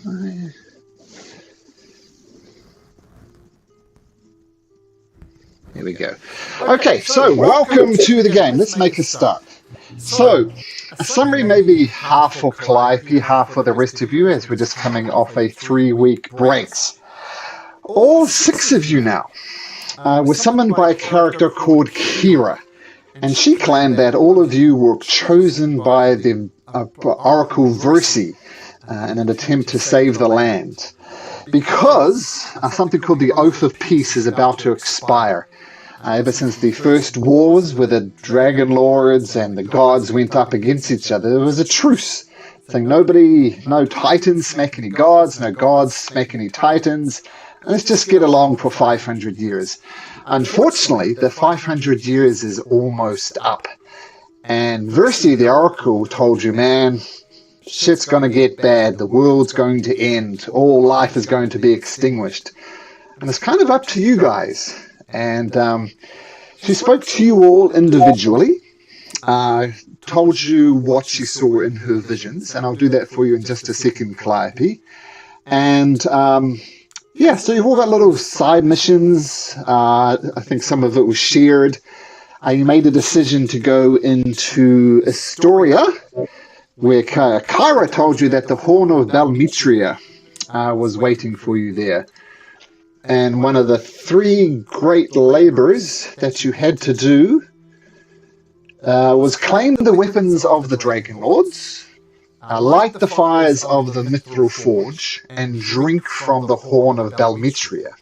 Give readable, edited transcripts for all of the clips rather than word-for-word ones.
Here we go. Okay, so welcome to the game. Let's make a start. So, a summary maybe half for Calliope, half for the rest of you, as we're just coming off a 3-week breaks. All 6 of you now were summoned by a character called Kira, and she claimed that all of you were chosen by the Oracle Versi in an attempt to save the land, because something called the Oath of Peace is about to expire. Ever since the first wars where the Dragon Lords and the gods went up against each other, there was a truce, saying no Titans smack any gods, no gods smack any Titans, and let's just get along for 500 years. Unfortunately, the 500 years is almost up, and Versi, the Oracle, told you, man, shit's going to get bad, the world's going to end, all life is going to be extinguished, and it's kind of up to you guys. And she spoke to you all individually, told you what she saw in her visions, and I'll do that for you in just a second, Calliope. And yeah, so you've all got little side missions. I think some of it was shared. You made a decision to go into Astoria, where Kyra told you that the Horn of Balmitria was waiting for you there. And one of the 3 great labors that you had to do was claim the weapons of the Dragon Lords, light the fires of the Mithril Forge, and drink from the Horn of Balmitria.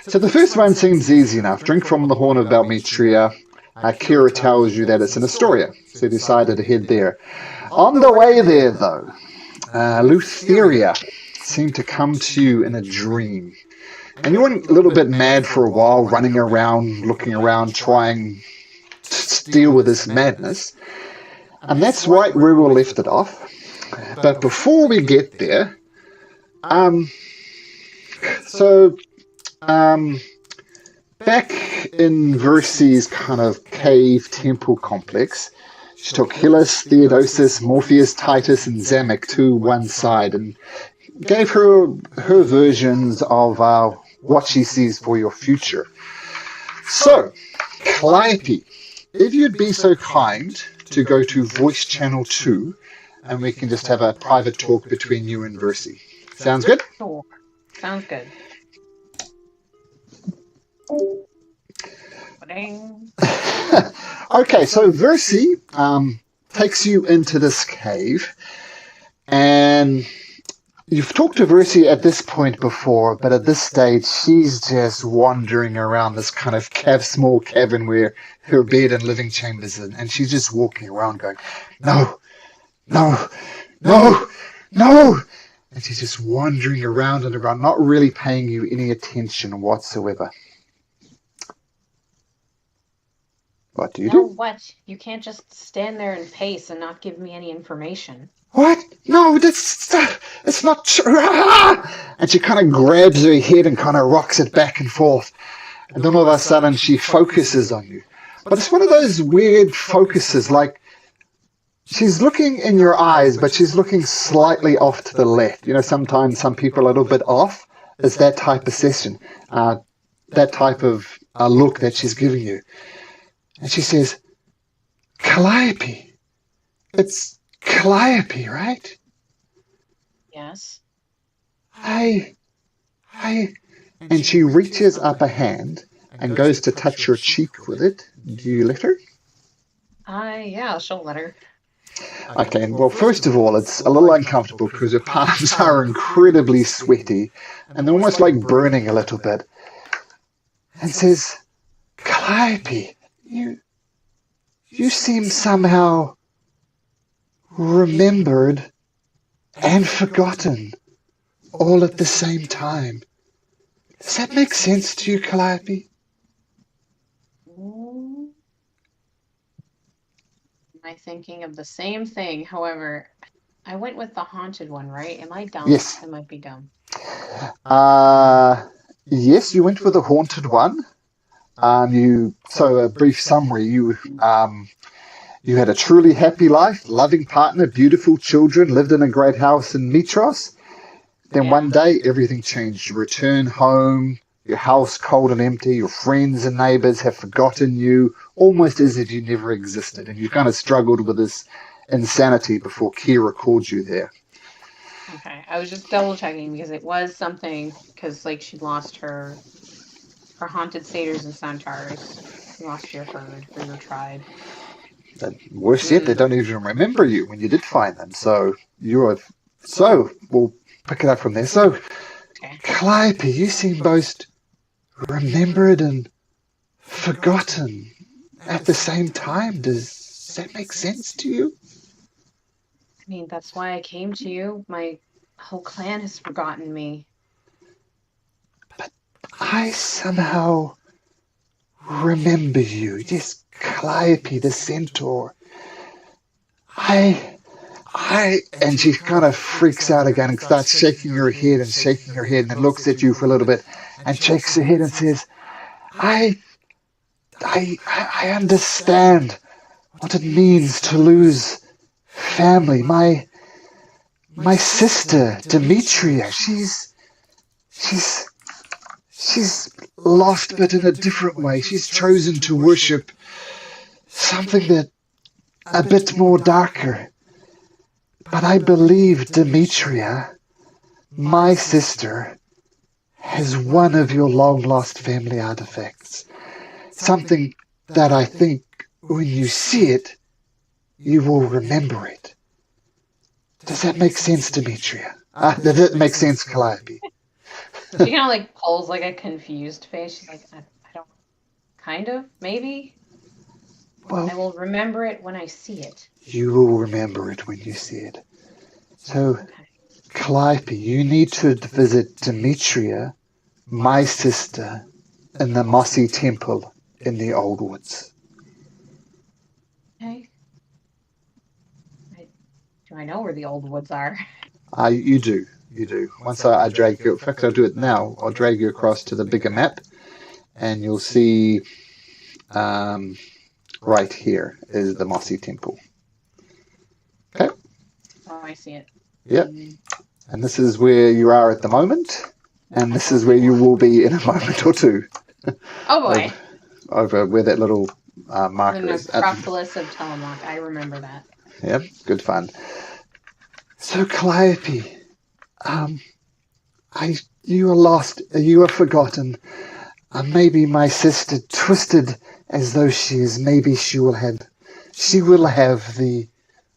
So the first one seems easy enough. Drink from the Horn of Balmitria. Kira tells you that it's in Astoria, so you decided to head there. On the way there, though, Lutheria seemed to come to you in a dream. And you went a little bit mad for a while, running around, looking around, trying to deal with this madness. And that's right where we left it off. But before we get there, back in Versi's kind of cave temple complex, she took Hylas, Theodosis, Morpheus, Titus, and Zamek to one side and gave her versions of what she sees for your future. So, Calliope, if you'd be so kind to go to voice channel 2, and we can just have a private talk between you and Versi. Sounds good? Sure. Sounds good. Okay, so Versi takes you into this cave, and you've talked to Versi at this point before, but at this stage, she's just wandering around this kind of small cabin where her bed and living chambers in, and she's just walking around going, no, no, no, no, and she's just wandering around and around, not really paying you any attention whatsoever. What do you do? What? You can't just stand there and pace and not give me any information. What? No, it's not true. Ah! And she kind of grabs her head and kind of rocks it back and forth. And then all of a sudden she focuses on you. But it's one of those weird focuses, like she's looking in your eyes, but she's looking slightly off to the left. You know, sometimes some people are a little bit off. It's that type of session, that type of look that she's giving you. And she says, Calliope, it's Calliope, right? Yes. Hi. And she reaches up a hand and goes to touch your cheek with it. Do you let her? Yeah, she'll let her. Okay, well, first of all, it's a little uncomfortable because her palms are incredibly sweaty and they're almost like burning a little bit. And says, Calliope, you seem somehow remembered and forgotten all at the same time. Does that make sense to you, Calliope? Am I thinking of the same thing? However, I went with the haunted one, right? Am I dumb? Yes. I might be dumb. Yes, you went with the haunted one. So a brief summary, you had a truly happy life, loving partner, beautiful children, lived in a great house in Mitros, Then Yeah. one day, everything changed. You return home, your house cold and empty, your friends and neighbors have forgotten you, almost as if you never existed. And you kind of struggled with this insanity before Kira called you there. Okay. I was just double checking because it was something because like she lost her haunted satyrs and centaurs. You lost your herd or your tribe. And worse yet, they don't even remember you when you did find them. So we'll pick it up from there. So, Okay. Calliope, you seem both remembered and forgotten at the same time. Does that make sense to you? I mean, that's why I came to you. My whole clan has forgotten me. I somehow remember you. Yes, Calliope the centaur. And she kind of freaks out again and starts shaking her head and shaking her head and then looks at you for a little bit and shakes her head and says, I, I understand what it means to lose family. My sister, Demetria, she's lost, but in a different way. She's chosen to worship something that a bit more darker. But I believe Demetria, my sister, has one of your long-lost family artifacts. Something that I think when you see it, you will remember it. Does that make sense, Demetria? Does it make sense, Calliope? She kind of like pulls like a confused face. She's like, I don't, kind of, maybe. Well, I will remember it when I see it. you will remember it when you see it. So, Okay. Calliope, you need to visit Demetria, my sister, in the Mossy temple in the Old Woods. Okay. Do I know where the old woods are? You do. You do. Once I drag you, in fact, I'll do it now. I'll drag you across to the bigger map, and you'll see um, right here is the Mossy Temple. Okay? Oh, I see it. Yep. And this is where you are at the moment, and this is where you will be in a moment or two. Oh boy. Over where that little marker The is. necropolis of Tillamook. I remember that. Yep, good fun. So, Calliope, you are lost, you are forgotten. Maybe my sister, twisted as though she is, maybe she will have the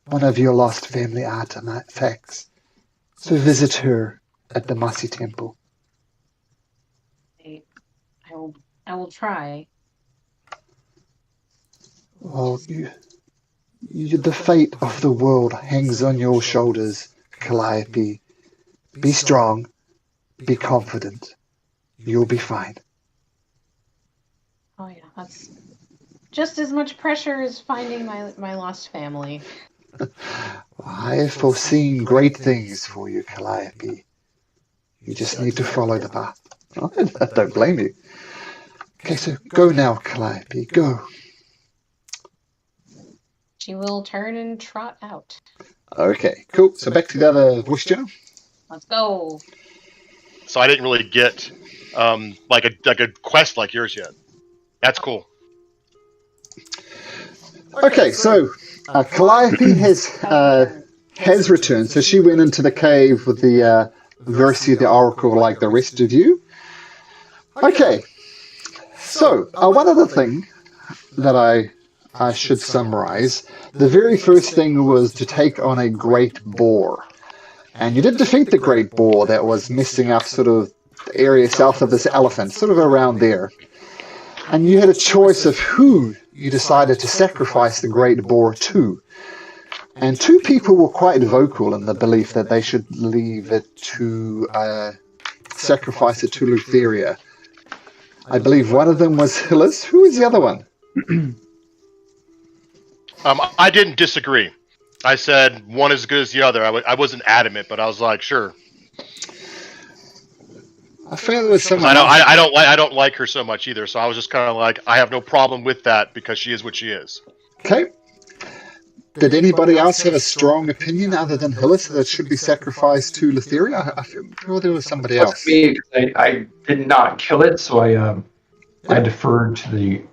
one of your lost family artifacts. So visit her at the Mossy Temple. I, I will try. Well, the fate of the world hangs on your shoulders, Calliope. Be strong, be confident. You'll be fine. Oh yeah, that's just as much pressure as finding my lost family. I have foreseen great things for you, Calliope. You just need to follow the path. I don't blame you. Okay, so go now, Calliope. Go. She will turn and trot out. Okay, cool. So back to the other voice channel. Let's go. So I didn't really get like a quest like yours yet. That's cool. Okay, so Calliope has returned. So she went into the cave with the Versi, the Oracle, like the rest of you. Okay, so one other thing that I should summarize. The very first thing was to take on a great boar. And you did defeat the great boar that was messing up sort of the area south of this elephant, sort of around there. And you had a choice of who you decided to sacrifice the great boar to. And two people were quite vocal in the belief that they should leave it to sacrifice it to Lutheria. I believe one of them was Hillis. Who was the other one? I didn't disagree. I said one as good as the other. I wasn't adamant, but I was like, sure. I feel there was someone else. I don't like her so much either. So I was just kind of like, I have no problem with that because she is what she is. Okay. Did anybody else have a strong opinion other than Hillis that it should be sacrificed to Lutheria? I feel sure there was somebody Wasn't else. me, 'cause I did not kill it, so I deferred to the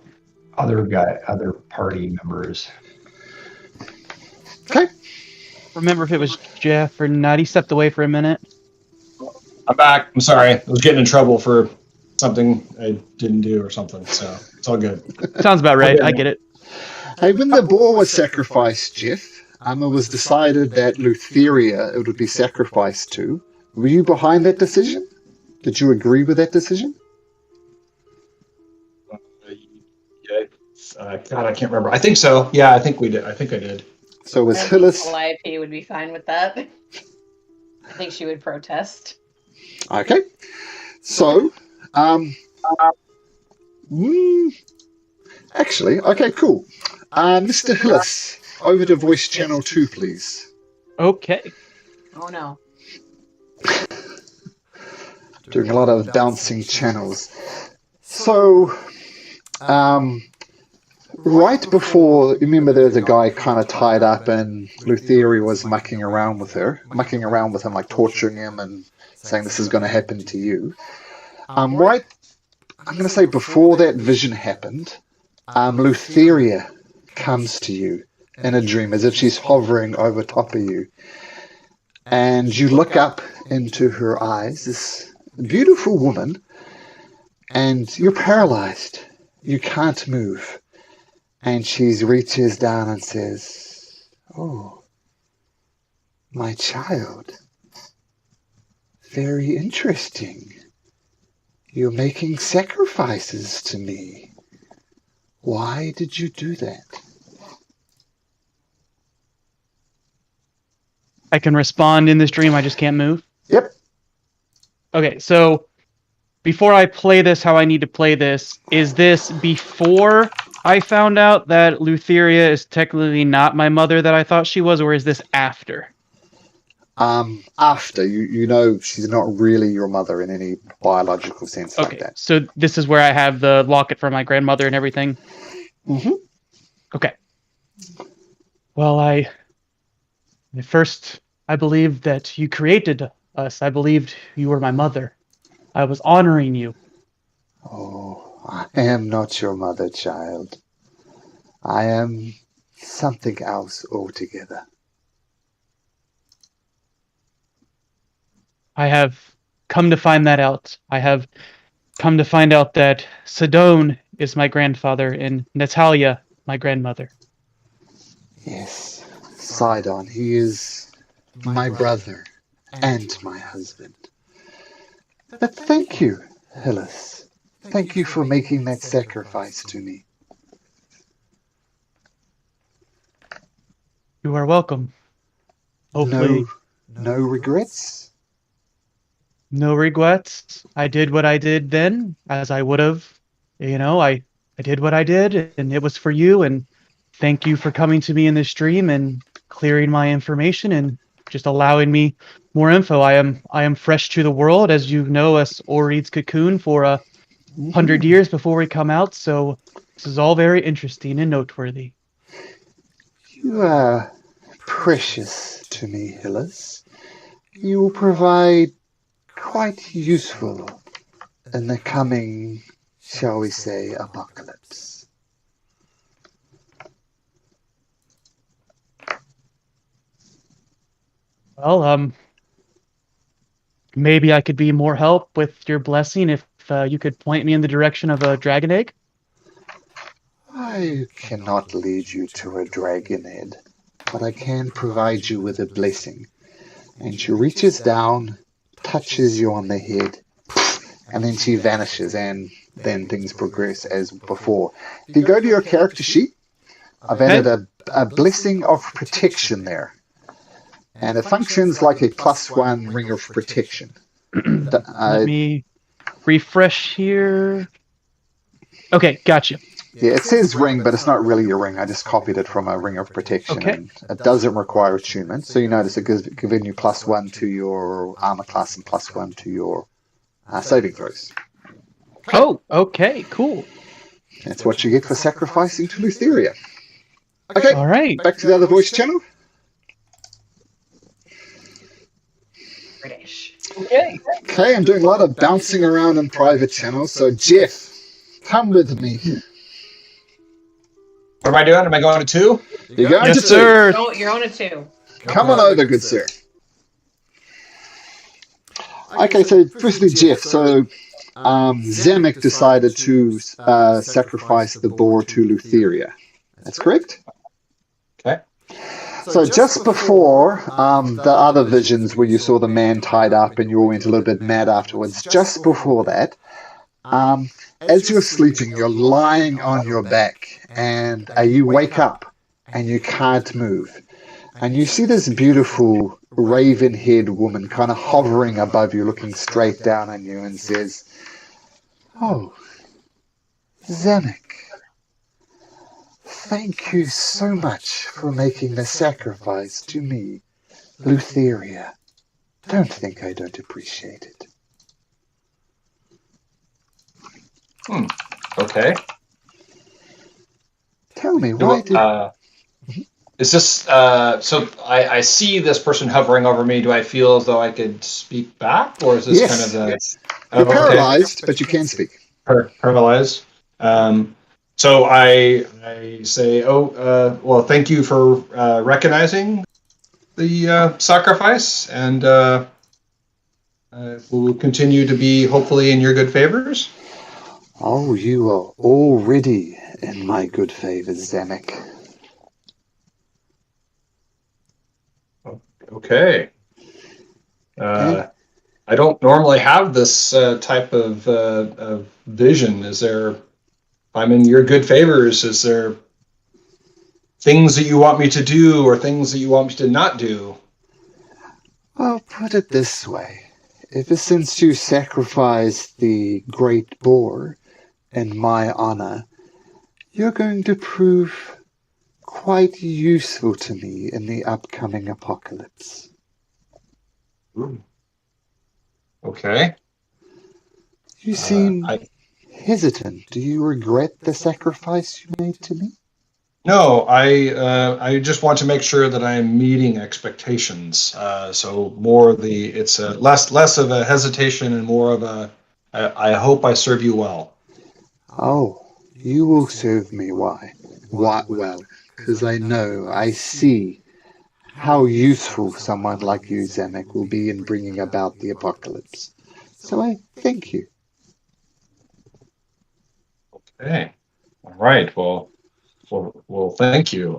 other party members. Okay. Remember if it was Jeff or not. He stepped away for a minute. I'm back. I'm sorry. I was getting in trouble for something I didn't do or something. So it's all good. Sounds about right. I get it. Hey, when the boar was sacrificed, Jeff, it was decided that Lutheria it would be sacrificed to. Were you behind that decision? Did you agree with that decision? God, I can't remember. I think so. Yeah, I think we did. I think I did. So was I think Hillis... Calliope would be fine with that. I think she would protest. Okay. So, actually, okay, cool. Mr. Hillis, over to voice channel 2, please. Okay. Oh no. Doing a lot of bouncing channels. So, right before, remember there's a guy kind of tied up and Lutheria was mucking around with him, like torturing him and saying this is going to happen to you. Right, I'm going to say before that vision happened, Lutheria comes to you in a dream as if she's hovering over top of you. And you look up into her eyes, this beautiful woman, and you're paralyzed. You can't move. And she reaches down and says, "Oh, my child. Very interesting. You're making sacrifices to me. Why did you do that?" I can respond in this dream. I just can't move. Yep. Okay, so before I play this, how I need to play this, is this before I found out that Lutheria is technically not my mother that I thought she was, or is this after? After. You know she's not really your mother in any biological sense like Okay, that. so this is where I have the locket from my grandmother and everything? Mm-hmm. Okay. Well, at first, I believed that you created us. I believed you were my mother. I was honoring you. Oh, I am not your mother, child. I am something else altogether. I have come to find that out. I have come to find out that Sidon is my grandfather and Natalia, my grandmother. Yes, Sidon, he is my brother and my husband. But thank you, Hillis. Thank you for making that sacrifice to me. You are welcome. Hopefully, No regrets? no regrets. I did what I did then, as I would have. I did what I did, and it was for you, and thank you for coming to me in this dream and clearing my information and just allowing me more info. I am fresh to the world, as you know, us Oreed's cocoon for 100 years before we come out, so this is all very interesting and noteworthy. You are precious to me, Hillis. You will provide quite useful in the coming, shall we say, apocalypse. Well, maybe I could be more help with your blessing if you could point me in the direction of a dragon egg. I cannot lead you to a dragon head, but I can provide you with a blessing. And she reaches down, touches you on the head, and then she vanishes, and then things progress as before. If you go to your character sheet, I've added a blessing of protection there. And it functions like a +1 ring of protection. Let me refresh here. Okay, gotcha. Yeah, it says ring, but it's not really a ring. I just copied it from a ring of protection. Okay. And it doesn't require attunement. So you notice it gives giving you +1 to your armor class and +1 to your saving throws. Oh, okay, cool. That's what you get for sacrificing to Lutheria. Okay, All right. back to the other voice channel. British. Okay. Okay, I'm doing a lot of bouncing around in private channels. So, Jeff, come with me. What am I doing? Am I going to 2? You're going Yes, to two. sir. Oh, you're on a 2. Come on over, good sir. Okay, so firstly, Jeff. So, Zemek decided to sacrifice the boar to Lutheria. That's correct? Okay. So just before the other visions where you saw the man tied up and you all went a little bit mad afterwards, just before that, as you're sleeping, you're lying on your back and you wake up and you can't move. And you see this beautiful raven-haired woman kind of hovering above you, looking straight down on you and says, "Oh, Zemek. Thank you so much for making the sacrifice to me, Lutheria. Don't think I don't appreciate it." Okay. Tell me, why did... Is this so? I see this person hovering over me. Do I feel as though I could speak back, or is this Yes, kind of the yes. You're paralyzed, but you can speak. Paralyzed? So I say, well, thank you for recognizing the sacrifice, and we'll continue to be hopefully in your good favors. Oh, you are already in my good favors, Zemek. Okay. I don't normally have this type of vision. Is there, if I'm in your good favors, is there things that you want me to do or things that you want me to not do? I'll put it this way. Ever since you sacrificed the great boar in my honor, you're going to prove quite useful to me in the upcoming apocalypse. Ooh. Okay. You seem I hesitant. Do you regret the sacrifice you made to me? No, I just want to make sure that I'm meeting expectations. So more it's a less of a hesitation and more of a I hope I serve you well. Oh, you will serve me. Why? Well, because I see how useful someone like you, Zemek, will be in bringing about the apocalypse. So I thank you. Okay. All right. Well, thank you.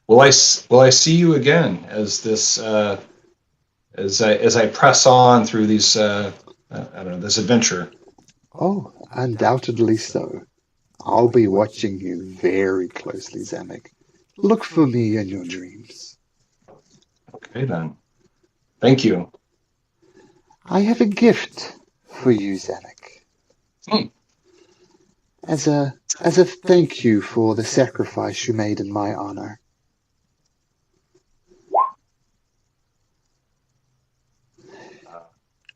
Will I see you again as this as I press on through these I don't know, this adventure. Oh, undoubtedly so. I'll be watching you very closely, Zemek. Look for me in your dreams. Okay then. Thank you. I have a gift for you, Zemek. Hmm. As a thank you for the sacrifice you made in my honor.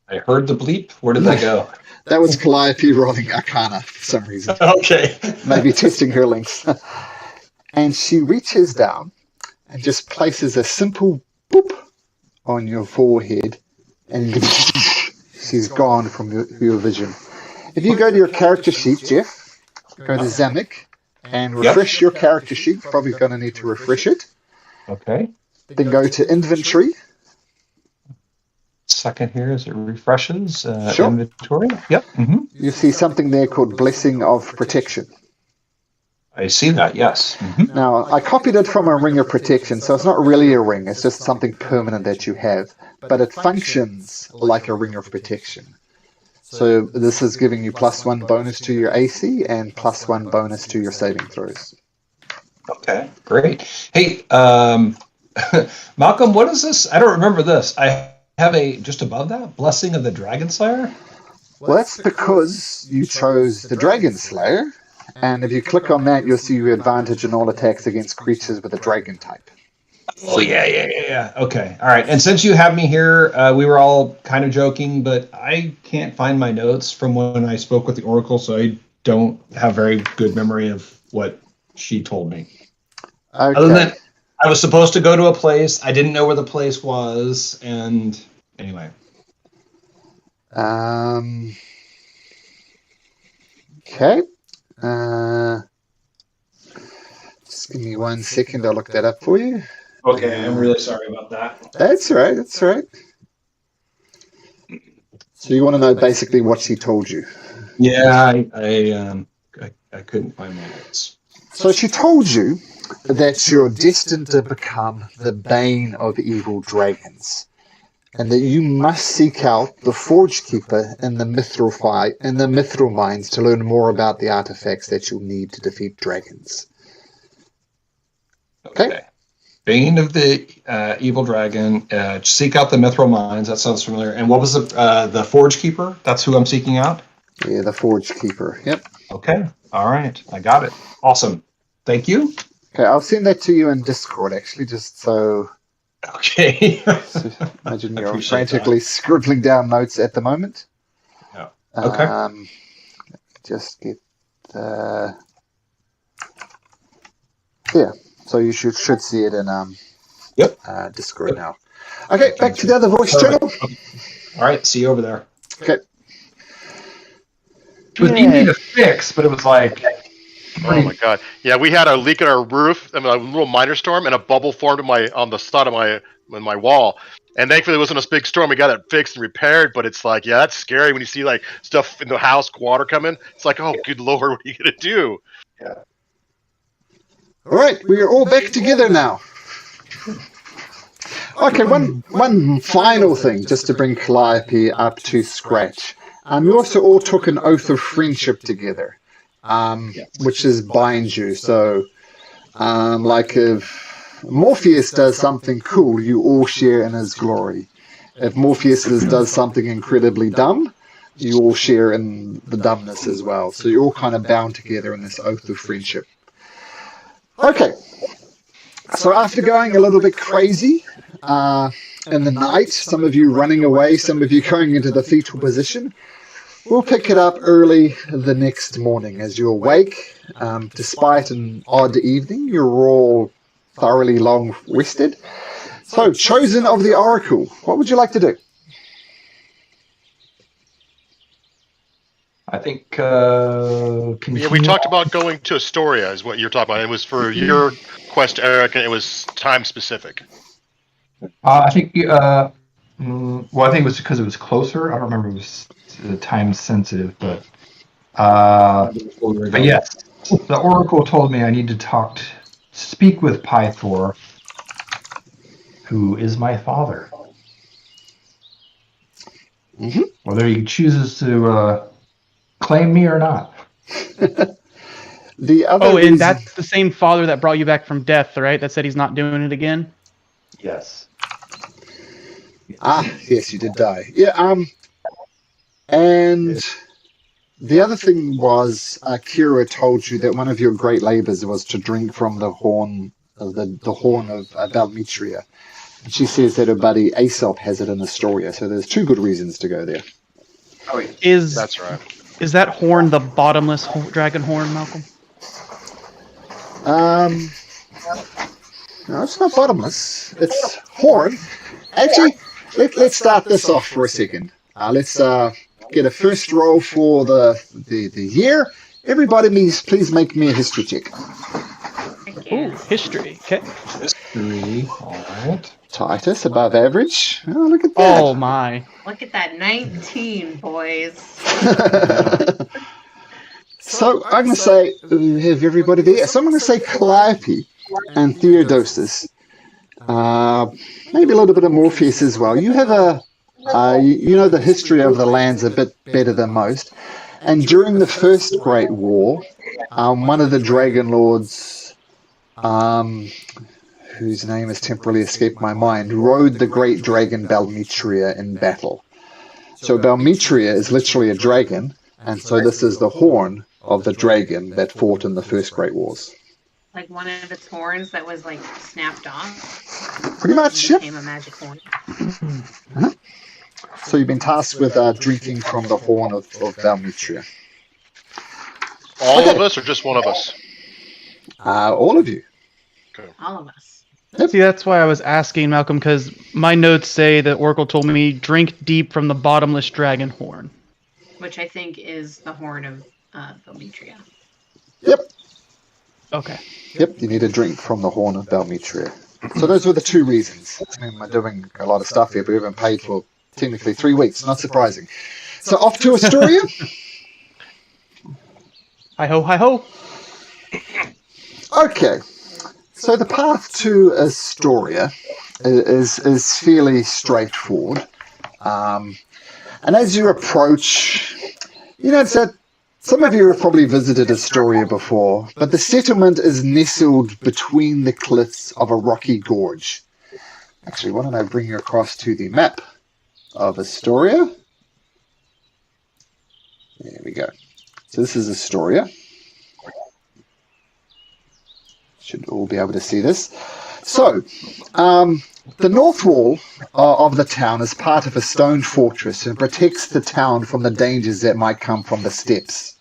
I heard the bleep. Where did that go? That was Calliope rolling Arcana for some reason. Okay. Maybe testing her links. And she reaches down and just places a simple boop on your forehead, and she's gone from your vision. If you go to your character sheet, Jeff, go to Zemek and refresh your character sheet. Probably going to need to refresh it. Okay. Then go to inventory. Second here as it refreshes Sure. inventory. Yep. Mm-hmm. You see something there called Blessing of Protection. I see that. Yes. Mm-hmm. Now, I copied it from a ring of protection, so it's not really a ring. It's just something permanent that you have. But it functions like a ring of protection. So this is giving you +1 bonus to your AC and +1 bonus to your saving throws. Okay. Great. Hey, Malcolm, what is this? I don't remember this. I have just above that, Blessing of the Dragon Slayer. Well, that's because you chose the Dragon Slayer. And if you click on that, you'll see your advantage in all attacks against creatures with a dragon type. Oh, yeah. Okay. All right. And since you have me here, we were all kind of joking, but I can't find my notes from when I spoke with the Oracle, so I don't have very good memory of what she told me. Other than Okay. that, I was supposed to go to a place. I didn't know where the place was, and anyway. Okay. Just give me 1 second. I'll look that up for you. Okay, I'm really sorry about that. That's all right. That's all right. So you want to know basically what she told you. Yeah, I couldn't find my notes. So she told you that you're destined to become the bane of evil dragons, and that you must seek out the Forge Keeper in the Mithril mines to learn more about the artifacts that you'll need to defeat dragons. Okay. Bane of the evil dragon. Seek out the Mithril mines. That sounds familiar. And what was the Forge Keeper? That's who I'm seeking out. Yeah, the Forge Keeper. Yep. Okay. All right. I got it. Awesome. Thank you. Okay, I'll send that to you in Discord, actually, just so... Okay. So imagine I you're appreciate frantically scribbling down notes at the moment. Yeah. Okay. Just get the... Yeah, so you should see it in Yep. Discord now. Okay, back to the other voice channel. Okay. All right. See you over there. Okay. It was easy to fix, but it was like Oh my god! Yeah, we had a leak in our roof. I mean, a little minor storm, and a bubble formed on the side of my wall. And thankfully, it wasn't a big storm. We got it fixed and repaired. But it's like, yeah, that's scary when you see like stuff in the house, water coming. It's like, oh, good lord, what are you gonna do? All right, we are all back together now. Okay, one final thing, just to bring Calliope up to scratch. You also all took an oath of friendship together, which is bind you. So, like if Morpheus does something cool, you all share in his glory. If Morpheus does something incredibly dumb, you all share in the dumbness as well. So you're all kind of bound together in this oath of friendship. Okay, so after going a little bit crazy in the night, some of you running away, some of you going into the fetal position, we'll pick it up early the next morning as you awake. Despite an odd evening, you're all thoroughly long rested. So, Chosen of the Oracle, what would you like to do? I think Yeah, we talked about going to Astoria, is what you're talking about. It was for your quest, Eric, and it was time specific. I think well, I think it was because it was closer. I don't remember if it was time sensitive, but yes, the Oracle told me I need to speak with Pythor, who is my father. Mm-hmm. Whether he chooses to claim me or not. The other and that's the same father that brought you back from death, right? That said he's not doing it again? Yes. Yes, you did die. Yeah, and the other thing was, Kira told you that one of your great labors was to drink from the horn of the horn of Valmitria. And she says that her buddy Aesop has it in Astoria, so there's two good reasons to go there. Oh, yeah. That's right. Is that horn the bottomless dragon horn, Malcolm? No, it's not bottomless. It's horn. Actually, let's start this off for a second. Let's get a first roll for the year. Everybody, please make me a history check. Ooh, history. Okay. History. All right. Titus, above average. Oh, look at that. Oh my. Look at that 19, boys. So I'm going to say, have everybody there? So I'm going to say Calliope and Theodosius. Maybe a little bit of Morpheus as well. You have you know the history of the lands a bit better than most. And during the First Great War, one of the Dragon Lords, whose name has temporarily escaped my mind, rode the great dragon Balmetria in battle. So Balmetria is literally a dragon, and so this is the horn of the dragon that fought in the First Great Wars. Like one of its horns that was like snapped off. Pretty much, yep. Became a magic horn. So you've been tasked with drinking from the horn of Valmitria. All of us, or just one of us? All of you. All of us. See, that's why I was asking, Malcolm, because my notes say that Oracle told me drink deep from the bottomless dragon horn. Which I think is the horn of Belmetria. Yep. Okay. Yep, you need a drink from the horn of Belmetria. So those were the two reasons. I mean, we're doing a lot of stuff here, but we haven't paid for technically 3 weeks. Not surprising. So off to Astoria. Hi ho, hi ho. Okay. So the path to Astoria is fairly straightforward. And as you approach, it's that some of you have probably visited Astoria before, but the settlement is nestled between the cliffs of a rocky gorge. Actually, why don't I bring you across to the map of Astoria? There we go. So this is Astoria. Should all be able to see this. So, the north wall of the town is part of a stone fortress and protects the town from the dangers that might come from the steppes.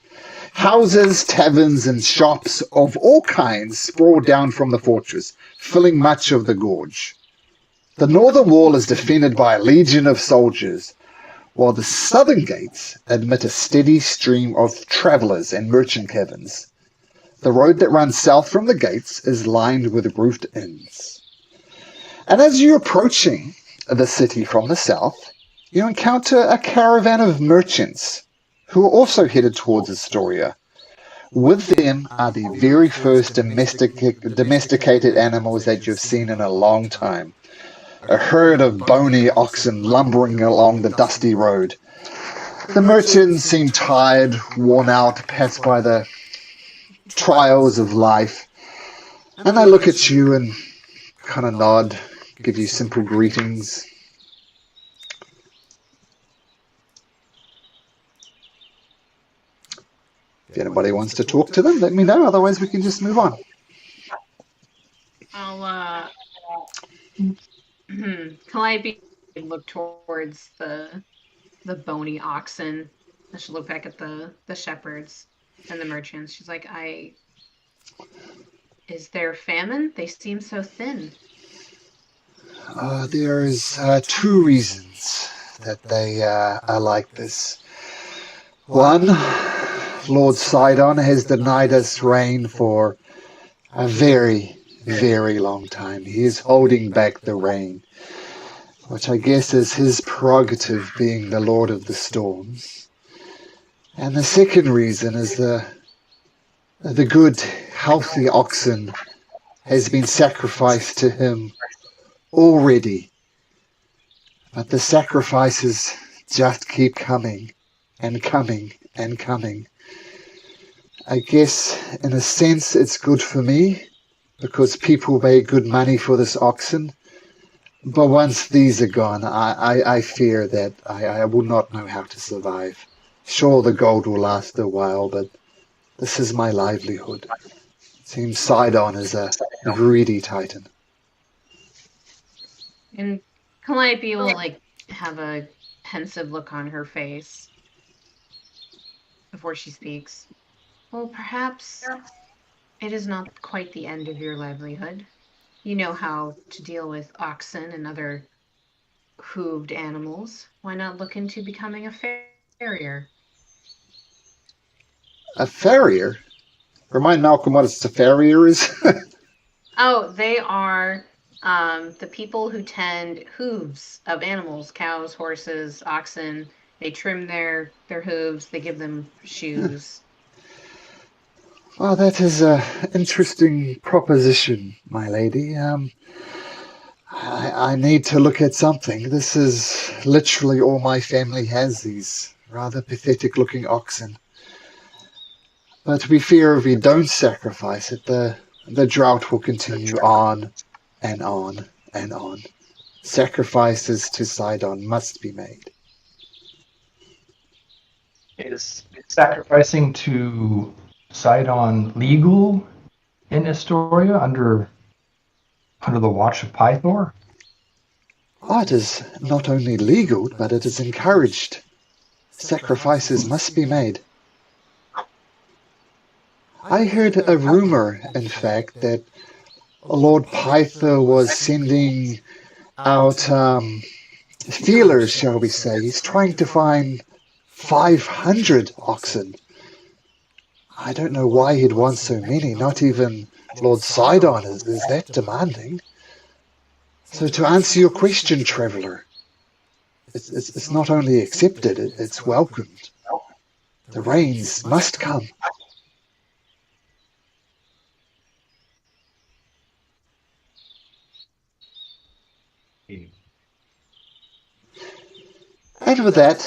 Houses, taverns, and shops of all kinds sprawl down from the fortress, filling much of the gorge. The northern wall is defended by a legion of soldiers, while the southern gates admit a steady stream of travellers and merchant caverns. The road that runs south from the gates is lined with roofed inns. And as you're approaching the city from the south, you encounter a caravan of merchants who are also headed towards Astoria. With them are the very first domesticated animals that you've seen in a long time. A herd of bony oxen lumbering along the dusty road. The merchants seem tired, worn out, passed by the trials of life. And they look at you and kind of nod, give you simple greetings. If anybody wants to talk to them, let me know. Otherwise, we can just move on. I'll Calliope look towards the bony oxen. I should look back at the shepherds and the merchants. She's like, is there famine? They seem so thin. There's 2 reasons that they are like this. One, Lord Sidon has denied us rain for a very, very long time. He is holding back the rain, which I guess is his prerogative, being the Lord of the Storms. And the second reason is the good, healthy oxen has been sacrificed to him already. But the sacrifices just keep coming and coming and coming. I guess, in a sense, it's good for me, because people pay good money for this oxen. But once these are gone, I fear that I will not know how to survive. Sure, the gold will last a while, but this is my livelihood. It seems Sidon is a greedy titan. And Calliope will have a pensive look on her face before she speaks. Well, perhaps it is not quite the end of your livelihood. You know how to deal with oxen and other hooved animals. Why not look into becoming a farrier? A farrier? Remind Malcolm what a farrier is. Oh, they are the people who tend hooves of animals, cows, horses, oxen. They trim their hooves. They give them shoes. Well, that is an interesting proposition, my lady. I need to look at something. This is literally all my family has, these rather pathetic-looking oxen. But we fear if we don't sacrifice it, the drought will continue on and on and on. Sacrifices to Sidon must be made. Is sacrificing to Sidon legal in Astoria under the watch of Pythor? Oh, it is not only legal, but it is encouraged. Sacrifices must be made. I heard a rumor, in fact, that Lord Pyther was sending out feelers, shall we say. He's trying to find 500 oxen. I don't know why he'd want so many. Not even Lord Sidon is that demanding. So to answer your question, traveller, it's not only accepted, it's welcomed. The rains must come. And with that,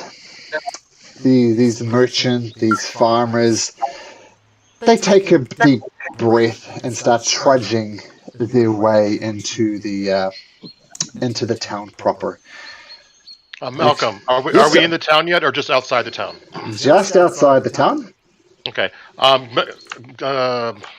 these merchants, these farmers, they take a deep breath and start trudging their way into the town proper. Malcolm, Yes, are we sir. in the town yet, or just outside the town? Just outside the town. Okay.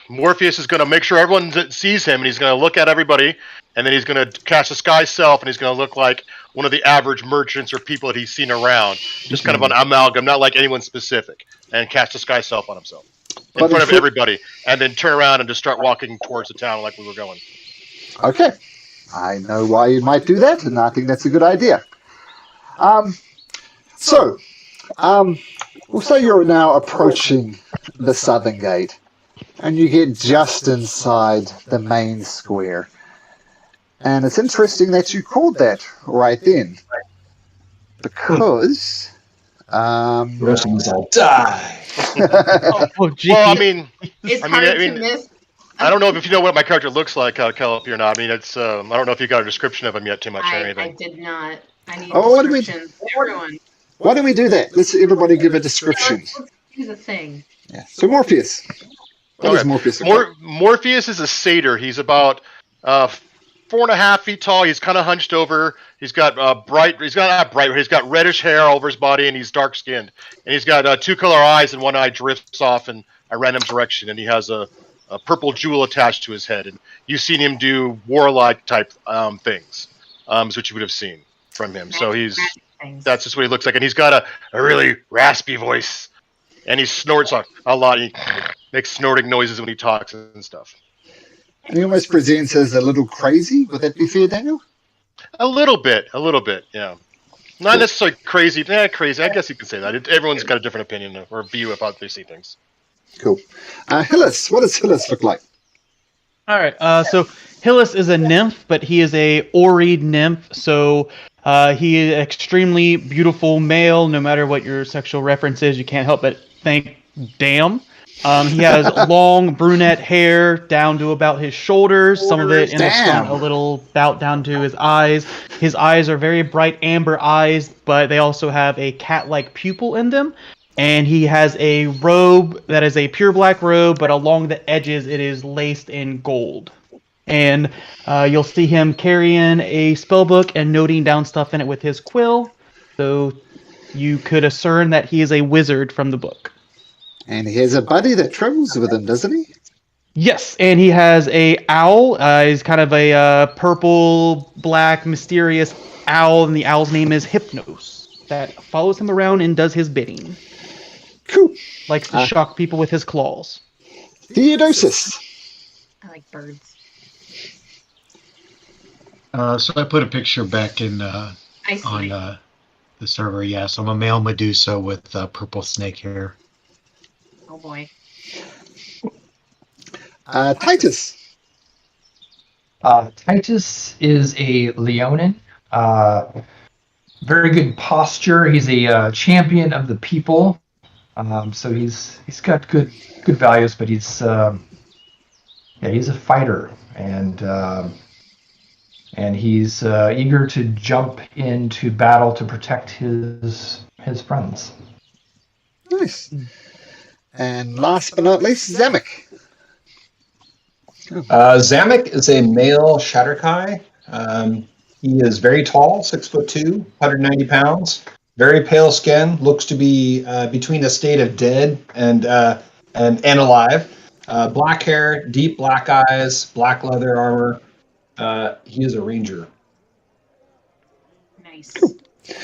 Morpheus is going to make sure everyone sees him, and he's going to look at everybody, and then he's going to cast disguise self, and he's going to look like one of the average merchants or people that he's seen around, just kind of an amalgam, not like anyone specific, and cast disguise self on himself in front of everybody, and then turn around and just start walking towards the town like we were going. Okay. I know why you might do that, and I think that's a good idea. So, we'll say you're now approaching the southern gate, and you get just inside the main square. And it's interesting that you called that right then, because The rest of us all die. Oh, geez. Well, I mean, It's I mean, hard I mean, to miss. I don't know if you know what my character looks like, Calip, or not. I mean, it's I don't know if you got a description of him yet too much or I anything. did not. I need Oh, what do we- descriptions. Everyone. why don't we do that? Let's everybody give a description. Let's do the thing. Yeah. So Morpheus. What does Morpheus look like? Morpheus is a satyr. He's about 4.5 feet tall. He's kind of hunched over. He's got He's got reddish hair all over his body, and he's dark skinned. And he's got 2 color eyes, and one eye drifts off in a random direction. And he has a purple jewel attached to his head. And you've seen him do warlike type things, is what you would have seen from him. So that's just what he looks like. And he's got a really raspy voice, and he snorts a lot. He makes snorting noises when he talks and stuff. And he almost presents as a little crazy. Would that be fair, Daniel? A little bit, yeah. Not necessarily crazy. Crazy. I guess you could say that. Everyone's got a different opinion or view of how they see things. Cool. Hillis, what does Hillis look like? All right. So Hillis is a nymph, but he is a Oread nymph. So he is an extremely beautiful male. No matter what your sexual reference is, you can't help but think, damn. He has long brunette hair down to about his shoulders. Some of it in the front, a little about down to his eyes. His eyes are very bright amber eyes, but they also have a cat-like pupil in them. And he has a robe that is a pure black robe, but along the edges it is laced in gold. And you'll see him carrying a spell book and noting down stuff in it with his quill. So you could discern that he is a wizard from the book. And he has a buddy that travels with him, doesn't he? Yes, and he has a owl. He's kind of a purple, black, mysterious owl, and the owl's name is Hypnos. That follows him around and does his bidding. Cool. Likes to shock people with his claws. Theodosis. I like birds. So I put a picture back in I see. on the server. Yeah, so I'm a male Medusa with purple snake hair. Oh boy. Titus. Titus is a Leonin. Very good posture. He's a champion of the people. So he's got good values, but he's a fighter, and he's eager to jump into battle to protect his friends. Nice. And last but not least, Zamek. Zamek is a male Shatterkai. He is very tall, 6'2", 190 pounds. Very pale skin. Looks to be between a state of dead and alive. Black hair, deep black eyes, black leather armor. He is a ranger. Nice.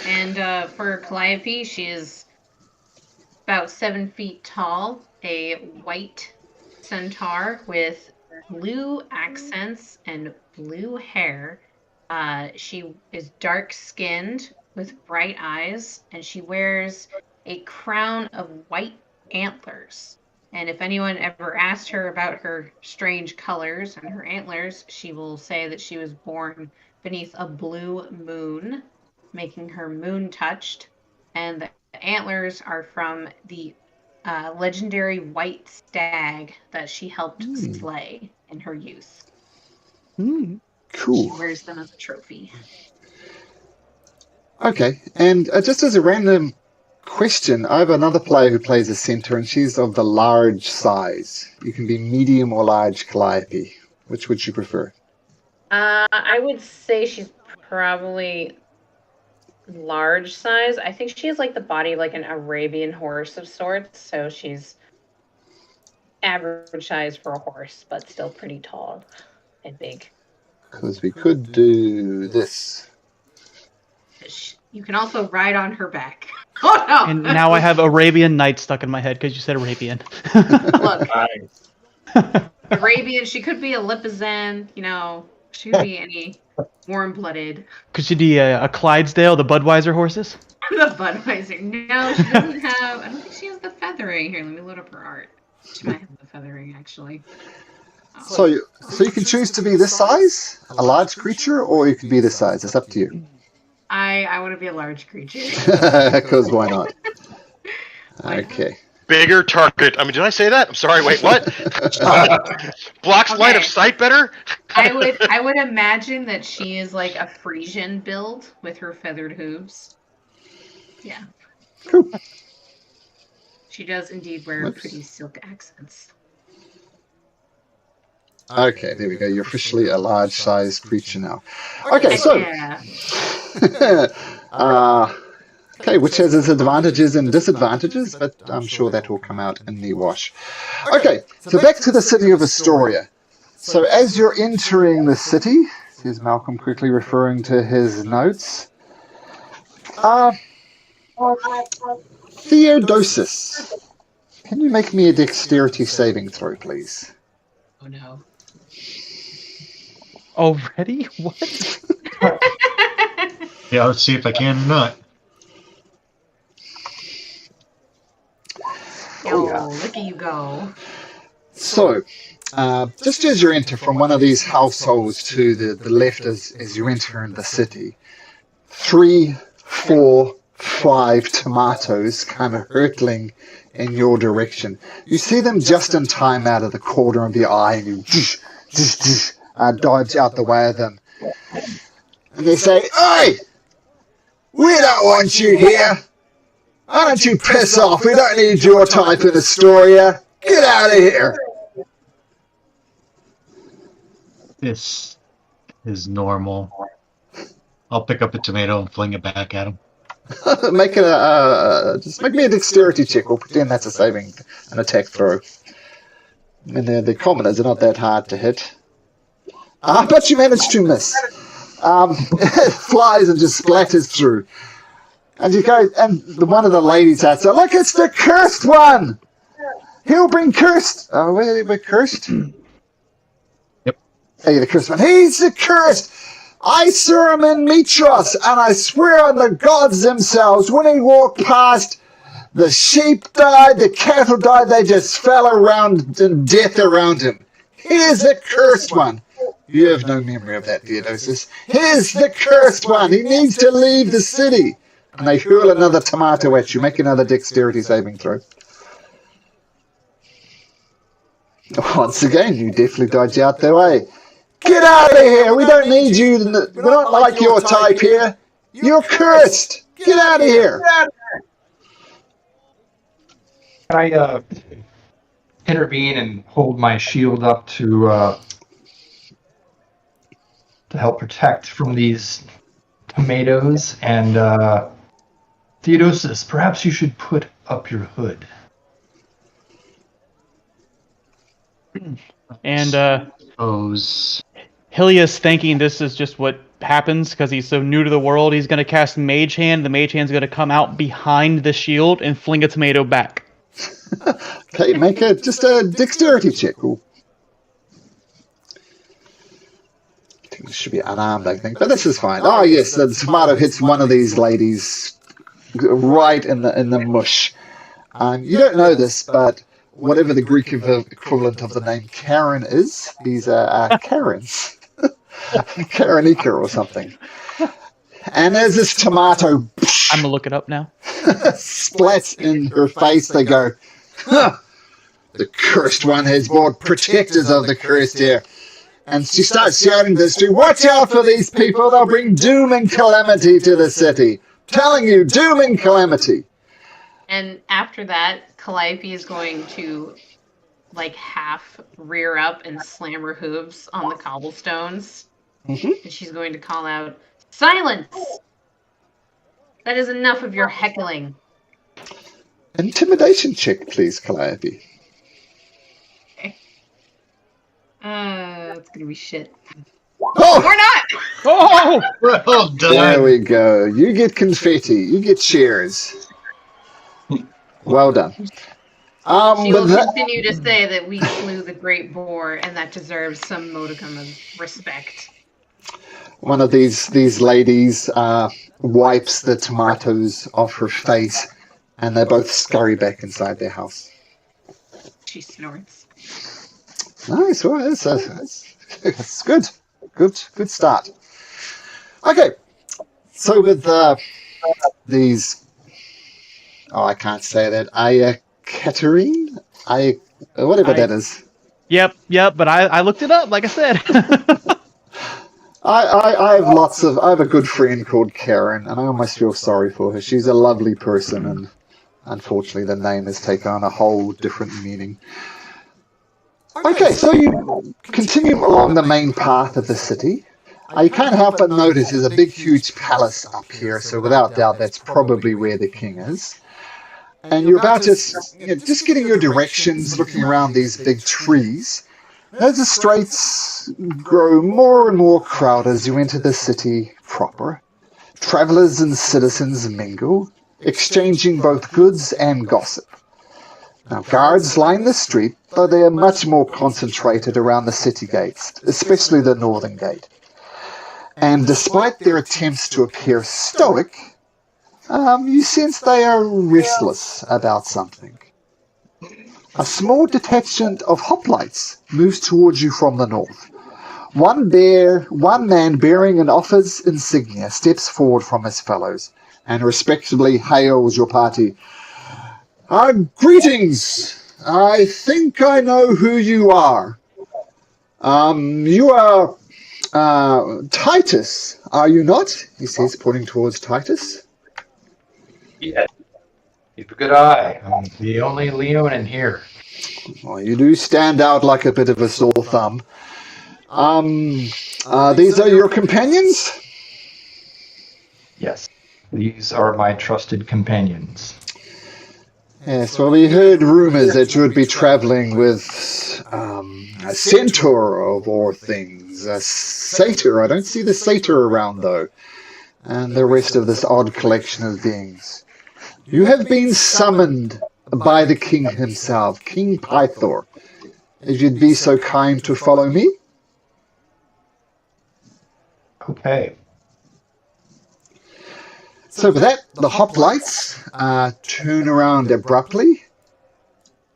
And for Calliope, she is about 7 feet tall, a white centaur with blue accents and blue hair. She is dark skinned with bright eyes, and she wears a crown of white antlers. And if anyone ever asked her about her strange colors and her antlers, she will say that she was born beneath a blue moon, making her moon touched. And the antlers are from the legendary white stag that she helped slay in her youth. Hmm. Cool. She wears them as a trophy. Okay, and just as a random question, I have another player who plays a center, and she's of the large size. You can be medium or large Calliope. Which would you prefer? I would say she's probably large size. I think she has like the body of like an Arabian horse of sorts, so she's average size for a horse, but still pretty tall and big. Because we could do this. You can also ride on her back. Oh no! And now I have Arabian Nights stuck in my head because you said Arabian. Look, Nice. Arabian. She could be a Lipizan. You know, she could be any warm-blooded. Could she be a Clydesdale, the Budweiser horses? The Budweiser. No, she doesn't have. I don't think she has the feathering. Here, let me load up her art. She might have the feathering actually. So you can choose to be this size, a large creature, or you can be this size. It's up to you. I want to be a large creature. Because why not? Okay. Bigger target. I mean, did I say that? I'm sorry. Wait, what? Blocks line of Okay. sight better? I would imagine that she is like a Frisian build with her feathered hooves. Yeah. Cool. She does indeed wear Whoops. pretty silk accents. Okay, there we go. You're officially a large-sized creature now. Okay, so Yeah. okay, which has its advantages and disadvantages, but I'm sure that will come out in the wash. Okay, so back to the city of Astoria. So as you're entering the city, here's Malcolm quickly referring to his notes. Theodosis, can you make me a dexterity saving throw, please? Oh no. Already? What? Yeah, let's see if I can or not. Yo, look at you go. So, just as you enter from one of these households to the left as you enter in the city, 3, 4, 5 tomatoes kind of hurtling in your direction. You see them just in time out of the corner of your eye, and you dodge out the way of them. And they say, "Oi! We don't want you here! Why don't you piss off? We don't need your type in Astoria! Get out of here!" This is normal. I'll pick up a tomato and fling it back at him. Make it just make me a dexterity check. We'll pretend that's a saving, an attack throw. And the commoners are not that hard to hit. But you managed to miss. It flies and just splatters through. And you go, and one of the ladies out there, "Look, it's the cursed one! He'll bring cursed." Oh, we're cursed? Yep. Hey, the cursed one. He's the cursed! I saw him in Mitros, and I swear on the gods themselves, when he walked past, the sheep died, the cattle died, they just fell around in death around him. Here's the cursed one. You have no memory of that, Theodosis. Here's the cursed one. He needs to leave the city. And they hurl another tomato at you. Make another dexterity saving throw. Once again, you definitely dodge out their way. "Get out of here! We don't need you. We don't like your type here. You're cursed. Get out of here!" Can I intervene and hold my shield up to help protect from these tomatoes? And Theodosis, perhaps you should put up your hood. And Suppose. Hilius, thinking this is just what happens because he's so new to the world, he's going to cast Mage Hand. The Mage Hand's going to come out behind the shield and fling a tomato back. Okay, make just a dexterity check. Ooh. should be unarmed, I think, but this is fine. Oh yes, the tomato hits one of these ladies right in the mush. You don't know this, but whatever the Greek equivalent of the name Karen is, these are Karens. Karenika or something. And as this tomato I'm gonna look it up now. splats in her face, they go, huh, the cursed one has brought protectors of the cursed here. And she starts shouting to the street, watch out for these people, they'll bring doom and calamity to the city. Telling you, doom and calamity. And after that, Calliope is going to like half rear up and slam her hooves on the cobblestones. Mm-hmm. And she's going to call out, silence! That is enough of your heckling. Intimidation check, please, Calliope. It's gonna be shit. Oh! We're not! Oh! Well done. There we go. You get confetti. You get cheers. Well done. She will But that, continue to say that we slew the great boar, and that deserves some modicum of respect. one of these ladies wipes the tomatoes off her face, and they both scurry back inside their house. She snorts. Nice. Well, it's good. Good start. Okay. So with these, oh, I can't say that. Katerine? Whatever that is. Yep, but I looked it up, like I said. I have a good friend called Karen, and I almost feel sorry for her. She's a lovely person, and unfortunately the name has taken on a whole different meaning. Okay, so you continue along the main path of the city. You can't help but notice there's a big, huge palace up here, so without doubt that's probably where the king is. And you're about to, just getting your directions, looking around these big trees. As the streets grow more and more crowded as you enter the city proper, travelers and citizens mingle, exchanging both goods and gossip. Now, guards line the street, though they are much more concentrated around the city gates, especially the northern gate. And despite their attempts to appear stoic, you sense they are restless about something. A small detachment of hoplites moves towards you from the north. One man bearing an officer's insignia steps forward from his fellows and respectfully hails your party. Greetings! I think I know who you are. You are Titus, are you not? He says, pointing towards Titus. Yeah. Keep a good eye. I'm the only Leon in here. Well, you do stand out like a bit of a sore thumb. These are your companions? Yes. These are my trusted companions. Yes, well, we heard rumors that you would be traveling with a centaur of all things, a satyr. I don't see the satyr around, though, and the rest of this odd collection of beings. You have been summoned by the king himself, King Pythor. If you'd be so kind to follow me. Okay. So with that, the hoplites turn around abruptly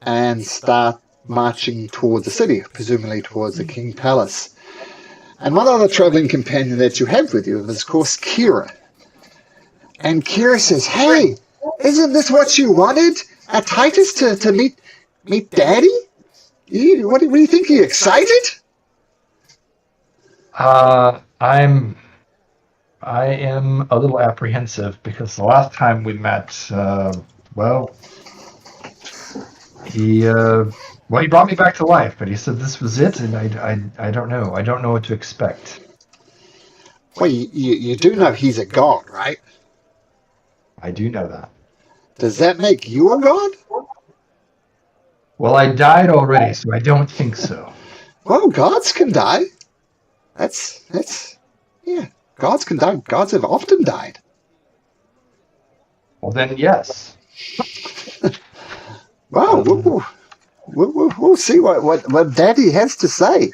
and start marching towards the city, presumably towards the King Palace. And one other traveling companion that you have with you is, of course, Kira. And Kira says, hey, isn't this what you wanted? Titus to meet Daddy? What do you think? Are you excited? I am a little apprehensive because the last time we met, he brought me back to life, but he said this was it, and I don't know. I don't know what to expect. Well, you do know he's a god, right? I do know that. Does that make you a god? Well, I died already, so I don't think so. Well, gods can die. Yeah. Gods can die. Gods have often died. Well, then, yes. Well, we'll see what Daddy has to say.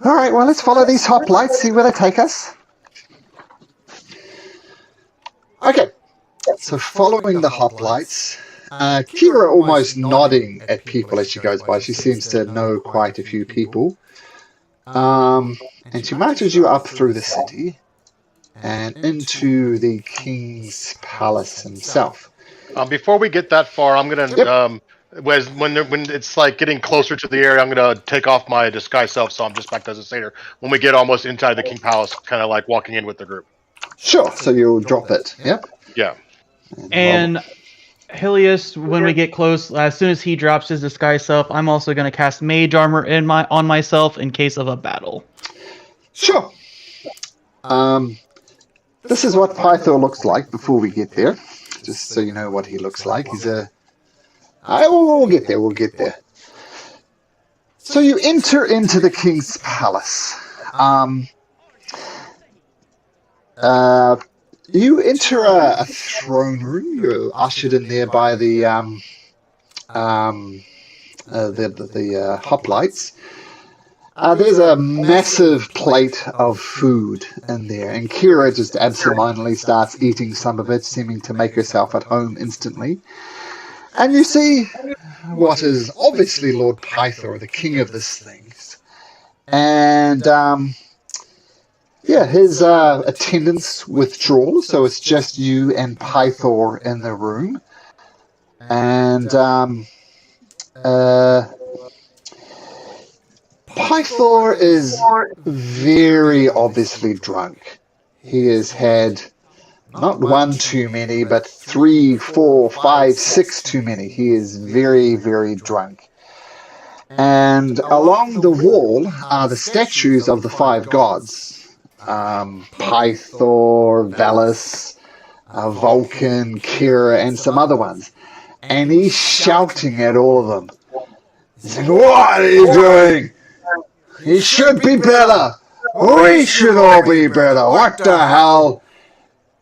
All right, well, let's follow these hoplites, see where they take us. Okay, so following the hoplites, Kira almost nodding at people as she goes by. She seems to know quite a few people. And she marches you up through the city and into the king's palace himself. Before we get that far, I'm gonna when it's like getting closer to the area, I'm gonna take off my disguise self, so I'm just back as a satyr. When we get almost inside the king palace, kind of like walking in with the group. Sure, so you'll drop it. Yep. Yeah. And Hilius, when we get close, as soon as he drops his disguise self, I'm also going to cast mage armor on myself in case of a battle. Sure. This is what Pythor looks like before we get there, just so you know what he looks like. We'll get there, we'll get there. So you enter into the king's palace. You enter a throne room. You're ushered in there by the hoplites. There's a massive plate of food in there, and Kira just absentmindedly starts eating some of it, seeming to make herself at home instantly. And you see what is obviously Lord Pythor, the king of this thing. And his attendants withdraw, so it's just you and Pythor in the room. And Pythor is very obviously drunk. He has had not one too many, but 3, 4, 5, 6 too many. He is very, very drunk. And along the wall are the statues of the 5 gods. Pythor, Valis, Vulcan, Kira, and some other ones. And he's shouting at all of them. He's like, "What are you doing? He should be better. We should all be better. What the hell?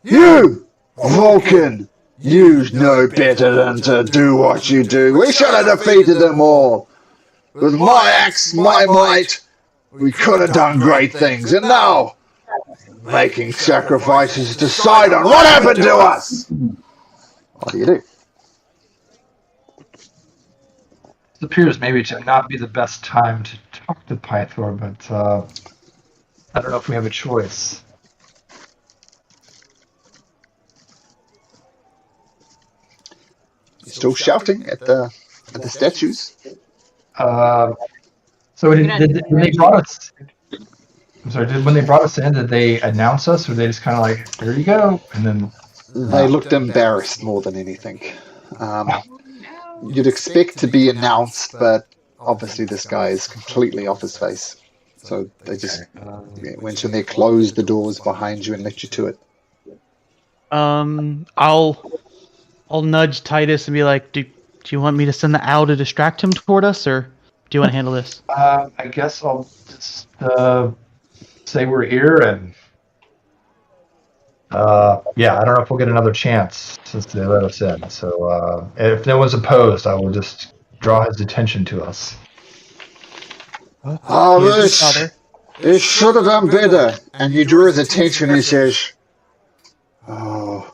You, Vulcan, you know better than to do what you do. We should have defeated them all. With my axe, my might, we could have done great things. And now, making sacrifices to decide on what happened to us." What do you do? It appears maybe to not be the best time to talk to Pythor, but I don't know if we have a choice. You're still shouting at the statues. So when they brought us, I'm sorry. When they brought us in, did they announce us, or they just kind of like, "Here you go," and then They looked embarrassed more than anything. You'd expect to be announced, but obviously this guy is completely off his face. So they just went in there, closed the doors behind you, and let you to it. I'll nudge Titus and be like, "Do you want me to send the owl to distract him toward us, or do you want to handle this?" I guess I'll just say we're here, and I don't know if we'll get another chance since they let us in. So if no one's opposed, I will just draw his attention to us. He should have done better. And you drew his attention and says, "Oh,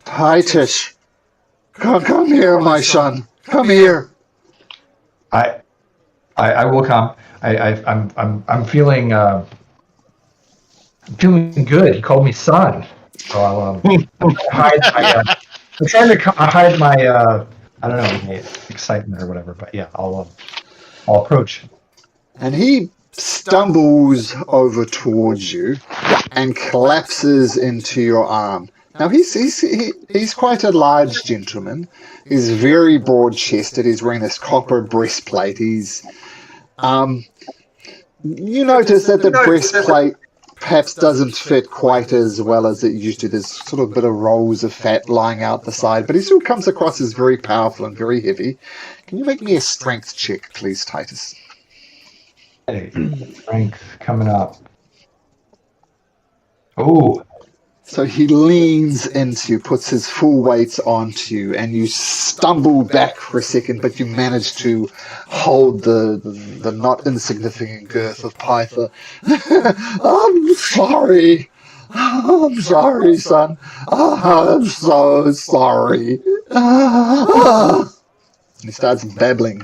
Titus, come here, my son. Come here." I will come. I'm feeling good. He called me son. So I'll hide my. I'm trying to hide my I don't know, my excitement or whatever. But yeah, I'll approach. And he stumbles over towards you and collapses into your arm. Now he's quite a large gentleman. He's very broad-chested. He's wearing this copper breastplate. You notice that the breastplate perhaps doesn't fit quite as well as it used to. There's sort of a bit of rolls of fat lying out the side, but he still comes across as very powerful and very heavy. Can you make me a strength check, please, Titus? Hey, strength coming up. Oh, So he leans into, puts his full weight onto you, and you stumble back for a second, but you manage to hold the not insignificant girth of Pyther. I'm sorry. I'm sorry, son. I'm so sorry. And he starts babbling.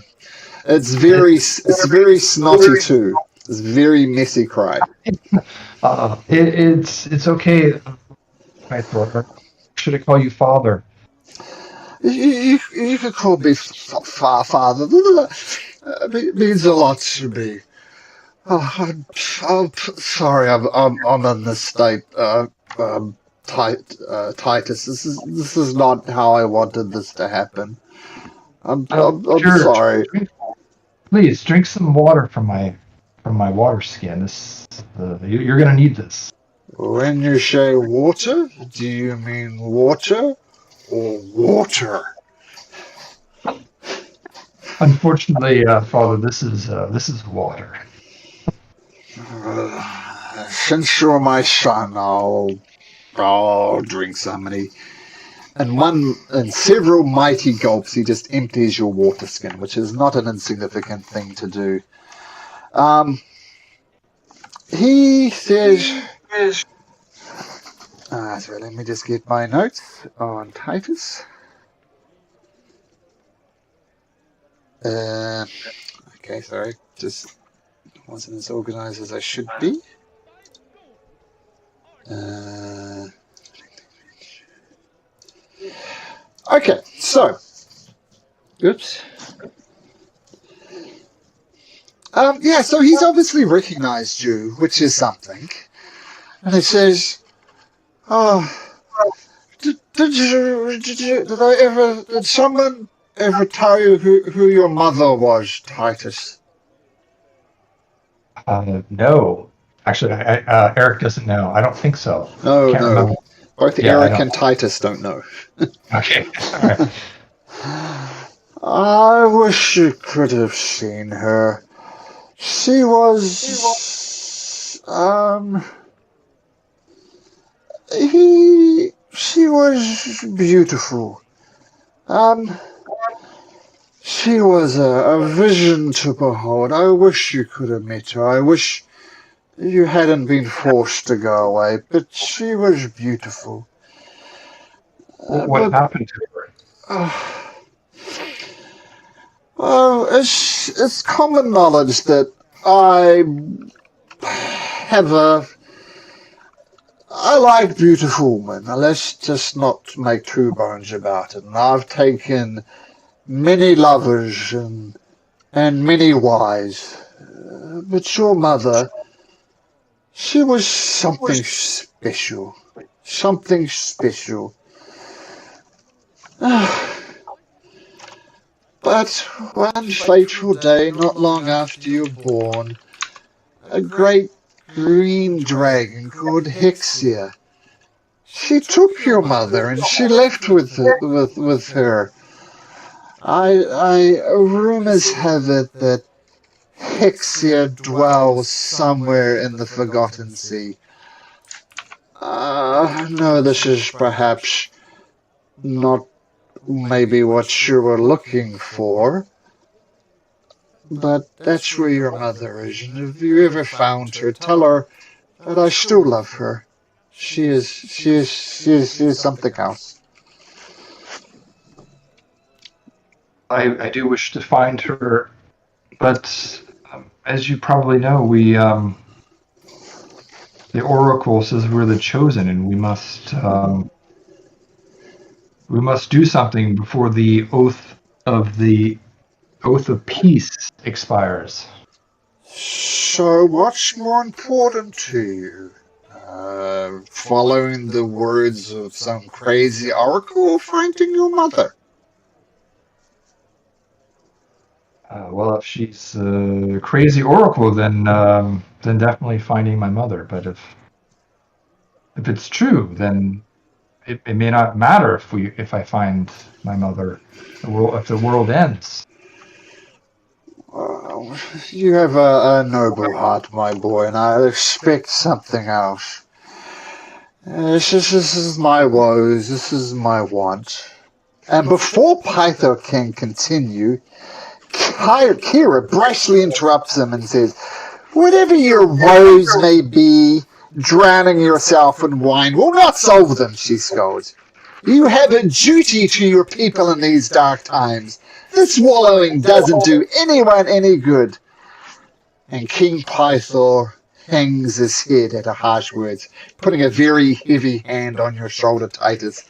It's very snotty too. It's very messy cry. It's okay. I thought, should I call you father? You could call me father. It means a lot to me. Oh, I'm sorry. I'm in this state. Titus. This is not how I wanted this to happen. I'm Sure. sorry. Please drink some water from my water skin. You're gonna need this. When you say water, do you mean water or water? Unfortunately, Father, this is water. Since you're my son, I'll drink some. And in several mighty gulps, he just empties your water skin, which is not an insignificant thing to do. He says, so let me just get my notes on Titus. Okay, sorry, just wasn't as organized as I should be. Okay, so, oops. Yeah, so he's obviously recognized you, which is something. And he says, "Oh, did someone ever tell you who your mother was, Titus?" No. Actually, Eric doesn't know. I don't think so. No, Can't remember. both Yeah, Eric and Titus don't know. Okay. All right. I wish you could have seen her. She was, she was beautiful. She was a vision to behold. I wish you could have met her. I wish you hadn't been forced to go away, but she was beautiful. What happened to her? Well, it's common knowledge that I I like beautiful women. Now, let's just not make two bones about it. And I've taken many lovers and many wives. But your mother, she was something special. Something special. But one fateful day, not long after you were born, a great green dragon called Hexia, she took your mother and she left with her. Rumors have it that Hexia dwells somewhere in the Forgotten Sea. No, this is perhaps not maybe what you were looking for, but that's where your mother is, and if you ever found her, tell her that I still love her. She is something else. I do wish to find her, but as you probably know, the Oracle says we're the chosen, and we must do something before the oath of peace expires. So what's more important to you? Following the words of some crazy oracle or finding your mother? Well, if she's a crazy oracle, then definitely finding my mother. But if it's true, then it may not matter if I find my mother. If the world ends. You have a noble heart, my boy, and I expect something else. This is my woes, this is my want. And before Pytho can continue, Kira brashly interrupts him and says, "Whatever your woes may be, drowning yourself in wine will not solve them," she scolds. "You have a duty to your people in these dark times. This wallowing doesn't do anyone any good." And King Pythor hangs his head at her harsh words, putting a very heavy hand on your shoulder, Titus,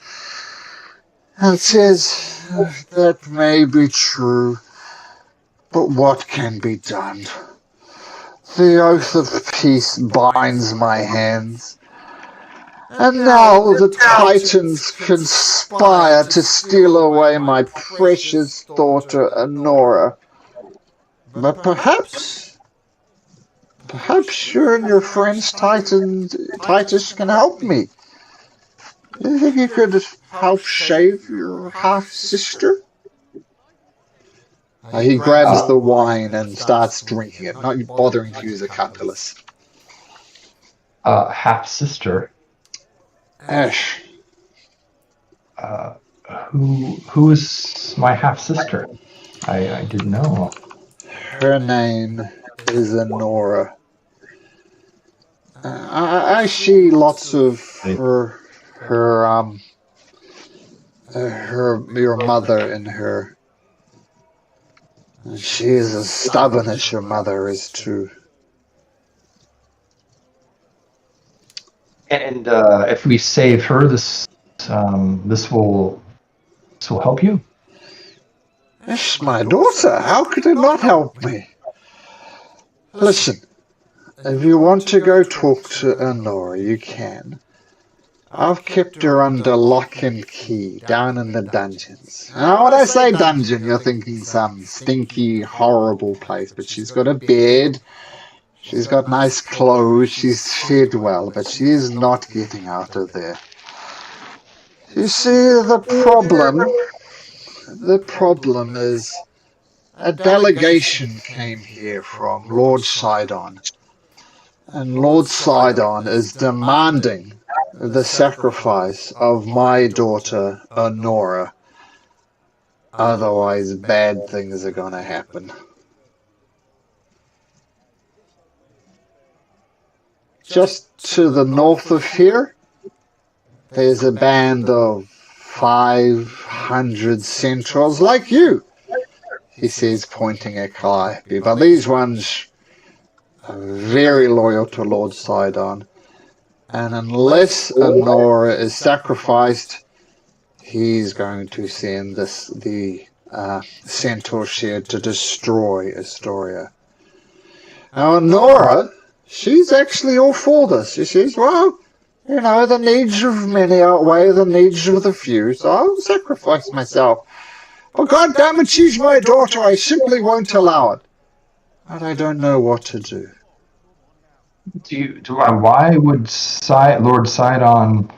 and says, "That may be true, but what can be done? The oath of peace binds my hands, and now the Titans conspire to steal away my precious daughter Honora. But perhaps you and your friends Titus can help me. Do you think you could help save your half-sister?" He grabs the wine and starts drinking it, not bothering to use a cutlass. Half-sister? Ash. Who is my half-sister? I didn't know. Her name is Honora. I see lots of your mother in her. And she is as stubborn as your mother is too. And if we save her, this will help you. It's my daughter. How could it not help me? Listen, if you want to go talk to Honora, you can. I've kept her under lock and key down in the dungeons. Now, when I say dungeon, you're thinking some stinky, horrible place, but she's got a bed, she's got nice clothes, she's fed well, but she is not getting out of there. You see, the problem is a delegation came here from Lord Sidon, and Lord Sidon is demanding the sacrifice of my daughter Honora. Otherwise, bad things are going to happen. Just to the north of here, there's a band of 500 centaurs like you, he says, pointing at Calliope. But these ones are very loyal to Lord Sidon. And unless Honora is sacrificed, he's going to send the centaur shed to destroy Astoria. Now, Honora, she's actually all for this. She says, well, you know, the needs of many outweigh the needs of the few, so I'll sacrifice myself. But God damn it, she's my daughter. I simply won't allow it. But I don't know what to do. Why would Lord Sidon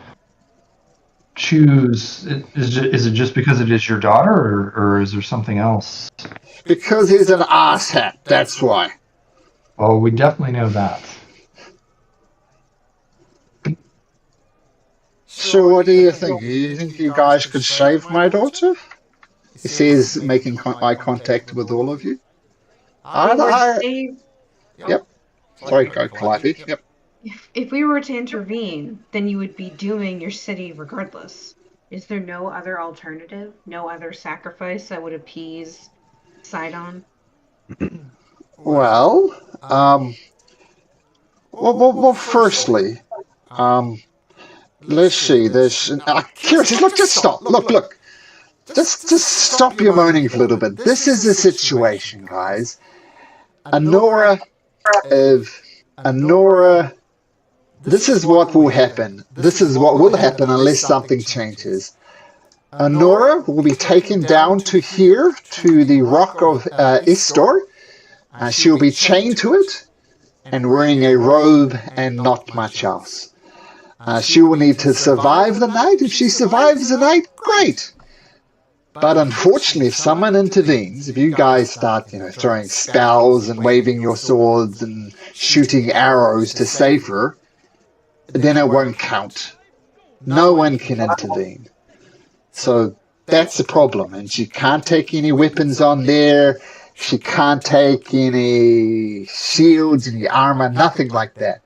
choose? Is it just because it is your daughter, or is there something else? Because he's an asshat, that's why. Well, we definitely know that. So what do you think? Do you think you guys could save my daughter? He says, making eye contact with all of you. Yep. Sorry, go Calliope. Yep. If we were to intervene, then you would be dooming your city regardless. Is there no other alternative? No other sacrifice that would appease Sidon? Well, firstly, let's see. There's Kira says, look, just stop. Look. Just stop your moaning for a little bit. This is the situation, guys. Honora, this is what will happen. This is what will happen unless something changes. Honora will be taken down to here, to the rock of Istor. She will be chained to it and wearing a robe and not much else. She will need to survive the night. If she survives the night, great. But unfortunately, if someone intervenes, if you guys start, throwing spells and waving your swords and shooting arrows to save her, then it won't count. no one can intervene. So that's the problem. And she can't take any weapons on there. She can't take any shields, any armor, nothing like that.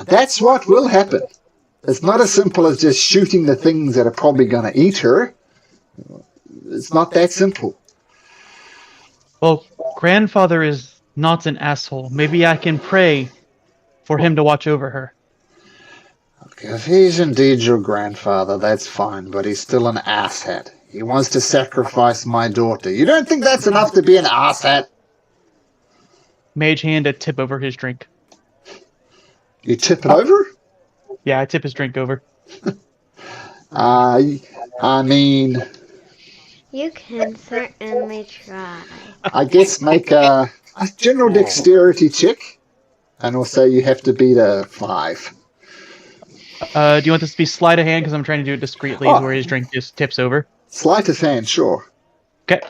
That's what will happen. It's not as simple as just shooting the things that are probably going to eat her. It's not that simple. Well, grandfather is not an asshole. Maybe I can pray for him to watch over her. If he's indeed your grandfather, that's fine, but he's still an asshat. He wants to sacrifice my daughter. You don't think that's enough to be an asshat? Mage hand a tip over his drink. You tip it over? Yeah, I tip his drink over. I mean, You can certainly try. I guess make a general dexterity check, and also you have to beat a 5. Do you want this to be sleight of hand? Because I'm trying to do it discreetly, where his drink just tips over. Sleight of hand, sure. Okay.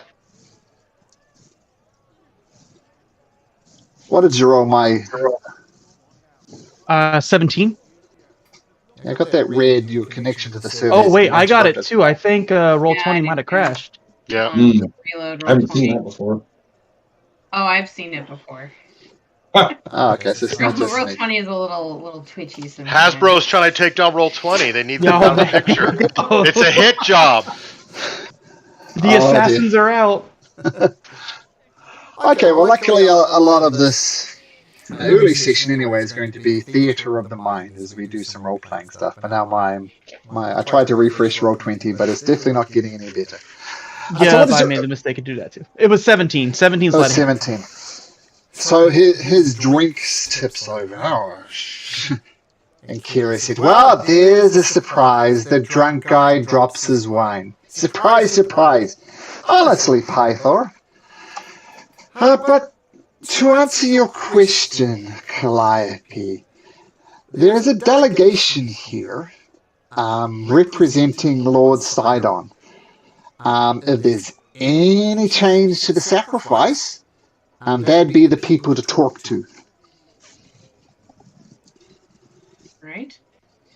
What did you roll, my... 17. I got that red, your connection to the server. Oh, wait, I got it too. I think roll 20 might have crashed. Yeah. Reload I haven't roll seen 20. that before. Oh, I've seen it before. Oh, okay, so it's not just Roll me. 20 is a little twitchy sometimes. Hasbro's trying to take down Roll 20. They need them No, out of the man. picture. No. It's a hit job. The assassins are out. Okay, well, luckily a lot of this early session anyway is going to be theatre of the mind as we do some role-playing stuff. But now I tried to refresh Roll 20, but it's definitely not getting any better. Yeah, I made the mistake to do that too. It was 17. 17 Oh, sleight of hand. 17. So his drink tips over. Oh, and Kira said, well, there's a surprise. The drunk guy drops his wine. Surprise, surprise. Honestly, Pythor. But to answer your question, Calliope, there is a delegation here representing Lord Sidon. If there's any change to the sacrifice, that'd be the people to talk to. Right?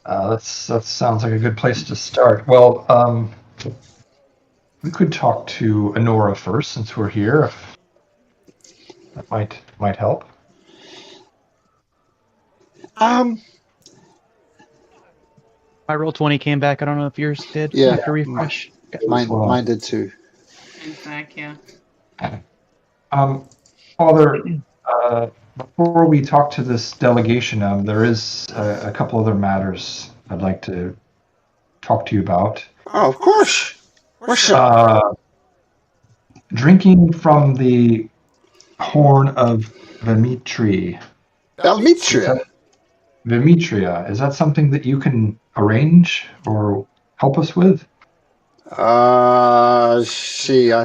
That sounds like a good place to start. Well, we could talk to Honora first, since we're here. That might help. My roll 20 came back. I don't know if yours did. Yeah. After refresh. Okay. Mine did too. In fact, yeah. Father, before we talk to this delegation, there is a couple other matters I'd like to talk to you about. Oh, of course. What's up? Drinking from the horn of Vimitri. Valmitria. Vimitria, is that something that you can arrange or help us with? I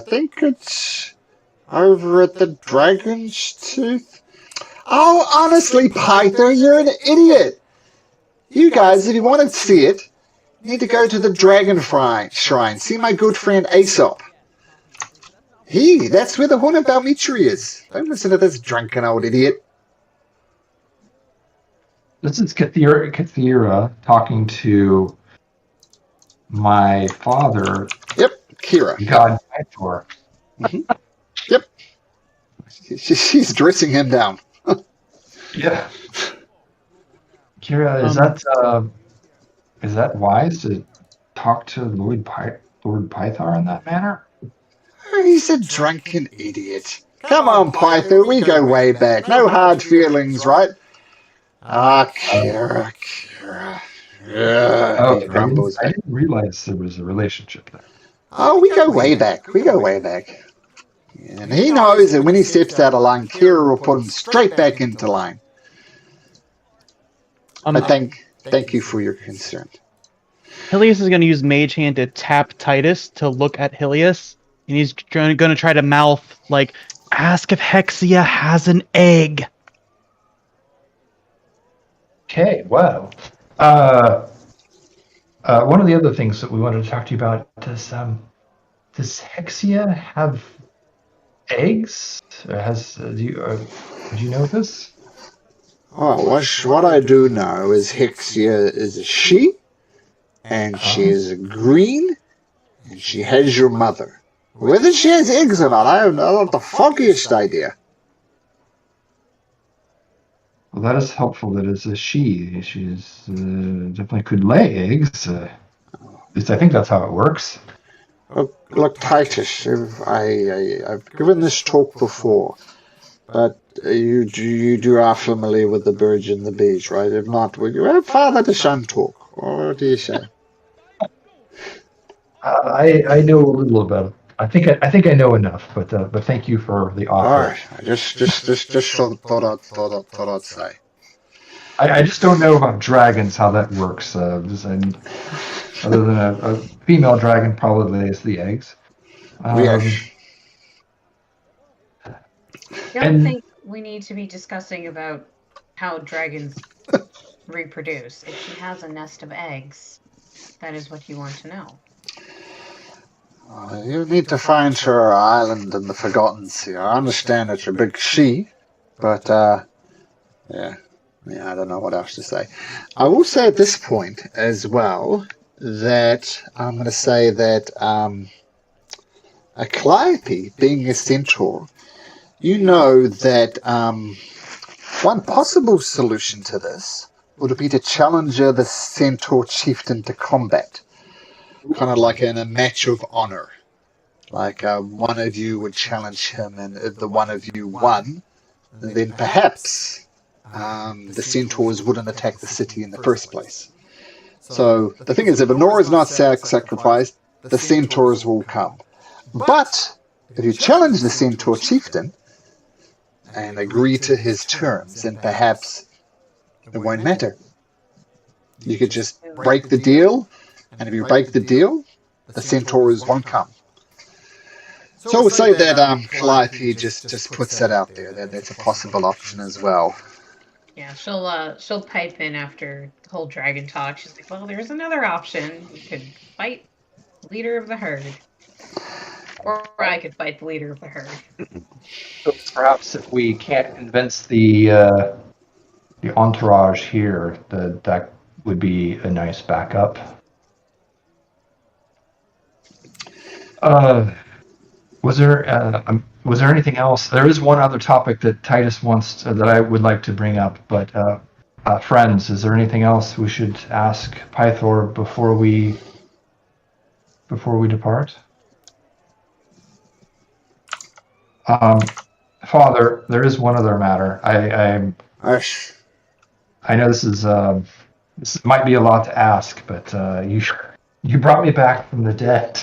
think it's over at the Dragon's Tooth. Oh, honestly, Python, you're an idiot. You guys, if you want to see it, need to go to the Dragon Shrine. See my good friend Aesop. That's where the Horn of Balmitri is. Don't listen to this drunken old idiot. This is Kathira talking to my father. Yep, Kira. God Pythor. Yep. She's dressing him down. Yeah. Kira, is that wise to talk to Lord Pythor in that manner? He's a drunken idiot. Come on, Pythor, we go way back. No hard feelings, right? Kira. Yeah, he grumbles. I didn't realize there was a relationship there. Oh, we go way back. And he knows that when he steps out of line, Kira will put him straight back into line. But thank you for your concern. Hilius is going to use Mage Hand to tap Titus to look at Hilius, and he's going to try to mouth, like, ask if Hexia has an egg. Okay, well, one of the other things that we wanted to talk to you about, does Hexia have eggs? Do you know this? Oh, what I do know is Hexia is a she, and she is green, and she has your mother. Whether she has eggs or not, I have not the foggiest idea. Well, that is helpful that it's a she. She's definitely could lay eggs. At least I think that's how it works. Look, Titus, I've given this talk before, but you are familiar with the birds and the bees, right? If not, would you have father to son talk? Or what do you say? I know a little about it. I think I know enough, but thank you for the All offer. right, I just thought I'd say. I just don't know about dragons how that works. Other than a female dragon probably lays the eggs. Yes. I don't And think we need to be discussing about how dragons reproduce. If she has a nest of eggs, that is what you want to know. You need to find her island in the Forgotten Sea. I understand it's a big sea, but yeah, I don't know what else to say. I will say at this point as well that I'm going to say that a Calliope, being a centaur, you know that one possible solution to this would be to challenge the centaur chieftain to combat, kind of like in a match of honor. Like one of you would challenge him, and if the one of you won, then perhaps the centaurs wouldn't attack the city in the first place. So the thing is, if Honora is not sacrificed, the centaurs will come. But if you challenge the centaur chieftain and agree to his terms, then perhaps it won't matter. You could just break the deal, and if you break the deal, the centaurs won't come. So we'll say that Calliope just puts that out there. That's a possible option as well. Yeah, she'll pipe in after the whole dragon talk. She's like, "Well, there's another option. You could fight the leader of the herd, or I could fight the leader of the herd." so perhaps if we can't convince the entourage here, that would be a nice backup. Was there anything else? There is one other topic that Titus wants that I would like to bring up, but friends, is there anything else we should ask Pythor before we depart? Father, there is one other matter. I know this might be a lot to ask, but you brought me back from the dead.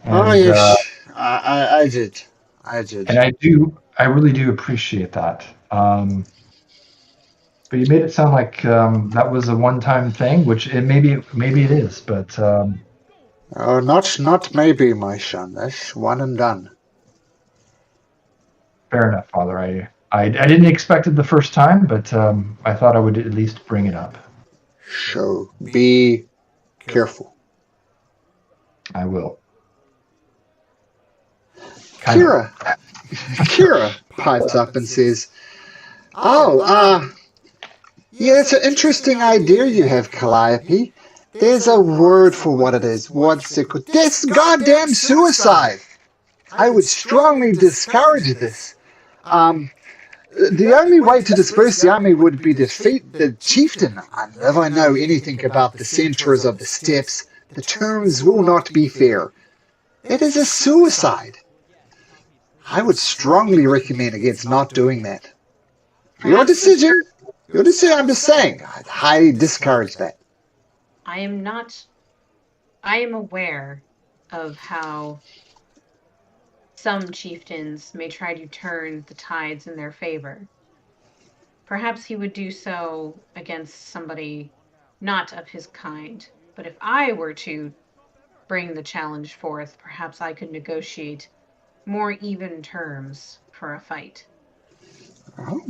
Oh And, yes, I did. I did. and I really do appreciate that. But you made it sound like that was a one-time thing, which maybe it is, but Oh, not maybe, my son. That's one and done. fair enough, Father. I didn't expect it the first time, but I thought I would at least bring it up. So be careful. I will. Kira pipes up and says, "Oh, yeah, it's an interesting idea you have, Calliope. There's a word for what it is. What's it called? This goddamn suicide. I would strongly discourage this. The only way to disperse the army would be to defeat the chieftain. If I know anything about the centaurs of the steppes, the terms will not be fair. It is a suicide. I would strongly recommend against not doing that. Your decision. Your decision, I'm just saying. I'd highly discourage that. I am aware of how some chieftains may try to turn the tides in their favor. Perhaps he would do so against somebody not of his kind. But if I were to bring the challenge forth, perhaps I could negotiate more even terms for a fight. Oh,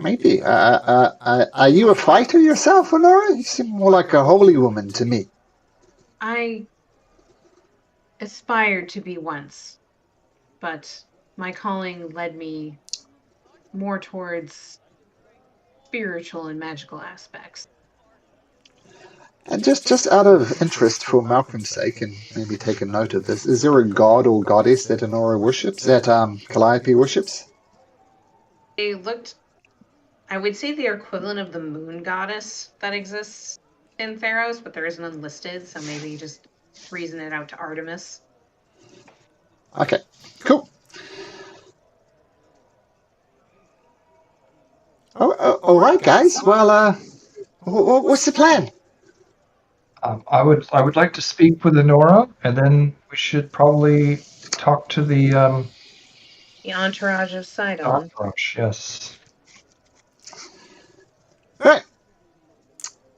maybe. Are you a fighter yourself, Honora? You seem more like a holy woman to me. I aspired to be once, but my calling led me more towards spiritual and magical aspects. And just out of interest for Malcolm's sake, and maybe take a note of this, is there a god or goddess that Honora worships, that Calliope worships? They looked, I would say they're equivalent of the moon goddess that exists in Theros, but there isn't unlisted, so maybe you just reason it out to Artemis. Okay, cool. All right, guys. Well, what's the plan? I would like to speak with Honora, and then we should probably talk to the The entourage of Sidon. entourage. Yes. All right.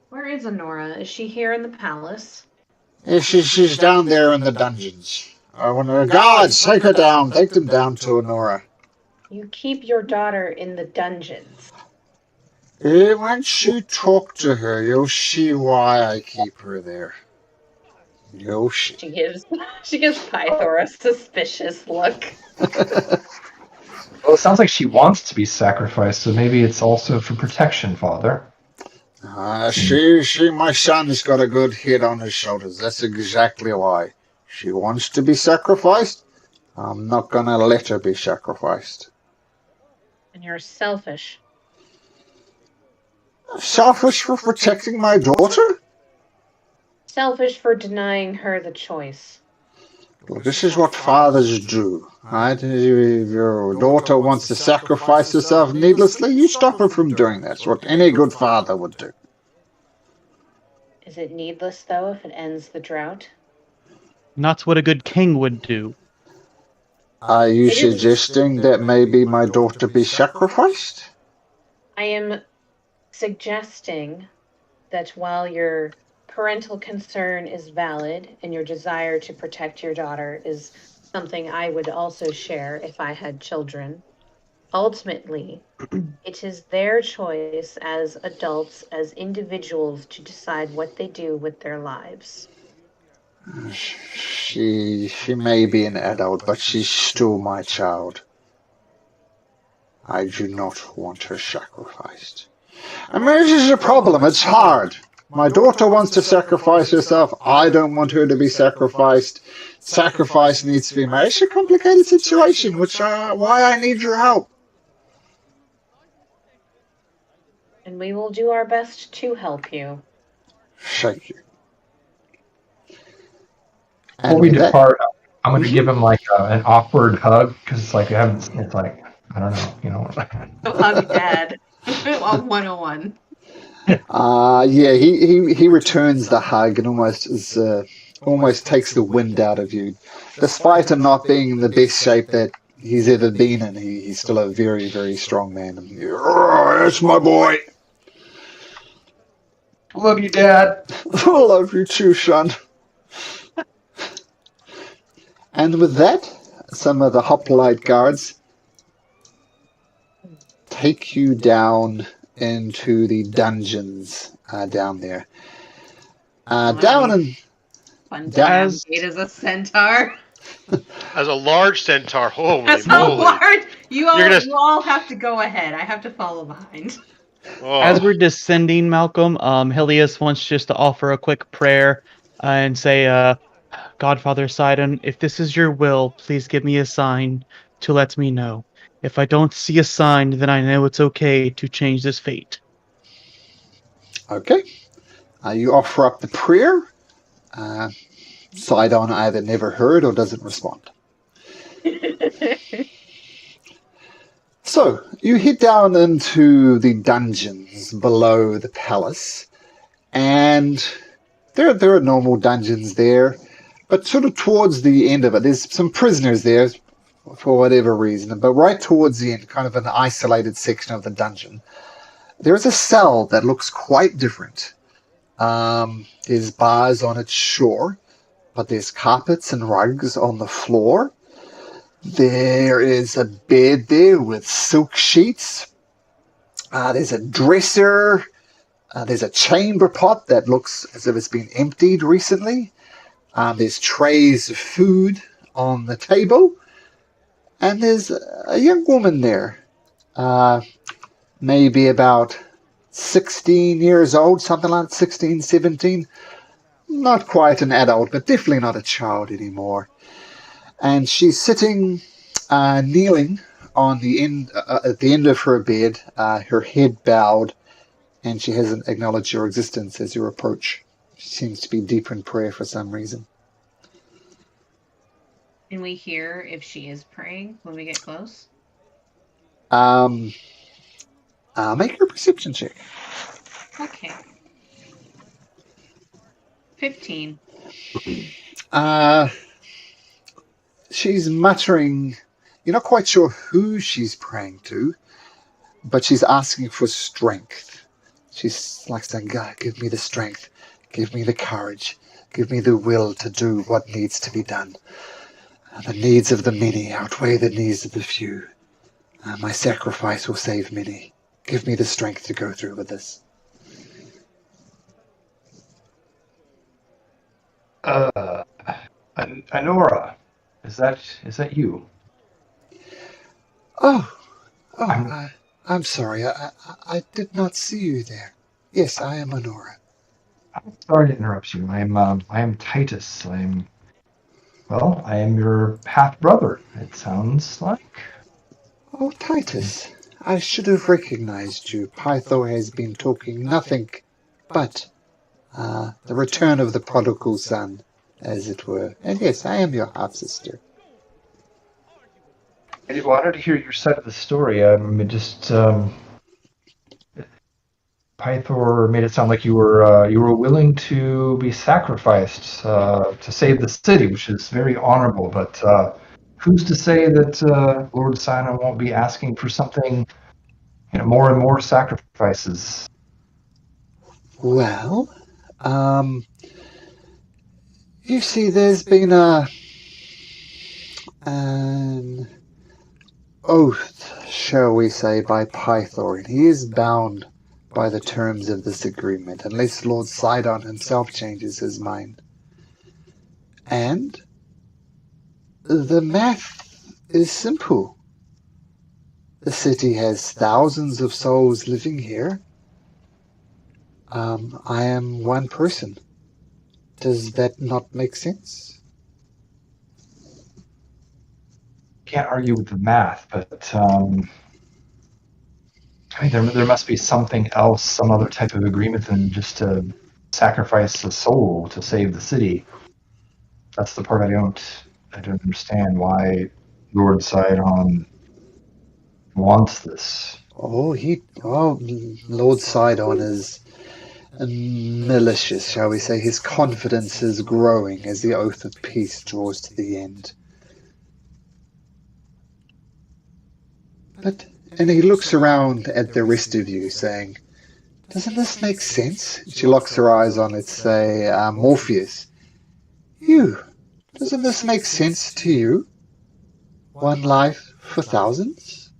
Where is Honora? Is she here in the palace? Yeah, she's down there in the dungeons. When the gods take her down, take them down to Honora. You keep your daughter in the dungeons. Once you talk to her, you'll see why I keep her there. You'll see. She gives Pythor a suspicious look. Well, it sounds like she wants to be sacrificed, so maybe it's also for protection, Father. My son's got a good head on his shoulders. That's exactly why. She wants to be sacrificed. I'm not gonna let her be sacrificed. And you're selfish. Selfish for protecting my daughter? Selfish for denying her the choice. Look, this is what fathers do, right? If your daughter wants to sacrifice herself needlessly, you stop her from doing that. It's what any good father would do. Is it needless, though, if it ends the drought? Not what a good king would do. Are you suggesting that maybe my daughter be sacrificed? I am suggesting that while your parental concern is valid and your desire to protect your daughter is something I would also share if I had children, ultimately, it is their choice as adults, as individuals, to decide what they do with their lives. She may be an adult, but she's still my child. I do not want her sacrificed. I mean, this is a problem. It's hard. My daughter wants to sacrifice herself. I don't want her to be sacrificed. Sacrifice needs to be made. It's a complicated situation, which why I need your help. And we will do our best to help you. Thank you. Before we depart, I'm going to give him like an awkward hug because it's like it's like I don't know, you know. So hug dad on 101. Yeah, he returns the hug and almost takes the wind out of you. Despite him not being in the best shape that he's ever been in, he's still a very, very strong man. And that's my boy. Love you, Dad. I love you too, son. And with that, some of the hoplite guards take you down into the dungeons down there. Down and Fun to navigate as a centaur. As a large centaur, holy As a moly! large, you all have to go ahead. I have to follow behind. Oh. As we're descending, Malcolm, Helios wants just to offer a quick prayer and say, Godfather Sidon, if this is your will, please give me a sign to let me know. If I don't see a sign, then I know it's okay to change this fate. Okay. You offer up the prayer. Sidon either never heard or doesn't respond. So, you head down into the dungeons below the palace, and there are normal dungeons there, but sort of towards the end of it, there's some prisoners there for whatever reason, but right towards the end, kind of an isolated section of the dungeon, there's a cell that looks quite different. There's bars on its shore, but there's carpets and rugs on the floor. There is a bed there with silk sheets. There's a dresser. There's a chamber pot that looks as if it's been emptied recently. There's trays of food on the table. And there's a young woman there, maybe about 16 years old, something like 16, 17. Not quite an adult, but definitely not a child anymore. And she's sitting, kneeling on the end, at the end of her bed, her head bowed, and she hasn't acknowledged your existence as you approach. She seems to be deep in prayer for some reason. Can we hear if she is praying when we get close? Make your perception check. Okay. 15. She's muttering. You're not quite sure who she's praying to, but she's asking for strength. She's like saying, God, give me the strength, give me the courage, give me the will to do what needs to be done. The needs of the many outweigh the needs of the few. My sacrifice will save many. Give me the strength to go through with this. Anora, is that you? Oh, I'm I'm sorry. I did not see you there. Yes, I am Honora. sorry to interrupt you. I am Titus. I am your half brother. It sounds like. Oh, Titus, I should have recognized you. Pythor has been talking nothing but the return of the prodigal son, as it were. And yes, I am your half-sister. I wanted to hear your side of the story. Pythor made it sound like you were willing to be sacrificed to save the city, which is very honorable. But who's to say that Lord Sinai won't be asking for something, more and more sacrifices? Well, you see, there's been an oath, shall we say, by Pythor, and he is bound by the terms of this agreement, unless Lord Sidon himself changes his mind. And the math is simple. The city has thousands of souls living here. I am one person. Does that not make sense? Can't argue with the math, but there must be something else, some other type of agreement than just to sacrifice a soul to save the city. That's the part I don't understand. Why Lord Sidon wants this. Lord Sidon is malicious, shall we say. His confidence is growing as the oath of peace draws to the end. And he looks around at the rest of you, saying, doesn't this make sense? She locks her eyes on, let's say, Morpheus. Doesn't this make sense to you? One life for thousands?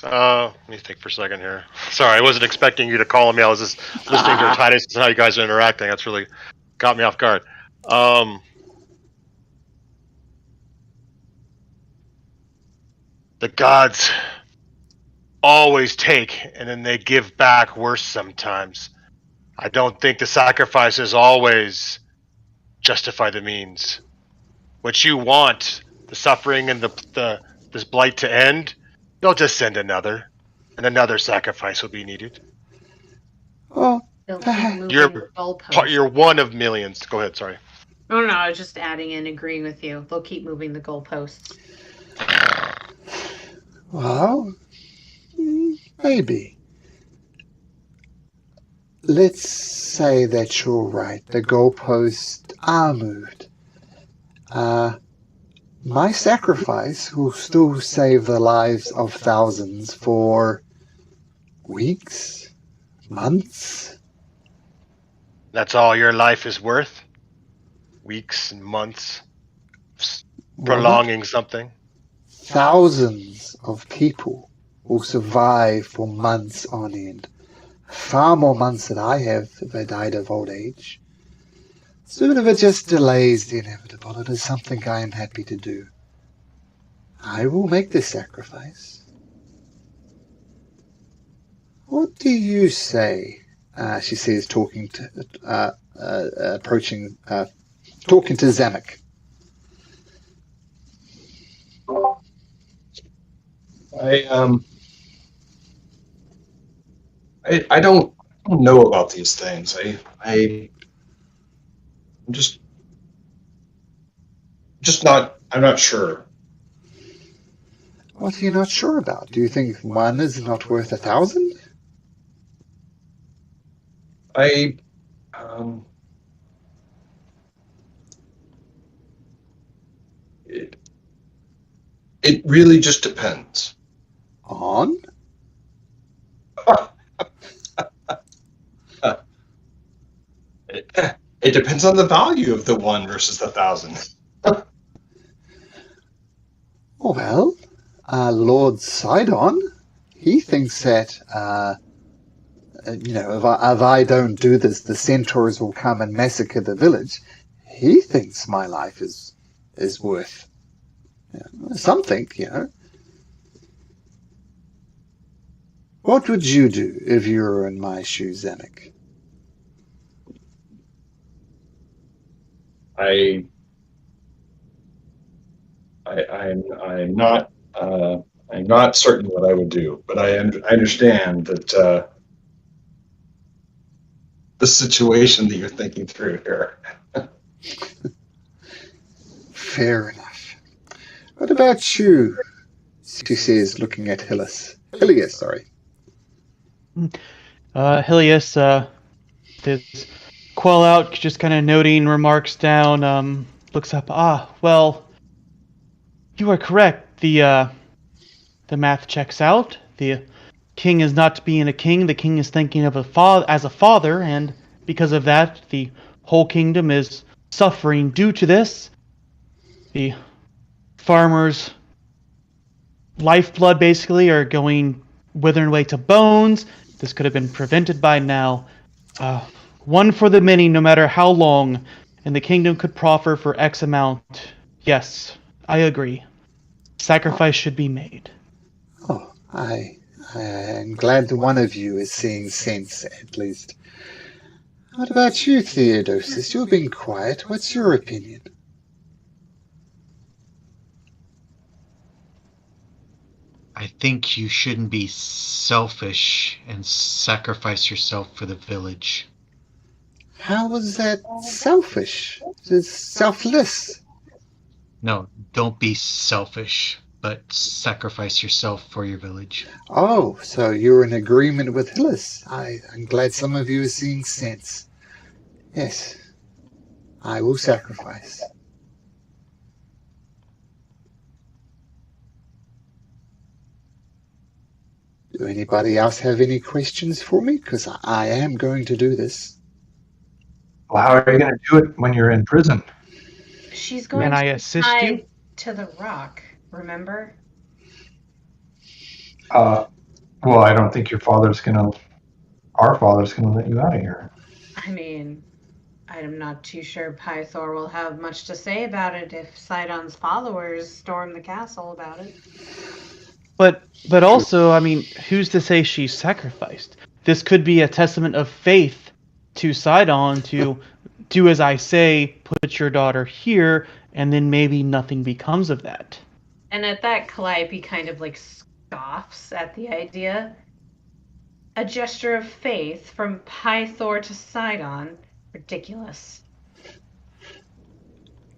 Let me think for a second here. Sorry, I wasn't expecting you to call me. I was just listening to Titus and how you guys are interacting. That's really got me off guard. The gods always take and then they give back worse sometimes. I don't think the sacrifices always justify the means. What you want, the suffering and this blight to end, you'll just send another, and another sacrifice will be needed. Oh, They'll keep moving the goalposts. You're one of millions. Go ahead, sorry. No, I was just adding in, agreeing with you. They'll keep moving the goalposts. well, maybe. Let's say that you're right. The goalposts are moved. My sacrifice will still save the lives of thousands for weeks, months. That's all your life is worth? Weeks and months? Prolonging something? Thousands of people will survive for months on end. Far more months than I have if I died of old age. So even if it just delays the inevitable, it is something I am happy to do. I will make this sacrifice. What do you say? She says, talking to Zamek. I don't know about these things. I'm just not. I'm not sure. What are you not sure about? Do you think one is not worth 1,000? I it, it really just depends. On? It depends on the value of the 1 versus the 1,000. Well, Lord Sidon, he thinks that, if I don't do this, the centaurs will come and massacre the village. He thinks my life is worth something, What would you do if you were in my shoes, Zamek? I'm not I'm not certain what I would do, but I understand that the situation that you're thinking through here. Fair enough. What about you? She says, looking at Hilius, sorry. Hilius, his quell out, just kind of noting remarks down, looks up. Well, you are correct. The math checks out. The king is not being a king. The king is thinking of as a father, and because of that, the whole kingdom is suffering due to this. The farmers' lifeblood basically are withering away to bones. This could have been prevented by now. One for the many, no matter how long, and the kingdom could proffer for X amount. Yes, I agree. Sacrifice should be made. Oh, I am glad that one of you is seeing sense, at least. What about you, Theodosius? You're being quiet. What's your opinion? I think you shouldn't be selfish and sacrifice yourself for the village. How is that selfish? It's selfless. No, don't be selfish, but sacrifice yourself for your village. Oh, so you're in agreement with Hillis. I'm glad some of you are seeing sense. Yes, I will sacrifice. Do anybody else have any questions for me? Because I am going to do this. Well, how are you going to do it when you're in prison? She's going Can I to assist tie you? to the rock, remember? Well, I don't think our father's going to let you out of here. I mean, I'm not too sure Pythor will have much to say about it if Sidon's followers storm the castle about it. But also, I mean, who's to say she's sacrificed? This could be a testament of faith to Sidon to do as I say, put your daughter here, and then maybe nothing becomes of that. And at that, Calliope kind of scoffs at the idea. A gesture of faith from Pythor to Sidon. Ridiculous.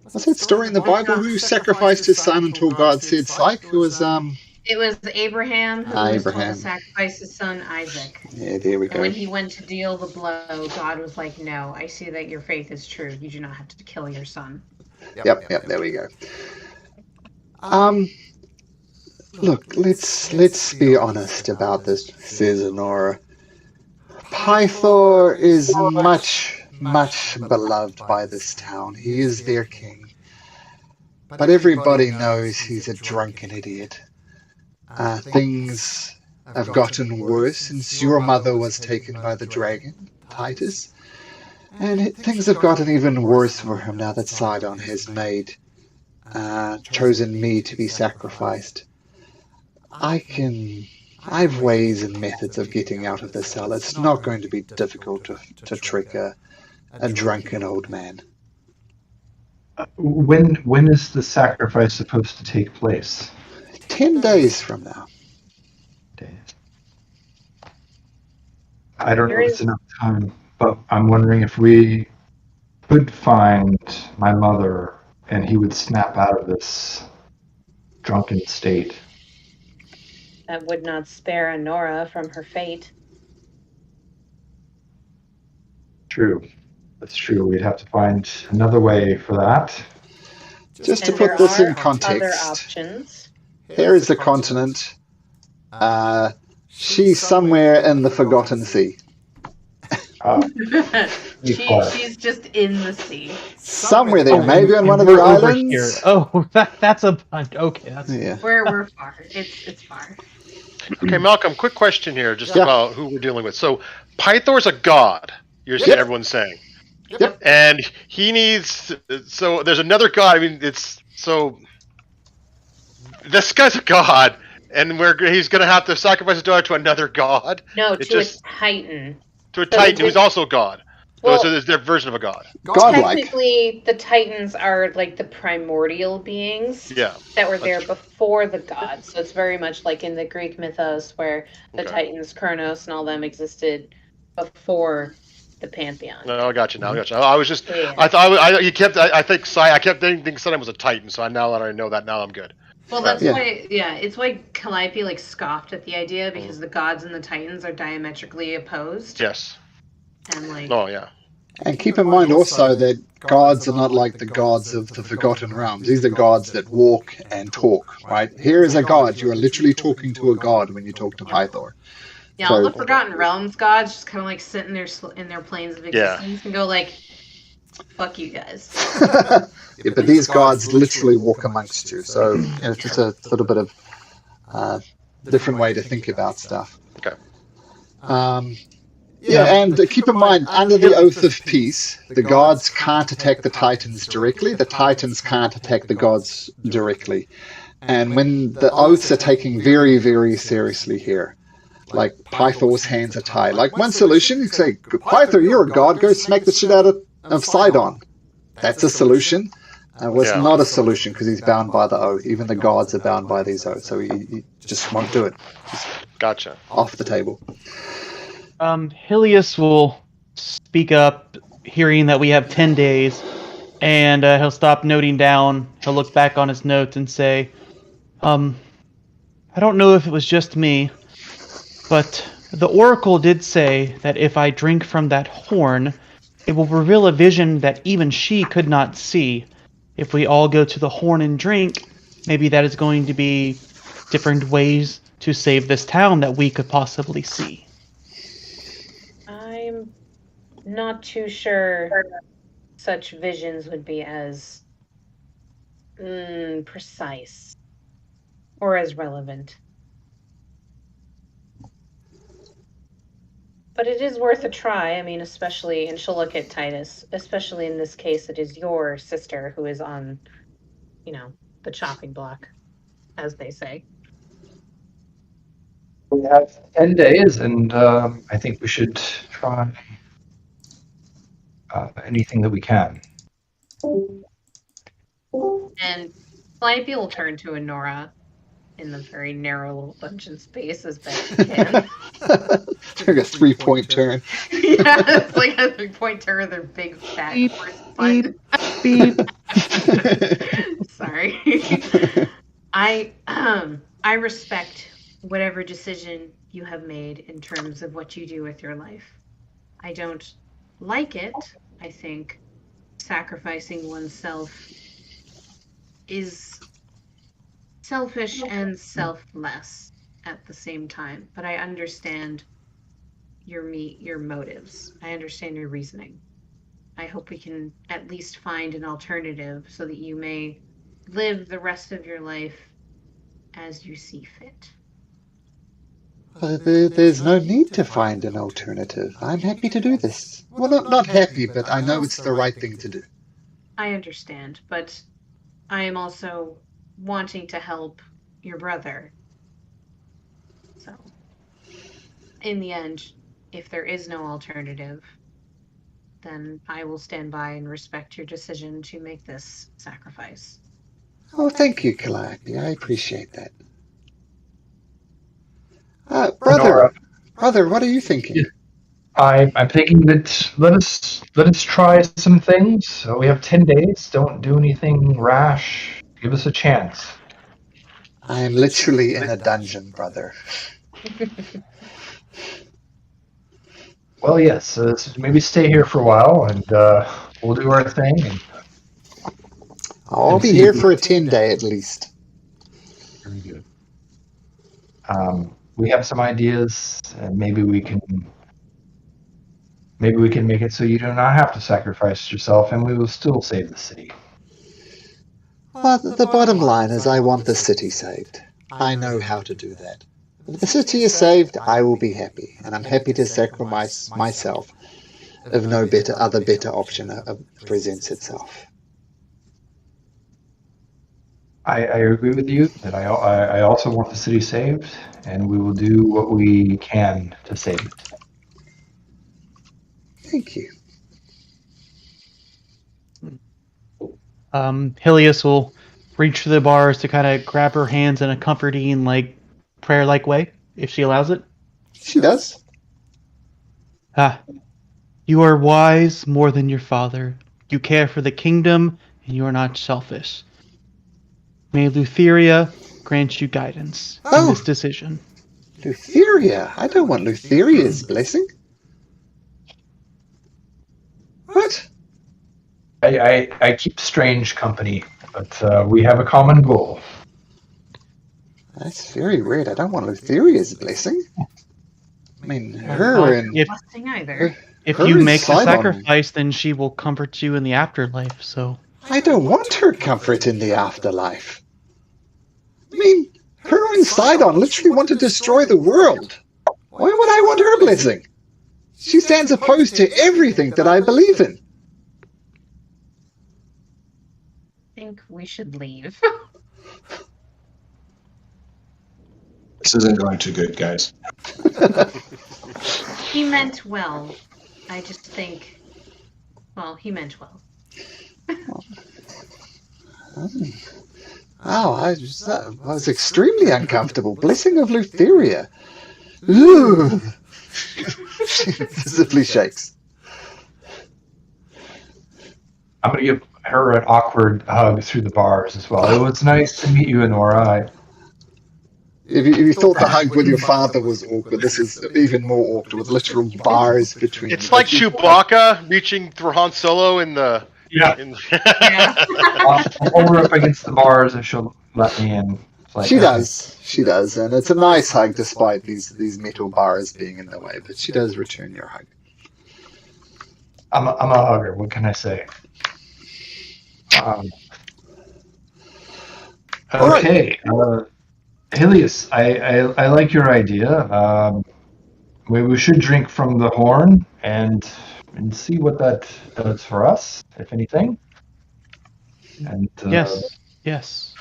What's that story in the Bible? Who sacrificed his son until God said psych? It was It was Abraham who was told Abraham. to sacrifice his son Isaac. Yeah, there we And when go. he went to deal the blow, God was like, "No, I see that your faith is true. You do not have to kill your son." Yep, there we go. Look, let's be honest about this, says Honora. Pythor is much beloved by this town. He is their king. But everybody knows he's a drunken idiot. Things have gotten worse since your mother was taken by the dragon, Titus. And things have gotten even worse for him now that Sidon has chosen me to be sacrificed. I can I have ways and methods of getting out of the cell. It's not going to be difficult to trick a drunken old man. When is the sacrifice supposed to take place? 10 days from now. Days. I don't know There if it's is enough time, but I'm wondering if we could find my mother and he would snap out of this drunken state. that would not spare Honora from her fate. True. That's true. We'd have to find another way for that. Just to And there put this in are other context, options. here is the continent. She's somewhere in the Forgotten Sea. She's just in the sea. Somewhere there, Oh, maybe on and one of we're the over islands. here. Oh, that's a okay. That's Yeah. We're far. It's far. Okay, Malcolm, quick question here, just Yeah. about who we're dealing with. So, Pythor's a god. Yep. Everyone's saying, Yep. and he needs. So there's another god. I mean, it's so. This guy's a god, and he's going to have to sacrifice his daughter to another god. No, It to just a titan. to a titan who's also god. Well, So it's their version of a god. Godlike. technically, the titans are like the primordial beings Yeah. that were that's there true. before the gods. So it's very much like in the Greek mythos where the Okay. titans, Kronos, and all them existed before the pantheon. No, I got you. Now I got you. I was just. Yeah. I thought. You kept. I think. I kept thinking Sun was a titan. So now that I know that, now I'm good. Well, that's Yeah. why, it's why Calliope like scoffed at the idea because the gods and the titans are diametrically opposed. Yes. And like, Oh yeah. And keep in mind also that gods are not like the gods of the Forgotten Realms. These are gods that walk and talk, right? Here is a god. You are literally talking to a god when you talk to Pythor. yeah, all So- the Forgotten Realms gods just kind of like sit in their planes of Yeah. existence and go like, "Fuck you guys." Yeah, but these gods literally walk amongst you. So it's just a little bit of different way to think about stuff. Okay. Yeah, and keep in mind, under the Oath of Peace, the gods can't attack the Titans directly. The Titans can't attack the gods directly. And when the oaths are taken very, very seriously here, like Pythor's hands are tied. Like one solution, you say, Pythor, you're a god, go smack the shit out of Sidon. That's a solution. Well, it's Yeah. not a solution because he's bound by the oath. Even the gods are bound by these oaths, so he just won't do it. Just Gotcha. off the table. Hilius will speak up, hearing that we have 10 days, and he'll stop noting down. He'll look back on his notes and say, I don't know if it was just me, but the oracle did say that if I drink from that horn, it will reveal a vision that even she could not see. If we all go to the horn and drink, maybe that is going to be different ways to save this town that we could possibly see. I'm not too sure such visions would be as precise or as relevant. But it is worth a try. I mean, especially, and she'll look at Titus, especially in this case, it is your sister who is on, the chopping block, as they say. We have 10 days, and I think we should try anything that we can. And Calliope will turn to Honora in the very narrow little dungeon space as best she can. It's like a 3-point turn. Yeah, it's like a 3-point turn of their big fat Beep, horse beep, butt. beep. Sorry. I respect whatever decision you have made in terms of what you do with your life. I don't like it. I think sacrificing oneself is selfish and selfless at the same time. But I understand your motives. I understand your reasoning. I hope we can at least find an alternative so that you may live the rest of your life as you see fit. There's no need to find an alternative. I'm happy to do this. Well, not happy, but I know it's the right thing to do. I understand, but I am also wanting to help your brother. So in the end, if there is no alternative, then I will stand by and respect your decision to make this sacrifice. Oh, thank you, Calliope. I appreciate that. Nora, Brother, what are you thinking? I'm thinking that let us try some things. We have 10 days. Don't do anything rash. Give us a chance. I am literally in a dungeon, brother. Well, yes. So maybe stay here for a while, and we'll do our thing. I'll And be see here if we- for a 10-day at least. Very good. We have some ideas, and maybe we can make it so you do not have to sacrifice yourself, and we will still save the city. Well, the bottom line is I want the city saved. I know how to do that. If the city is saved, I will be happy, and I'm happy to sacrifice myself if no better option presents itself. I agree with you that I also want the city saved, and we will do what we can to save it. Thank you. Helios will reach for the bars to kind of grab her hands in a comforting, like, prayer-like way, if she allows it. She does. Ah, you are wise more than your father. You care for the kingdom, and you are not selfish. May Lutheria grant you guidance in this decision. Lutheria? I don't want Lutheria's blessing. What? I keep strange company, but we have a common goal. That's very weird. I don't want Lutheria's blessing. I mean, her and... Blessing either. If her you and make the Sidon. sacrifice, then she will comfort you in the afterlife, so... I don't want her comfort in the afterlife. I mean, her and Sidon literally want to destroy the world. Why would I want her blessing? She stands opposed to everything that I believe in. I think we should leave. This isn't going too good, guys. He meant well. I just think, well, he meant well. Wow, I was extremely uncomfortable. Blessing of Lutheria. Ooh. She visibly shakes. I'm going to give her an awkward hug through the bars as well. It was nice to meet you, Honora. If you thought the hug with your father was awkward, this is even more awkward with literal bars between It's you. like Chewbacca reaching through Han Solo in the. Yeah. Yeah. I'll hold her up against the bars if she'll let me in. Like, She does, and it's a nice hug despite these metal bars being in the way, but she does return your hug. I'm a hugger. What can I say? Okay. Helios, I like your idea. We should drink from the horn and see what that does for us, if anything. And Yes.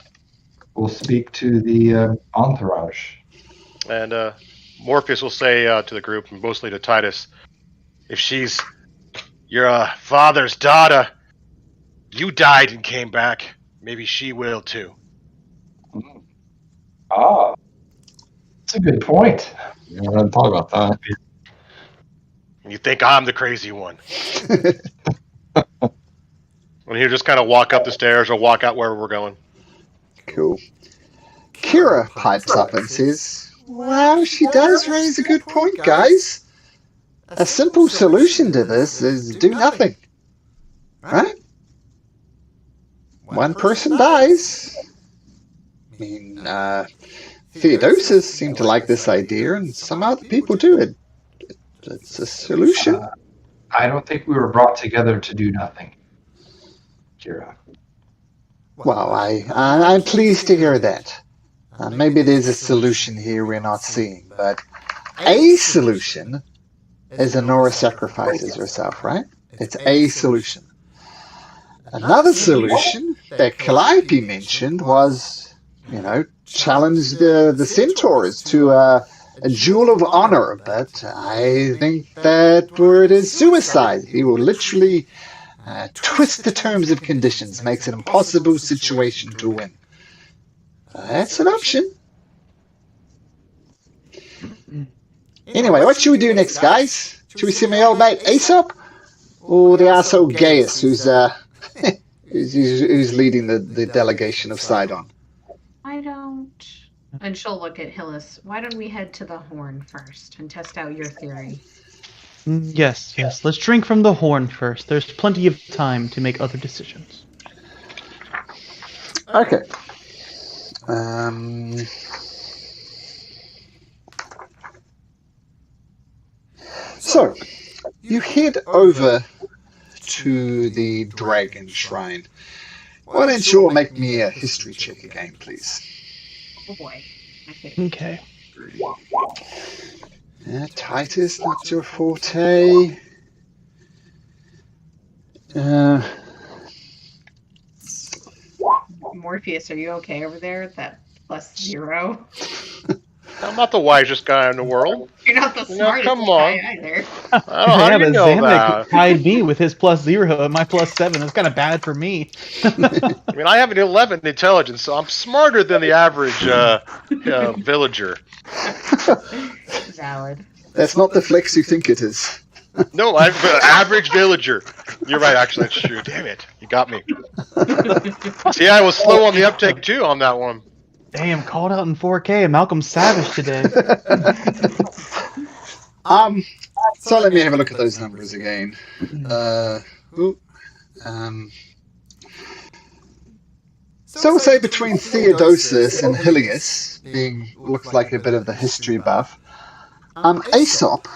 we'll speak to the entourage. And Morpheus will say to the group, mostly to Titus, if she's your father's daughter, you died and came back, maybe she will too. Ah, that's a good point. Yeah, I hadn't thought about that. And you think I'm the crazy one. And he'll just kind of walk up the stairs or walk out wherever we're going. Cool. Kira pipes up and says, "Wow, she does raise a good point, guys. A simple solution to this is do nothing. Right? One person dies. I mean, Theodosius seemed to like this idea, and some other people do. It's a solution." I don't think we were brought together to do nothing, Kira. Well, I'm pleased to hear that. Maybe there's a solution here we're not seeing, but a solution is Honora sacrifices herself, right? It's a solution. Another solution that Calliope mentioned was, challenge the centaurs to a duel of honor, but I think that word is suicide. He will literally twist the terms and conditions, makes an impossible situation to win. That's an option. Anyway, what should we do next, guys? Should we see my old mate Aesop? Or the asshole Gaius, who's leading the delegation of Sidon? Why don't... And she'll look at Hillis. Why don't we head to the horn first and test out your theory? Yes. Let's drink from the horn first. There's plenty of time to make other decisions. Okay. So, you head over to the Dragon Shrine. Why don't you all make me a history check again, please? Oh boy. Okay. Titus, not your forte. Morpheus, are you okay over there? That +0. I'm not the wisest guy in the world. You're not the No, smartest come guy on. either. I don't know how Yeah, you but know Zamek that. tied me with his +0 and my +7. That's kind of bad for me. I mean, I have an 11 in intelligence, so I'm smarter than the average villager. Valid. That's not the flex you think it is. No, I'm an average villager. You're right, actually, that's true. Damn it, you got me. See, I was slow on the uptake too on that one. Damn, called out in 4K. Malcolm Savage today. So let me have a look at those numbers again. So we'll say between Theodosius and Hilius, looks like a bit of the history buff, Aesop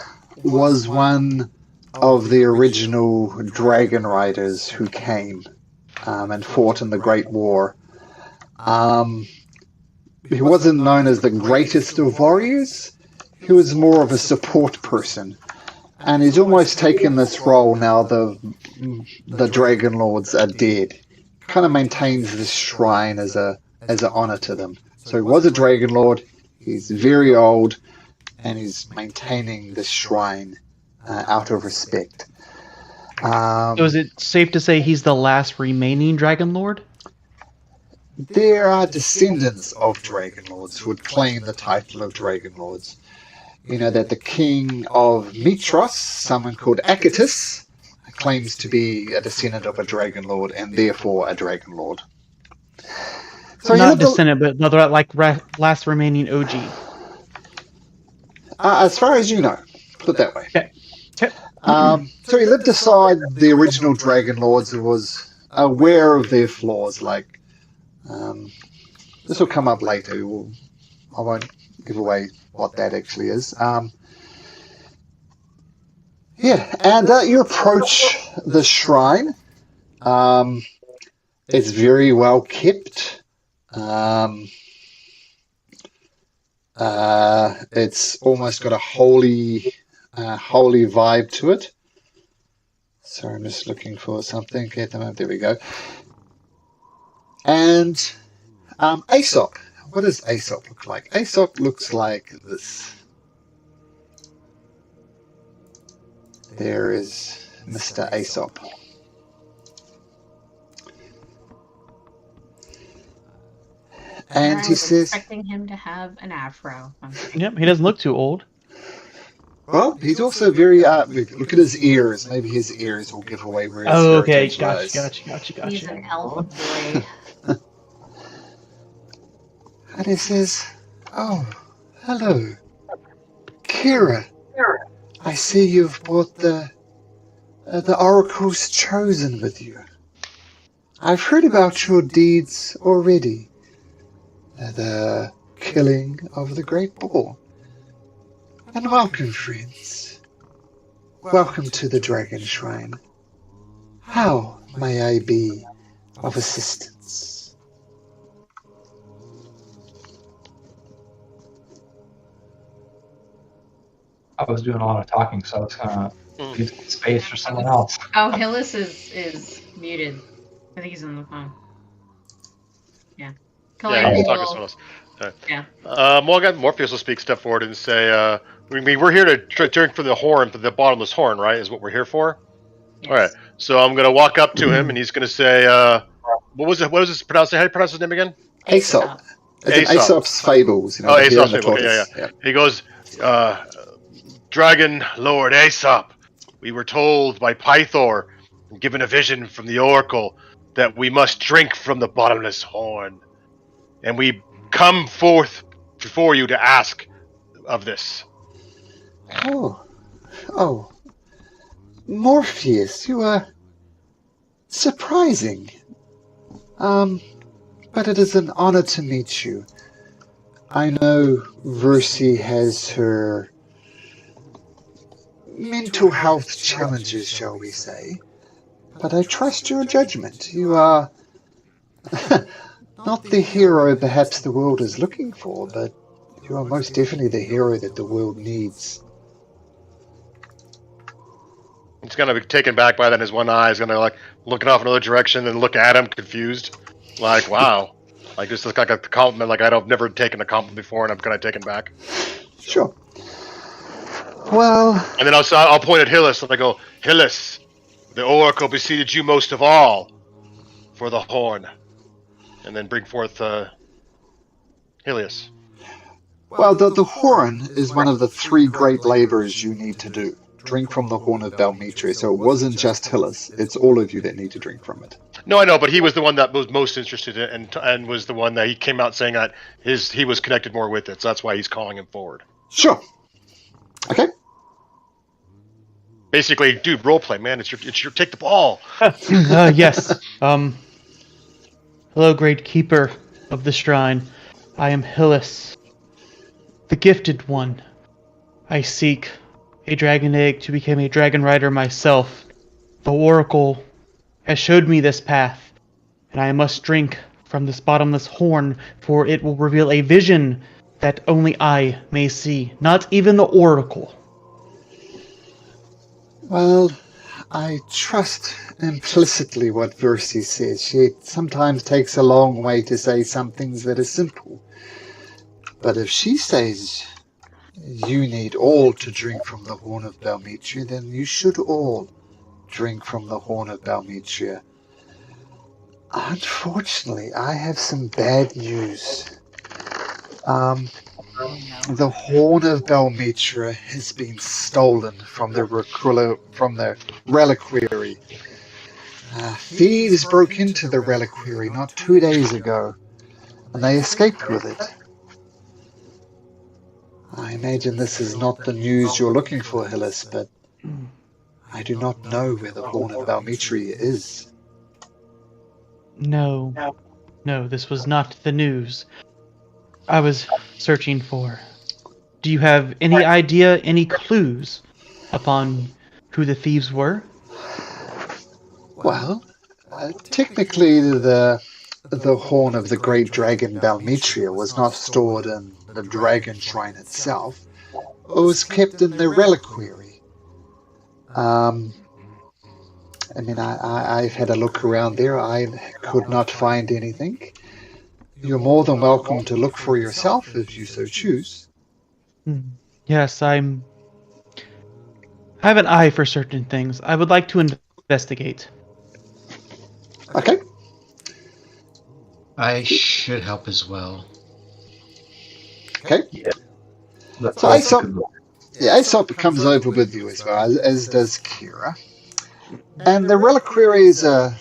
was one of the original dragon riders who came and fought in the Great War. He wasn't known as the greatest of warriors. He was more of a support person. And he's almost taken this role now the Dragon Lords are dead. Kind of maintains this shrine as an honor to them. So he was a Dragon Lord. He's very old, and he's maintaining this shrine out of respect. So is it safe to say he's the last remaining Dragon Lord? There are descendants of Dragon Lords who would claim the title of Dragon Lords. You know that the king of Mitros, someone called Achatus, claims to be a descendant of a Dragon Lord and therefore a Dragon Lord. So not descendant, but another last remaining OG. As far as you know, put it that way. Okay. So he lived aside the original Dragon Lords and was aware of their flaws. Like, this will come up later. I won't give away what that actually is. And you approach the shrine. It's very well kept. It's almost got a holy vibe to it. Sorry, I'm just looking for something at the moment. There we go. And Aesop. What does Aesop look like? Aesop looks like this. There is Mr. Aesop. And he says, expecting him to have an afro. Yep, he doesn't look too old. Well, he's also very, look at his ears. Maybe his ears will give away where his heritage lies. Gotcha. He's an elf boy. And he says, "Oh, hello, Kira. I see you've brought the Oracle's Chosen with you. I've heard about your deeds already. The killing of the Great Bull. And welcome, friends. Welcome to the Dragon Shrine. How may I be of assistance?" I was doing a lot of talking, so it's kind of leave space for someone else. Oh, Hillis is muted. I think he's on the phone. Yeah. Yeah, he's talking to someone else. Yeah. Well, Morpheus will step forward and say, we're here to drink from the horn, from the bottomless horn, right? Is what we're here for. Yes. All right. So I'm gonna walk up to him, and he's gonna say, what was it? What was his pronounced? How do you pronounce his name again? Aesop. As in Aesop. Aesop's fables, Oh, the hare and Aesop's the fable. Okay, yeah, tortoise. yeah. He goes, Dragon Lord Aesop, we were told by Pythor, and given a vision from the Oracle, that we must drink from the bottomless horn. And we come forth before you to ask of this. Oh, Morpheus, you are surprising. But it is an honor to meet you. I know Versi has her mental health challenges, shall we say, but I trust your judgment. You are not the hero perhaps the world is looking for, but you are most definitely the hero that the world needs. He's gonna be taken back by that, and his one eye is gonna looking off another direction and look at him confused, like wow, like this is like a compliment, like I've never taken a compliment before, and I'm kind of taken back. Sure. Well, and then I'll point at Hillis and I go, Hillis, the Oracle beseeted you most of all for the horn, and then bring forth Helios. Well, the horn is one of the 3 great labors you need to do. Drink from the horn of Balmetria. So it wasn't just Hillis; it's all of you that need to drink from it. No, I know, but he was the one that was most interested in it, and was the one that he came out saying that he was connected more with it. So that's why he's calling him forward. Sure. Okay. Basically, dude, roleplay, man. It's your take the ball. Yes. Hello, great keeper of the shrine. I am Hillis, the gifted one. I seek a dragon egg to become a dragon rider myself. The Oracle has showed me this path, and I must drink from this bottomless horn, for it will reveal a vision that only I may see, not even the Oracle. Well, I trust implicitly what Versi says. She sometimes takes a long way to say some things that are simple. But if she says you need all to drink from the horn of Balmetria, then you should all drink from the horn of Balmetria. Unfortunately, I have some bad news. The horn of Balmetria has been stolen from the reliquary. Thieves broke into the reliquary not 2 days ago, and they escaped with it. I imagine this is not the news you're looking for, Hillis, but I do not know where the horn of Balmetria is. No, this was not the news I was searching for. Do you have any idea, any clues upon who the thieves were? Well, technically the horn of the great dragon Balmetria was not stored in the dragon shrine itself. It was kept in the reliquary. I've had a look around there. I could not find anything. You're more than welcome to look for yourself if you so choose. Yes, I have an eye for certain things. I would like to investigate. Okay. I should help as well. Okay. So Aesop comes over with you as well, as does Kira. And the reliquary is a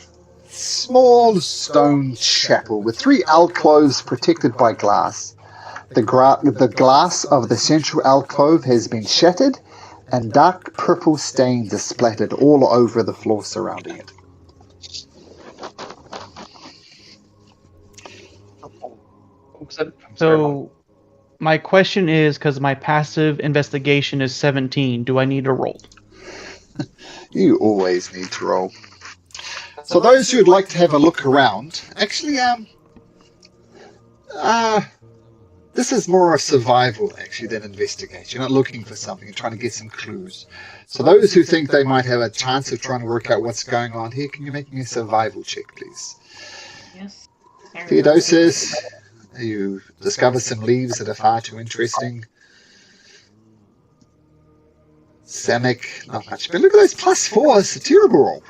small stone chapel with 3 alcoves protected by glass. The glass of the central alcove has been shattered, and dark purple stains are splattered all over the floor surrounding it. So, my question is, because my passive investigation is 17, do I need to roll? You always need to roll. So those who would like to have a look around, actually, this is more a survival, actually, than investigation. You're not looking for something, you're trying to get some clues. So those who think they might have a chance of trying to work out what's going on here, can you make me a survival check, please? Yes. Theodosius You discover some leaves that are far too interesting. Samick, not much. But look at those +4. It's a terrible roll.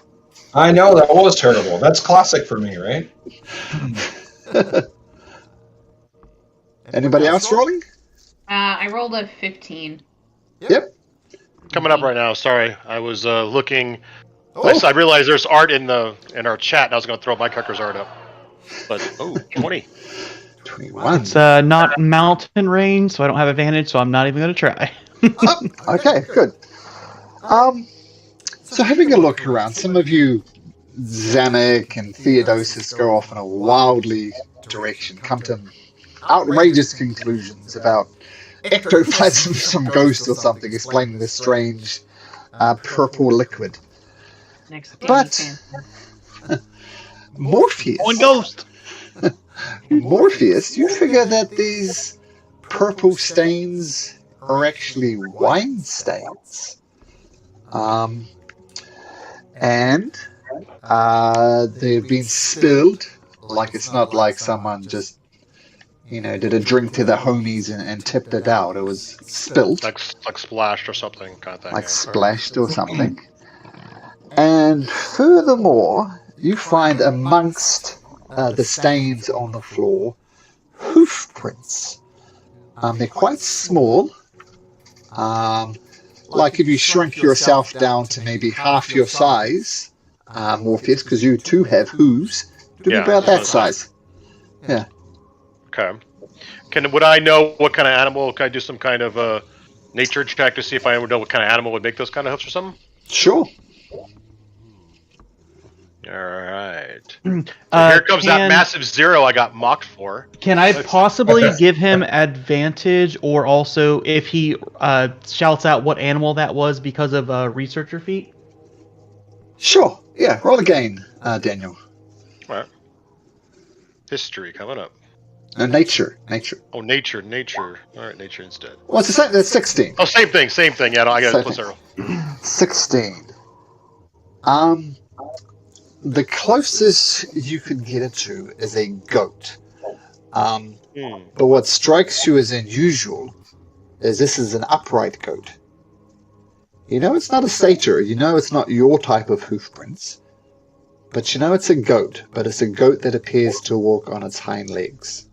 I know, that was terrible. That's classic for me, right? Anybody else rolling? I rolled a 15. Yep. Coming up right now. Sorry, I was looking. Oh. I realized there's art in our chat, and I was going to throw my Cucker's art up. But 20. 21. It's not mountain range, so I don't have advantage, so I'm not even going to try. Oh, okay, good. So having a look around, some of you, Zanuck and Theodosius, go off in a wildly direction, come to outrageous conclusions about ectoplasm, some ghost or something, explaining this strange purple liquid. Next But Morpheus, One ghost! Morpheus, you figure that these purple stains are actually wine stains. And they've been spilled. Like, it's not like someone just, did a drink to the homies and tipped it out. It was spilled. Like splashed or something kind of thing. Like splashed or something. And furthermore, you find amongst the stains on the floor hoof prints. They're quite small. Like if you shrink yourself down to maybe half your size, Morpheus, because you too have hooves, to be about that size. Yeah. Okay. Would I know what kind of animal? Can I do some kind of nature check to see if I would know what kind of animal would make those kind of hoofs or something? Sure. All right. So here comes that massive 0 I got mocked for. Can I possibly give him advantage, or also if he shouts out what animal that was because of a researcher feat? Sure. Yeah. Roll again, Daniel. All right. History coming up. Nature. Oh, nature. All right, nature instead. Well, it's the same. That's 16. Oh, same thing. Yeah, no, I got a plus 0. 16. The closest you can get it to is a goat. But what strikes you as unusual is this is an upright goat. It's not a satyr. It's not your type of hoof prints. But it's a goat. But it's a goat that appears to walk on its hind legs.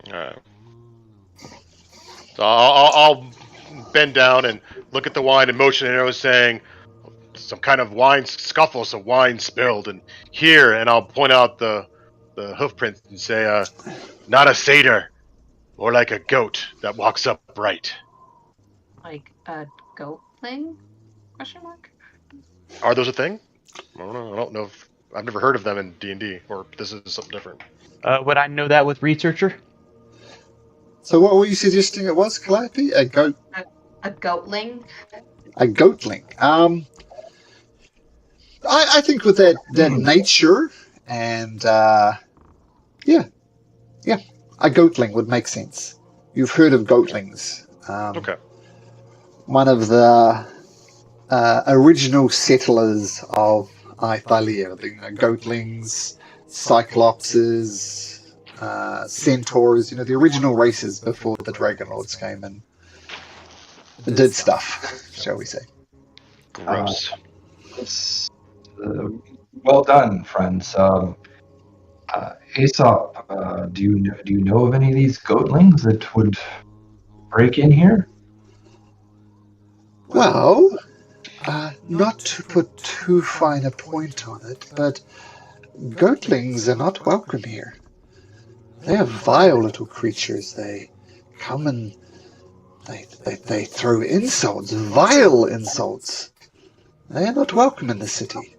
All right. So I'll bend down and look at the wine and motion, and I was saying some kind of wine scuffle, some wine spilled, and here, and I'll point out the hoof prints and say, not a satyr, more like a goat that walks upright. Like a goat thing? Question mark? Are those a thing? I don't know. I don't know if I've never heard of them in D&D, or this is something different. Would I know that with researcher? So what were you suggesting it was, Calliope? A goat? A goatling? A goatling. I think with that nature and yeah, a goatling would make sense. You've heard of goatlings. Okay. One of the original settlers of Ithilea, goatlings, cyclopses, centaurs, the original races before the Dragon Lords came and did stuff, shall we say. Gross. Well done, friends. Aesop, do you know of any of these goatlings that would break in here? Well, not to put too fine a point on it, but goatlings are not welcome here. They are vile little creatures. They come and they throw insults, vile insults. They are not welcome in the city.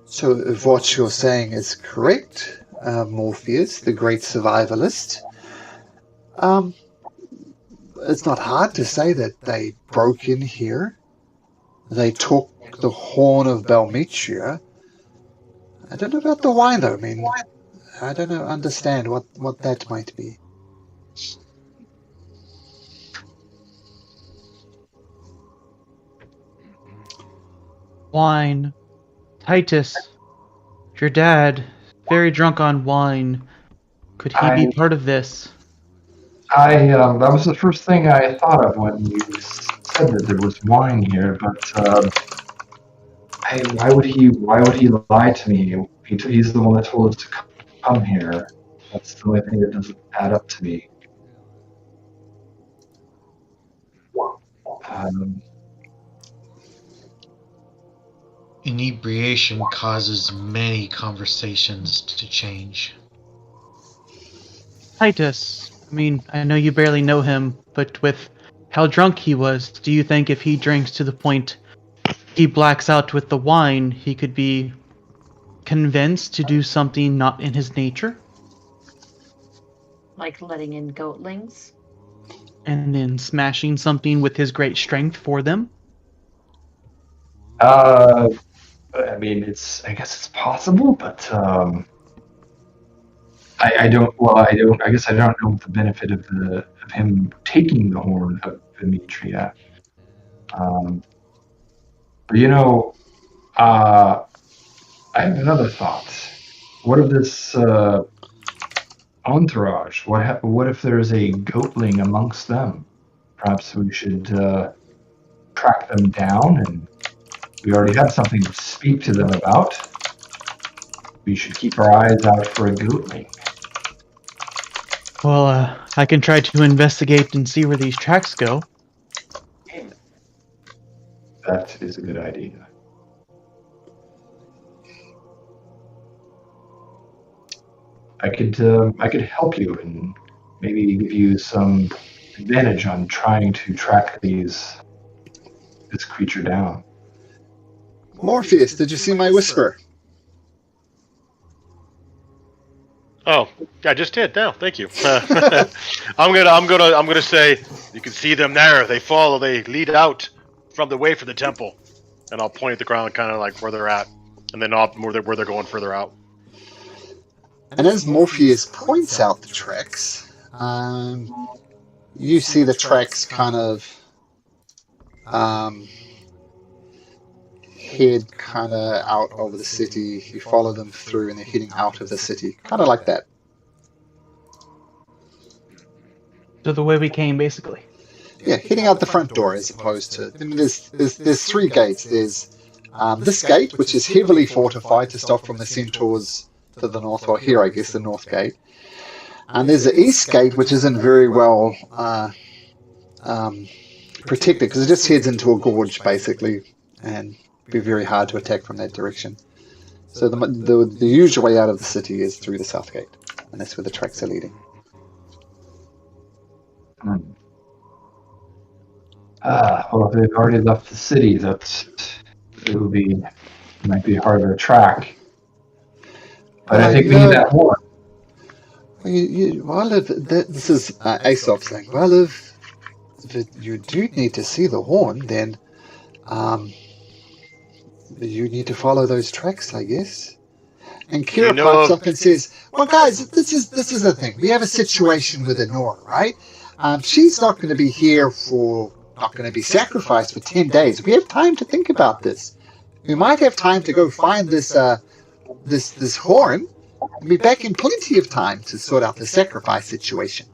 So if what you're saying is correct, Morpheus, the great survivalist, it's not hard to say that they broke in here. They took the horn of Belmetria. I don't know about the wine, though. I mean, I don't understand what that might be. Wine. Titus. Your dad very drunk on wine. Could he be part of this? That was the first thing I thought of when you said that there was wine here. But why would he lie to me? He's the one that told us to come here. That's the only thing that doesn't add up to me. Um, Inebriation causes many conversations to change. Titus, I mean, I know you barely know him, but with how drunk he was, do you think if he drinks to the point he blacks out with the wine, he could be convinced to do something not in his nature? Like letting in goatlings? And then smashing something with his great strength for them? I mean, I guess it's possible, but I don't. Well, I guess I don't know the benefit of him taking the horn of Demetria. But I have another thought. What if this entourage? What if there's a goatling amongst them? Perhaps we should track them down, and we already have something to speak to them about. We should keep our eyes out for a goatling. Well, I can try to investigate and see where these tracks go. That is a good idea. I could help you and maybe give you some advantage on trying to track this creature down. Morpheus, did you see my whisper? Oh, I just did. No, thank you. I'm gonna say you can see them there. They lead out from the way for the temple, and I'll point at the ground, kind of like where they're at, and then where they're going further out. And as Morpheus points out the tracks, you see the tracks kind of head kind of out over the city. You follow them through, and they're heading out of the city, kind of like that. So the way we came, basically. Yeah, heading out the front door as opposed to. I mean, there's three gates. There's this gate, which is heavily fortified to stop from the centaurs to the north, or here, I guess, the north gate. And there's the east gate, which isn't very well protected because it just heads into a gorge, basically, and be very hard to attack from that direction. So the usual way out of the city is through the south gate, and that's where the tracks are leading. Well, if they've already left the city, it might be harder to track. But I think we need that horn. This is Aesop saying, well, if you do need to see the horn, then you need to follow those tracks, I guess. And Kira pipes up and says, well, guys, this is the thing. We have a situation with Honora, right? She's not going to be here not going to be sacrificed for 10 days. We have time to think about this. We might have time to go find this horn and be back in plenty of time to sort out the sacrifice situation.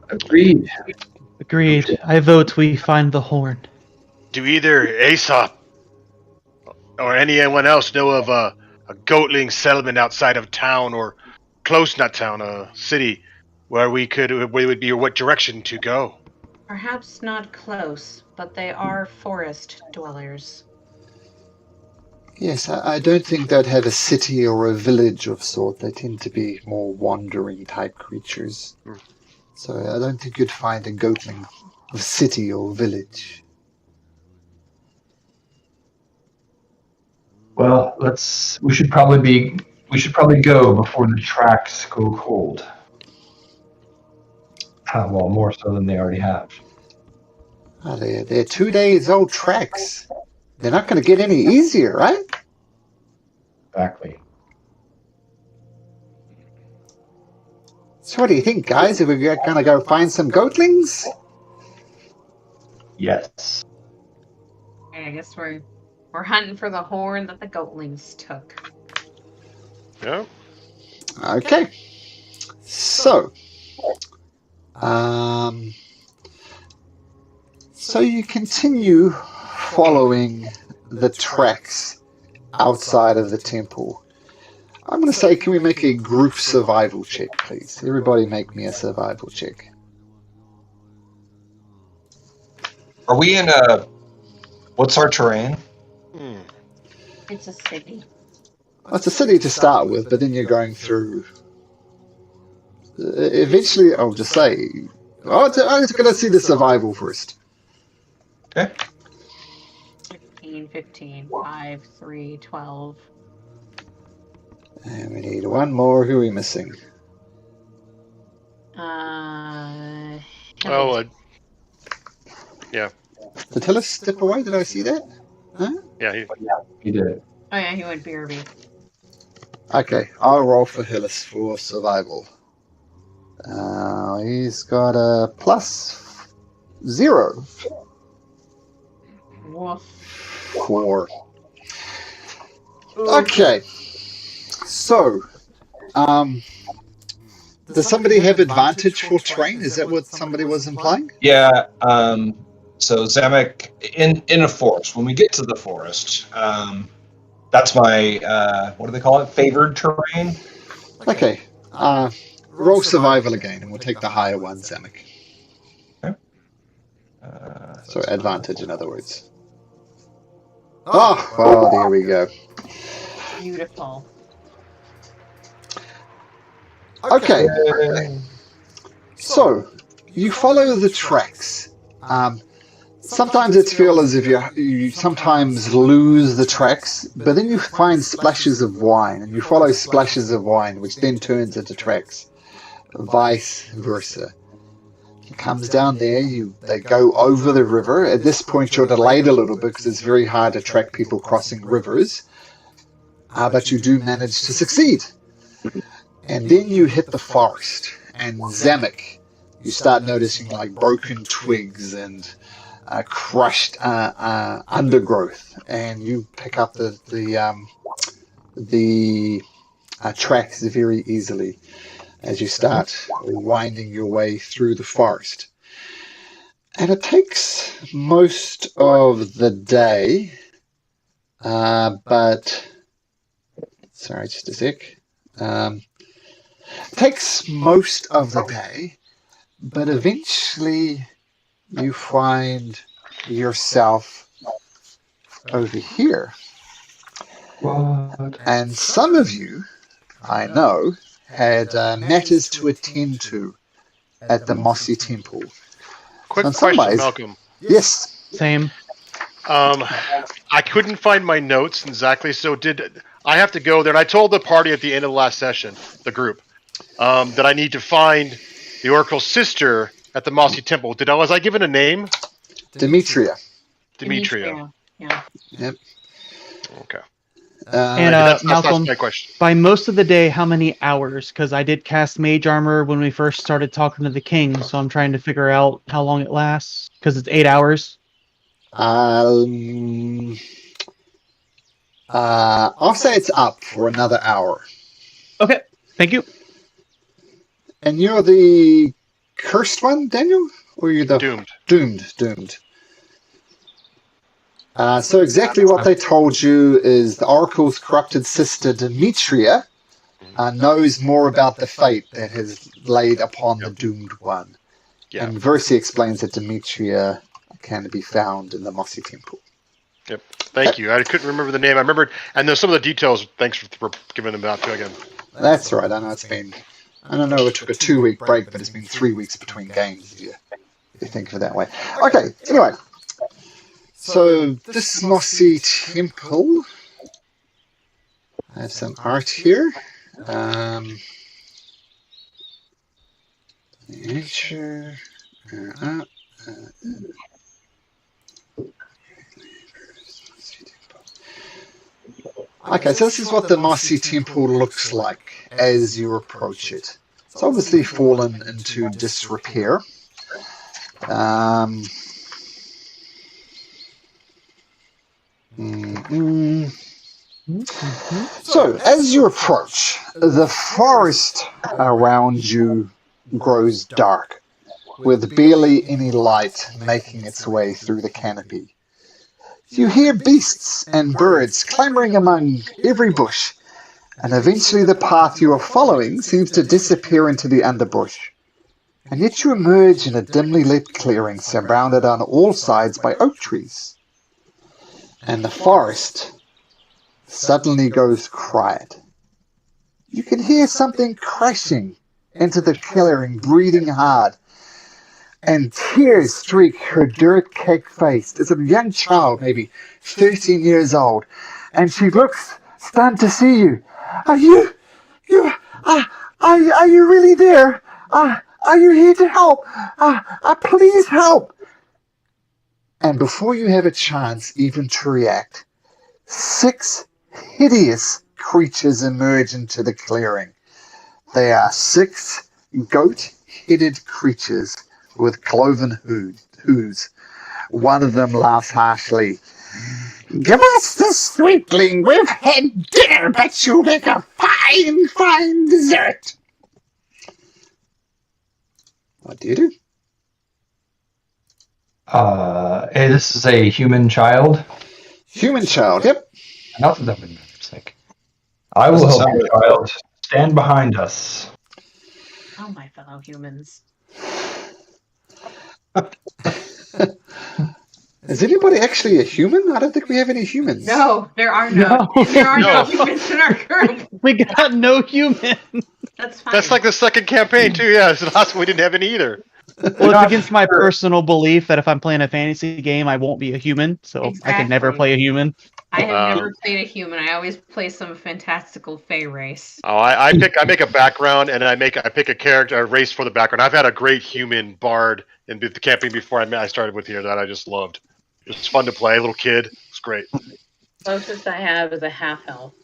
Agreed. I vote we find the horn. Do either Aesop or anyone else know of a goatling settlement outside of town or close, not town, a city, where it would be what direction to go? Perhaps not close, but they are forest dwellers. Yes, I don't think they'd have a city or a village of sort. They tend to be more wandering type creatures. So I don't think you'd find a goatling of city or village. Well, we should probably go before the tracks go cold. Well, more so than they already have. They're 2 days old tracks. They're not going to get any easier, right? Exactly. So what do you think, guys? Are we going to go find some goatlings? Yes. I guess we're hunting for the horn that the goatlings took. Yeah. Okay. So, so you continue following the tracks outside of the temple. I'm going to say, can we make a group survival check, please? Everybody make me a survival check. Are we in a? What's our terrain? It's a city. Well, it's a city to start with, but then you're going through. Eventually, I'll just say, I'm just going to see the survival first. Okay. 15, 15, 5, 3, 12. And we need one more. Who are we missing? Oh, yeah. Did Hillis step away? Did I see that? Huh? Yeah. He did. Oh yeah, he went BRB. Okay, I'll roll for Hillis for survival. He's got a +0. Woof. 4. Okay. So, does somebody have advantage for terrain? Is that what somebody was implying? Yeah. So Zamek in a forest. When we get to the forest, that's my what do they call it? Favored terrain. Okay. Roll survival again, and we'll take the higher one, Zamek. Okay. So advantage, in other words. Oh, well, there we go. Beautiful. Okay. So, you follow the tracks. Sometimes it feels as if you sometimes lose the tracks, but then you find splashes of wine, and you follow splashes of wine, which then turns into tracks. Vice versa. It comes down there, they go over the river. At this point, you're delayed a little bit because it's very hard to track people crossing rivers, but you do manage to succeed. And then you hit the forest, and Zamek, you start noticing like broken twigs and crushed undergrowth, and you pick up the tracks very easily as you start winding your way through the forest. And it takes most of the day, but sorry, just a sec. It takes most of the day, but eventually you find yourself over here. What? And some of you, I know, had matters to attend to at the Mossy Temple. Quick In some question, ways- Malcolm. Yes. Same. I couldn't find my notes exactly, so did I have to go there? And I told the party at the end of the last session, the group, that I need to find the Oracle's sister at the Mossy Temple. Was I given a name? Demetria. Demetria. Yeah. Yep. Okay. And That's Malcolm, my question. by most of the day, how many hours? Because I did cast Mage Armor when we first started talking to the king, so I'm trying to figure out how long it lasts. Because it's 8 hours. I'll say it's up for another hour. Okay, thank you. And you're the cursed one, Daniel? Or you're the Doomed. Doomed. So exactly what they told you is the Oracle's corrupted sister Demetria knows more about the fate that has laid upon the doomed one. Yeah. And Versi explains that Demetria can be found in the Mossy Temple. Yep. Thank you. I couldn't remember the name. I remembered, and there's some of the details. Thanks for giving them out to again. That's right. I know I don't know it took a 2-week break, but it's been 3 weeks between games if you think of it that way. Okay, anyway. So this Mossy Temple, I have some art here. Nature. Okay, so this is what the Mossy Temple looks like as you approach it. It's obviously fallen into disrepair. Mm-hmm. So, as you approach, the forest around you grows dark, with barely any light making its way through the canopy. You hear beasts and birds clamoring among every bush, and eventually the path you are following seems to disappear into the underbrush. And yet you emerge in a dimly lit clearing surrounded on all sides by oak trees. And the forest suddenly goes quiet. You can hear something crashing into the clearing, breathing hard, and tears streak her dirt-caked face. It's a young child, maybe 13 years old, and she looks stunned to see you. Are you, are you really there? Are you here to help? Please help. And before you have a chance even to react, 6 hideous creatures emerge into the clearing. They are 6 goat-headed creatures with cloven hooves. One of them laughs harshly. Give us the sweetling. We've had dinner, but you'll make a fine, fine dessert. What do you do? Hey, this is a human child. Human child, yep. Enough of them in music. I will Doesn't help sound you, good. child. Stand behind us. Oh, my fellow humans. Is anybody actually a human? I don't think we have any humans. No, there are No. no. There are no No. humans in our group. We got no human. That's fine. That's like the second campaign too. Yeah, it's awesome. We didn't have any either. Well, it's against my personal belief that if I'm playing a fantasy game, I won't be a human, so I can never Exactly. play a human. I have never played a human. I always play some fantastical fey race. Oh, I make a background and I pick a character, a race for the background. I've had a great human bard in the campaign before I started with here that I just loved. It was fun to play. Little kid, it's great. Closest I have is a half elf.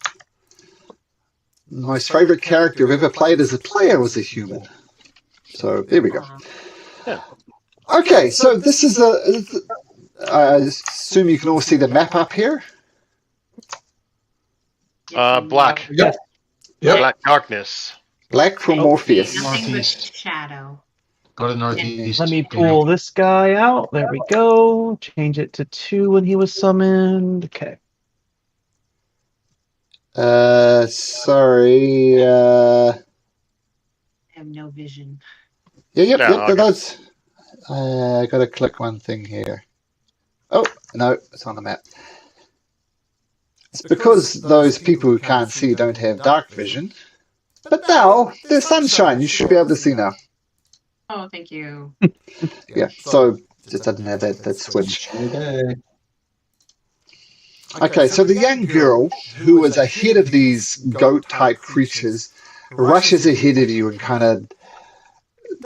My favorite character I've ever played as a player was a human. So there we go. Yeah. Okay, so this is I assume you can all see the map up here. Black. Yep. Yep. Black darkness. Black from Morpheus. Nothing but Northeast. shadow. Go to northeast. Let me pull this guy out. There we go. Change it to 2 when he was summoned. Okay. Sorry. I have no vision. Yep. okay. That's. I gotta click one thing here. Oh no, it's on the map. It's because those people who can't see don't have dark vision. But now there's sunshine. You should be able to see now. Oh, thank you. Yeah. So just doesn't have that switch. Okay, so the young girl who was ahead of these goat-type creatures rushes ahead of you and kind of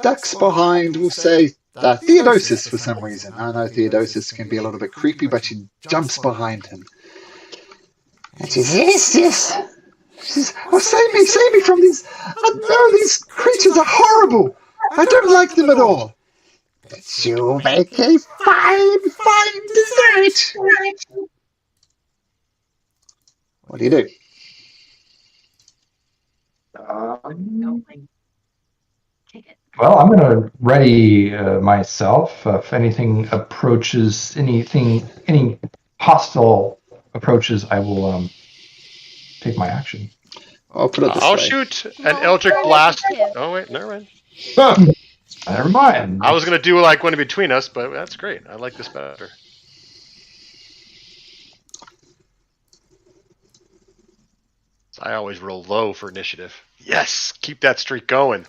ducks behind, we'll say, Theodosis for some reason. I know Theodosis can be a little bit creepy, but she jumps behind him. And she says, yes. She says, oh, save me from these. No, these creatures are horrible. I don't like them at all. But you'll make a fine, fine dessert. What do you do? Oh, my. Take it. Well, I'm going to ready myself. If anything approaches, any hostile approaches, I will take my action. I'll put it this I'll way. shoot an Eldritch Blast. Oh wait, never mind. Never mind. I was gonna do like one in between us, but that's great. I like this better. I always roll low for initiative. Yes, keep that streak going.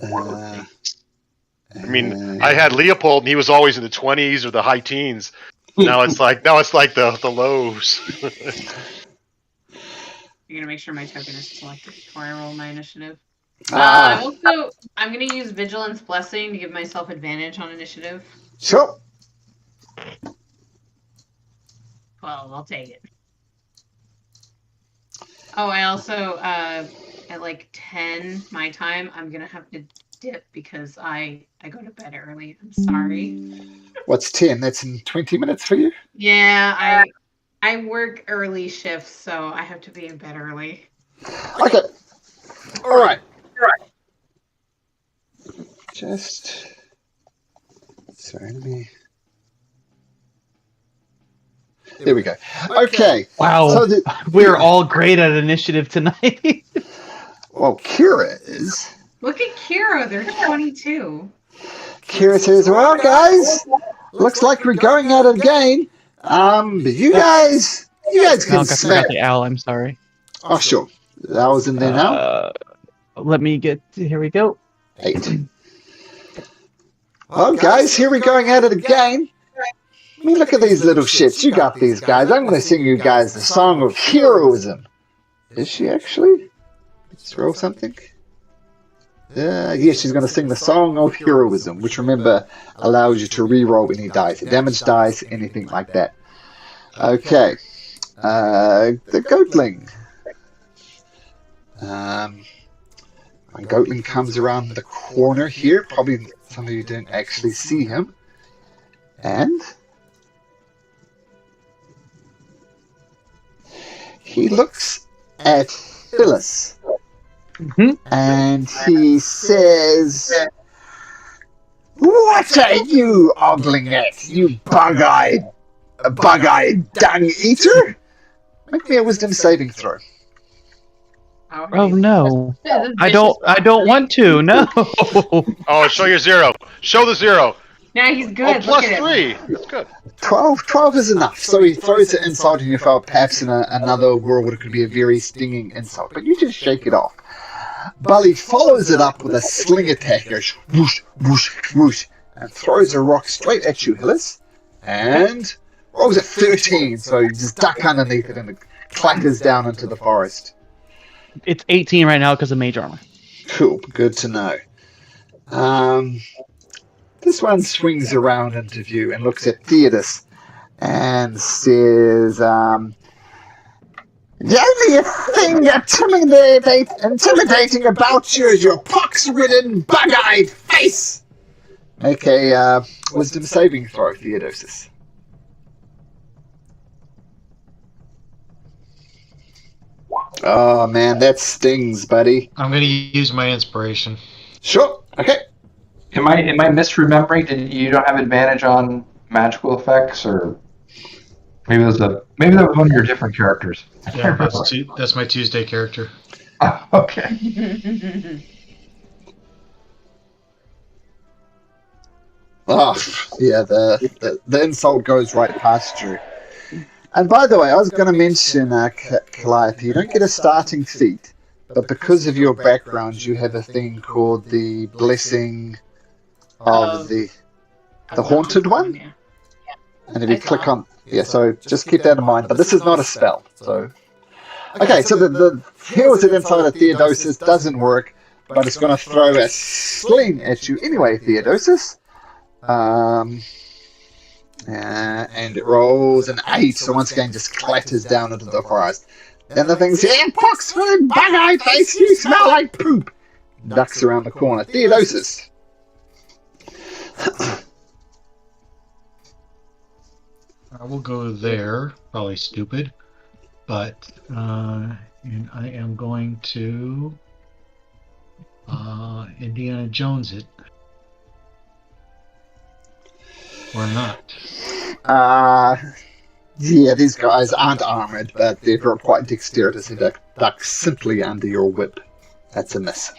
I mean, I had Leopold, and he was always in the 20s or the high teens. Now it's like the lows. You're gonna make sure my token is selected before I roll my initiative. Ah, I'm gonna use Vigilance Blessing to give myself advantage on initiative. sure. 12, I'll take it. Oh, I also at like 10 my time, I'm gonna have to dip because I go to bed early. I'm sorry. What's 10? That's in 20 minutes for you? Yeah, I work early shifts, so I have to be in bed early. Okay. All right. Just... Sorry, let me... There we go. Okay. Wow, So we're all great at initiative tonight. well, Kira is. Look at Kira, they're 22. Kira says, well, guys, looks like we're going out again. You guys Oh, can I smack. forgot the owl. I'm sorry. Oh, sure. That was in there now. Let me get. Here we go. 8. Well, guys, here we're going at it again. I mean, look at these little shits. You got these guys. I'm going to sing you guys the song of heroism. Is she actually? Let's roll something. Yes, she's going to sing the song of heroism, which, remember, allows you to re-roll any dice. Damage dice, anything like that. Okay. The Goatling. My Goatling comes around the corner here. Probably some of you didn't actually see him. And he looks at Phyllis. And he says, what are you ogling at, you bug-eyed dung-eater? Make me a wisdom saving throw. Oh no! I don't want to. No. Oh, show your 0. Show the 0. Now he's good. Oh, Look plus at 3. him. That's good. 12 is enough. So he throws it insult and you felt perhaps in another world it could be a very stinging insult. But you just shake it off. Bully follows it up with a sling attack, goes whoosh, whoosh, whoosh, and throws a rock straight at you, Hillis, and rolls a 13, so you just duck underneath it and it clatters down into the forest. It's 18 right now because of mage armor. Cool, good to know. This one swings around into view and looks at Theodus and says, the only thing intimidating about you is your pox-ridden, bug-eyed face! Make a wisdom saving throw, Theodosus. Oh man, that stings, buddy. I'm going to use my inspiration. Sure, okay. Am I misremembering? You don't have advantage on magical effects, or maybe that was one of your different characters. Yeah, that's my Tuesday character. Oh, okay. Oh, yeah, the insult goes right past you. And by the way, I was going to mention, Calliope, you don't get a starting feat, but because of your background, you have a thing called the Blessing of the Haunted One. Yeah. And if you click on... Yeah, so just keep that in mind. But this is not a spell, so... Okay, so the heals it inside of Theodosus doesn't work, but it's going to throw a sling at you anyway, Theodosus. And it rolls an 8, so once again just clatters down into the forest. Then the thing says, pox-ridden, bug-eyed face, you smell like poop! Ducks around the corner. Theodosus. I will go there. Probably stupid. But and I am going to Indiana Jones it. Or not. Yeah, these guys aren't armored, but they've got quite dexterous and duck simply under your whip. That's a miss.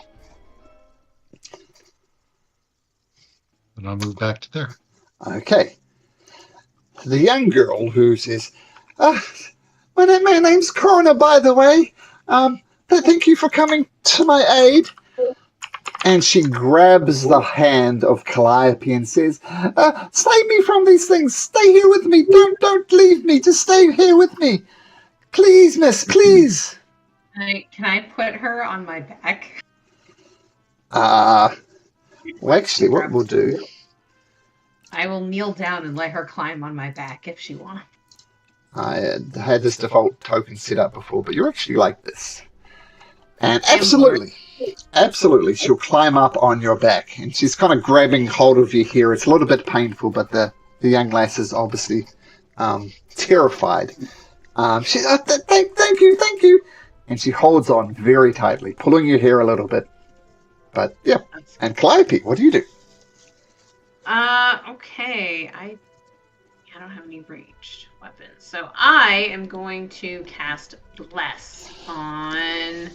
And I'll move back to there. Okay. The young girl who says, my name's Coroner, by the way. Thank you for coming to my aid. And she grabs the hand of Calliope and says, save me from these things. Stay here with me. Don't leave me. Just stay here with me. Please, miss, please. Can I put her on my back? Well, actually, what we'll do... I will kneel down and let her climb on my back if she wants. I had this default token set up before, but you're actually like this. And absolutely, she'll climb up on your back. And she's kind of grabbing hold of your hair. It's a little bit painful, but the The young lass is obviously terrified. She's thank you, and she holds on very tightly, pulling your hair a little bit. But yeah, and Calliope, what do you do? Okay. I don't have any ranged weapons, so I am going to cast Bless on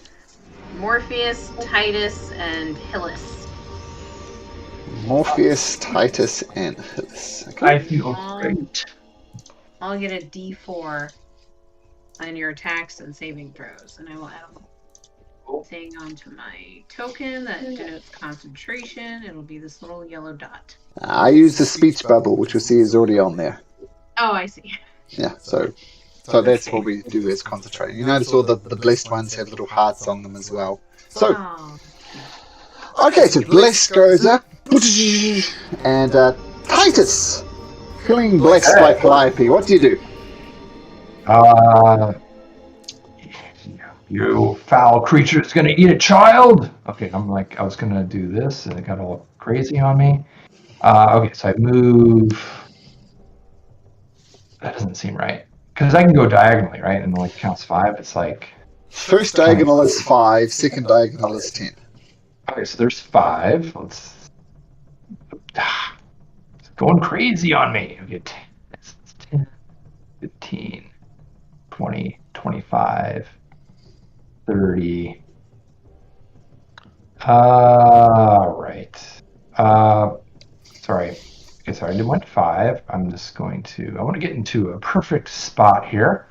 Morpheus, Titus, and Hylas. Morpheus, Titus, and Hylas. Okay. I feel great. I'll get a D4 on your attacks and saving throws, and I will add a thing onto my token that denotes concentration. It'll be this little yellow dot. I use the speech bubble, which you'll see is already on there. Oh, I see. Yeah, so that's what we do is concentrate. You notice all the blessed ones have little hearts on them as well. So, okay, so blessed goes up, and Titus, feeling blessed by Calliope, what do you do? You foul creature is gonna eat a child. Okay, I was gonna do this, and it got all crazy on me. Okay, so I move. That doesn't seem right because I can go diagonally, right? And like counts 5. It's like first diagonal is 5, second diagonal is 10. Okay, so there's 5. It's going crazy on me. Okay, it's 10, 15, 20, 25, 30. Right. Sorry. Okay, sorry, I went 5. I want to get into a perfect spot here.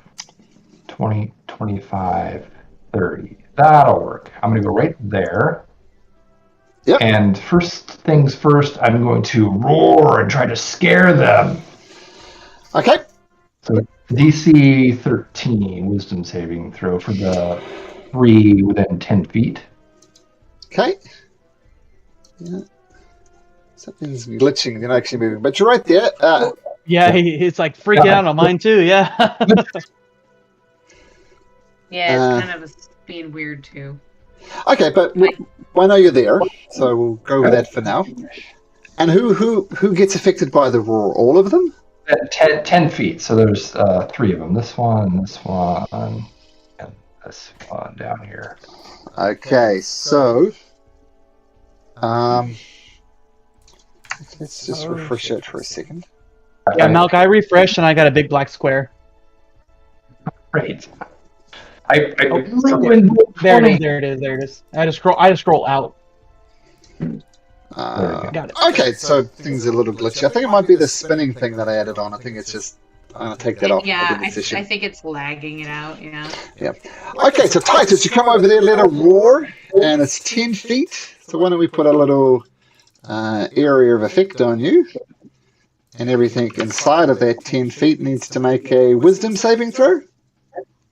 20, 25, 30. That'll work. I'm going to go right there. Yep. And first things first, I'm going to roar and try to scare them. Okay. So DC 13 wisdom saving throw for the 3 within 10 feet. Okay. Yeah. Something's glitching, you're not actually moving, but you're right there. Yeah, it's like freaking out on mine too. Yeah. Yeah, it's kind of being weird too. Okay, but I know you're there, so we'll go with that for now. And who gets affected by the roar? All of them? 10 feet, so there's 3 of them. This one, and this one down here. Okay, so let's just refresh it for a second. Yeah, Malk, I refreshed and I got a big black square. Great. I ruined There it is. I just scroll out. Got it. Okay, so things are a little glitchy. I think it might be the spinning thing that I added on. I think it's just I'm gonna take that off. Yeah, I think it's lagging it out. Yeah. Yeah. Okay, so Titus, you come over there, let it roar, and it's 10 feet. So why don't we put a little area of effect on you? And everything inside of that 10 feet needs to make a wisdom saving throw.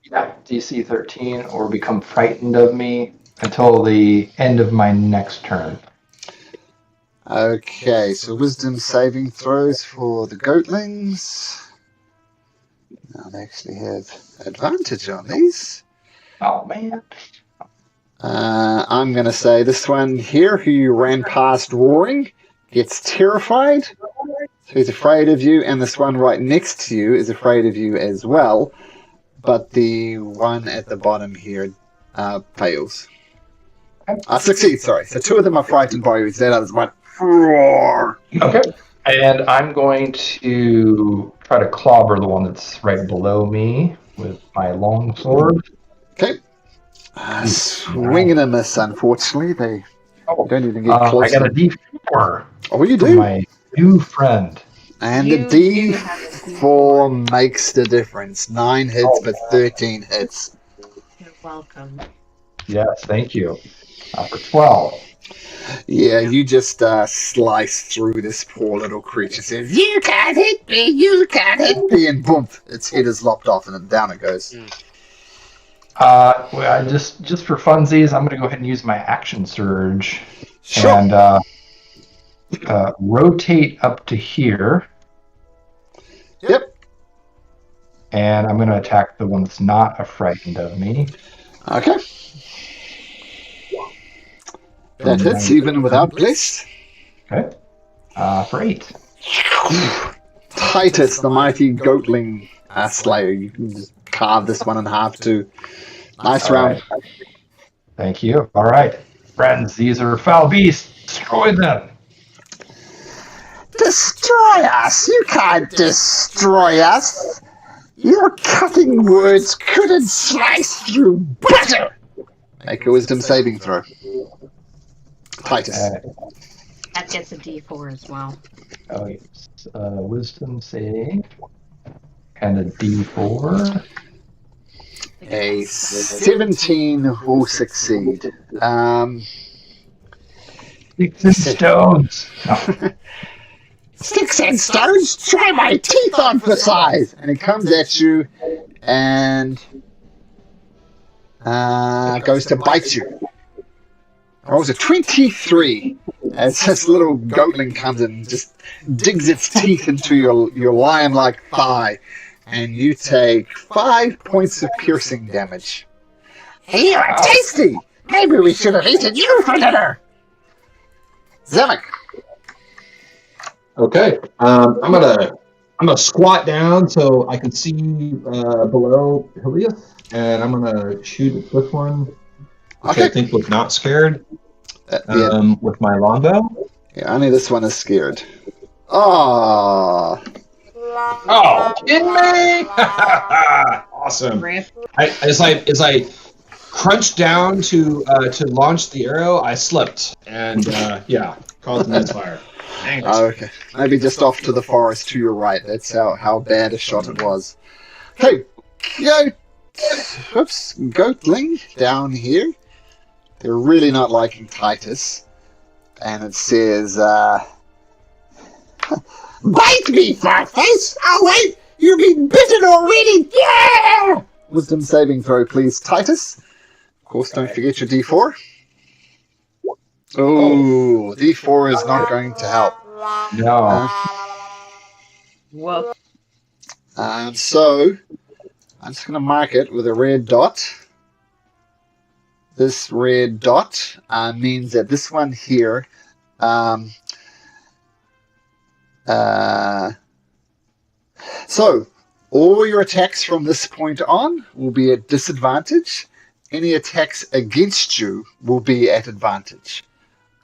Yeah, DC 13 or become frightened of me until the end of my next turn. Okay, so wisdom saving throws for the goatlings. Now they actually have advantage on these. Oh, man. I'm going to say this one here, who you ran past roaring, gets terrified. So he's afraid of you, and this one right next to you is afraid of you as well. But the one at the bottom here fails. Succeeds, sorry. So 2 of them are frightened by you. That other's one. Roar. Okay. And I'm going to try to clobber the one that's right below me with my long sword. Okay. Swing and a miss, unfortunately. They don't even get close. I got a D4. Oh, you do? My new friend. And the D4 makes the difference. 9 hits, but 13 hits. You're welcome. Yes, thank you. For 12. Yeah, you just slice through this poor little creature. Says, "You can't hit me! You can't hit me!" And boom, its head is lopped off, and then down it goes. Well, just for funsies, I'm going to go ahead and use my action surge and rotate up to here. Yep. And I'm going to attack the one that's not frightened of me. Okay. That hits even without bliss. Okay. For 8. Titus, the mighty goatling slayer. You can just carve this one in half too. Nice All round. right. Thank you. All right, friends, these are foul beasts. Destroy them. Destroy us! You can't destroy us! Your cutting words couldn't slice through butter! Make a wisdom saving throw. Titus. That gets a D4 as well. Oh, yes. Wisdom save. And a D4. A 17 will succeed. Sticks and stones. No. Sticks and stones? Try my teeth on for size! And he comes at you and goes to bite you. Rolls a 23 as this little goatling comes and just digs its teeth into your lion-like thigh, and you take 5 points of piercing damage. Hey, you're tasty! Maybe we should have eaten you for dinner! Zemek. Okay. I'm gonna squat down so I can see below Helios, and I'm gonna shoot at this one, which I think was not scared. With my longbow. Yeah, only this one is scared. Oh, kidding me? Awesome. As I crunched down to launch the arrow, I slipped and caused a misfire. Oh, okay. Maybe just off to the forest to your right. That's how bad a shot it was. Hey, goatling down here. They're really not liking Titus. And it says, bite me, Farface! Oh, wait! You're being bitten already! Yeah! Wisdom saving throw, please, Titus. Of course, don't forget your D4. Oh, D4 is not going to help. No. Whoa. So, I'm just going to mark it with a red dot. This red dot means that this one here so all your attacks from this point on will be at disadvantage. Any attacks against you will be at advantage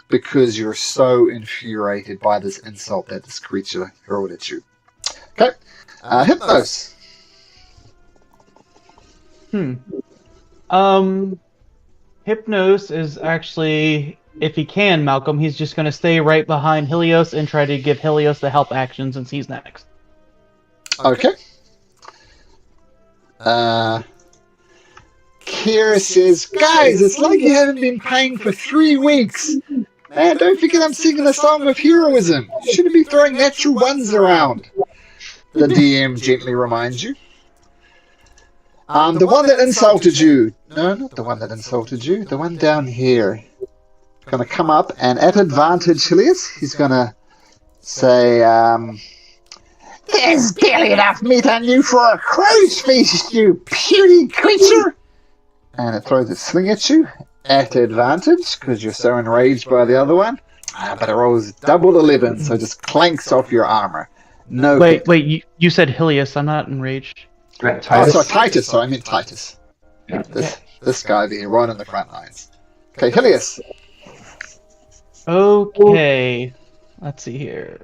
because you're so infuriated by this insult that this creature hurled at you. Okay, Hypnos. Hypnos is actually, if he can, Malcolm, he's just going to stay right behind Helios and try to give Helios the help action since he's next. Okay. Kira says, guys, it's like you haven't been playing for 3 weeks. Man, don't forget I'm singing a song of heroism. You shouldn't be throwing natural ones around. The DM gently reminds you. The one that insulted you. No, not the one that insulted you. The one down here. Going to come up and at advantage, Helios, he's going to say, there's barely enough meat on you for a crow's feast, you puny creature. And it throws a sling at you at advantage because you're so enraged by the other one. But it rolls double 11, so it just clanks off your armor. No. Wait, you said Helios. I'm not enraged. Titus. Oh, sorry, Titus. Sorry, I meant Titus. Yeah. This guy being right on the front lines. Okay, Helios. Okay. Let's see here.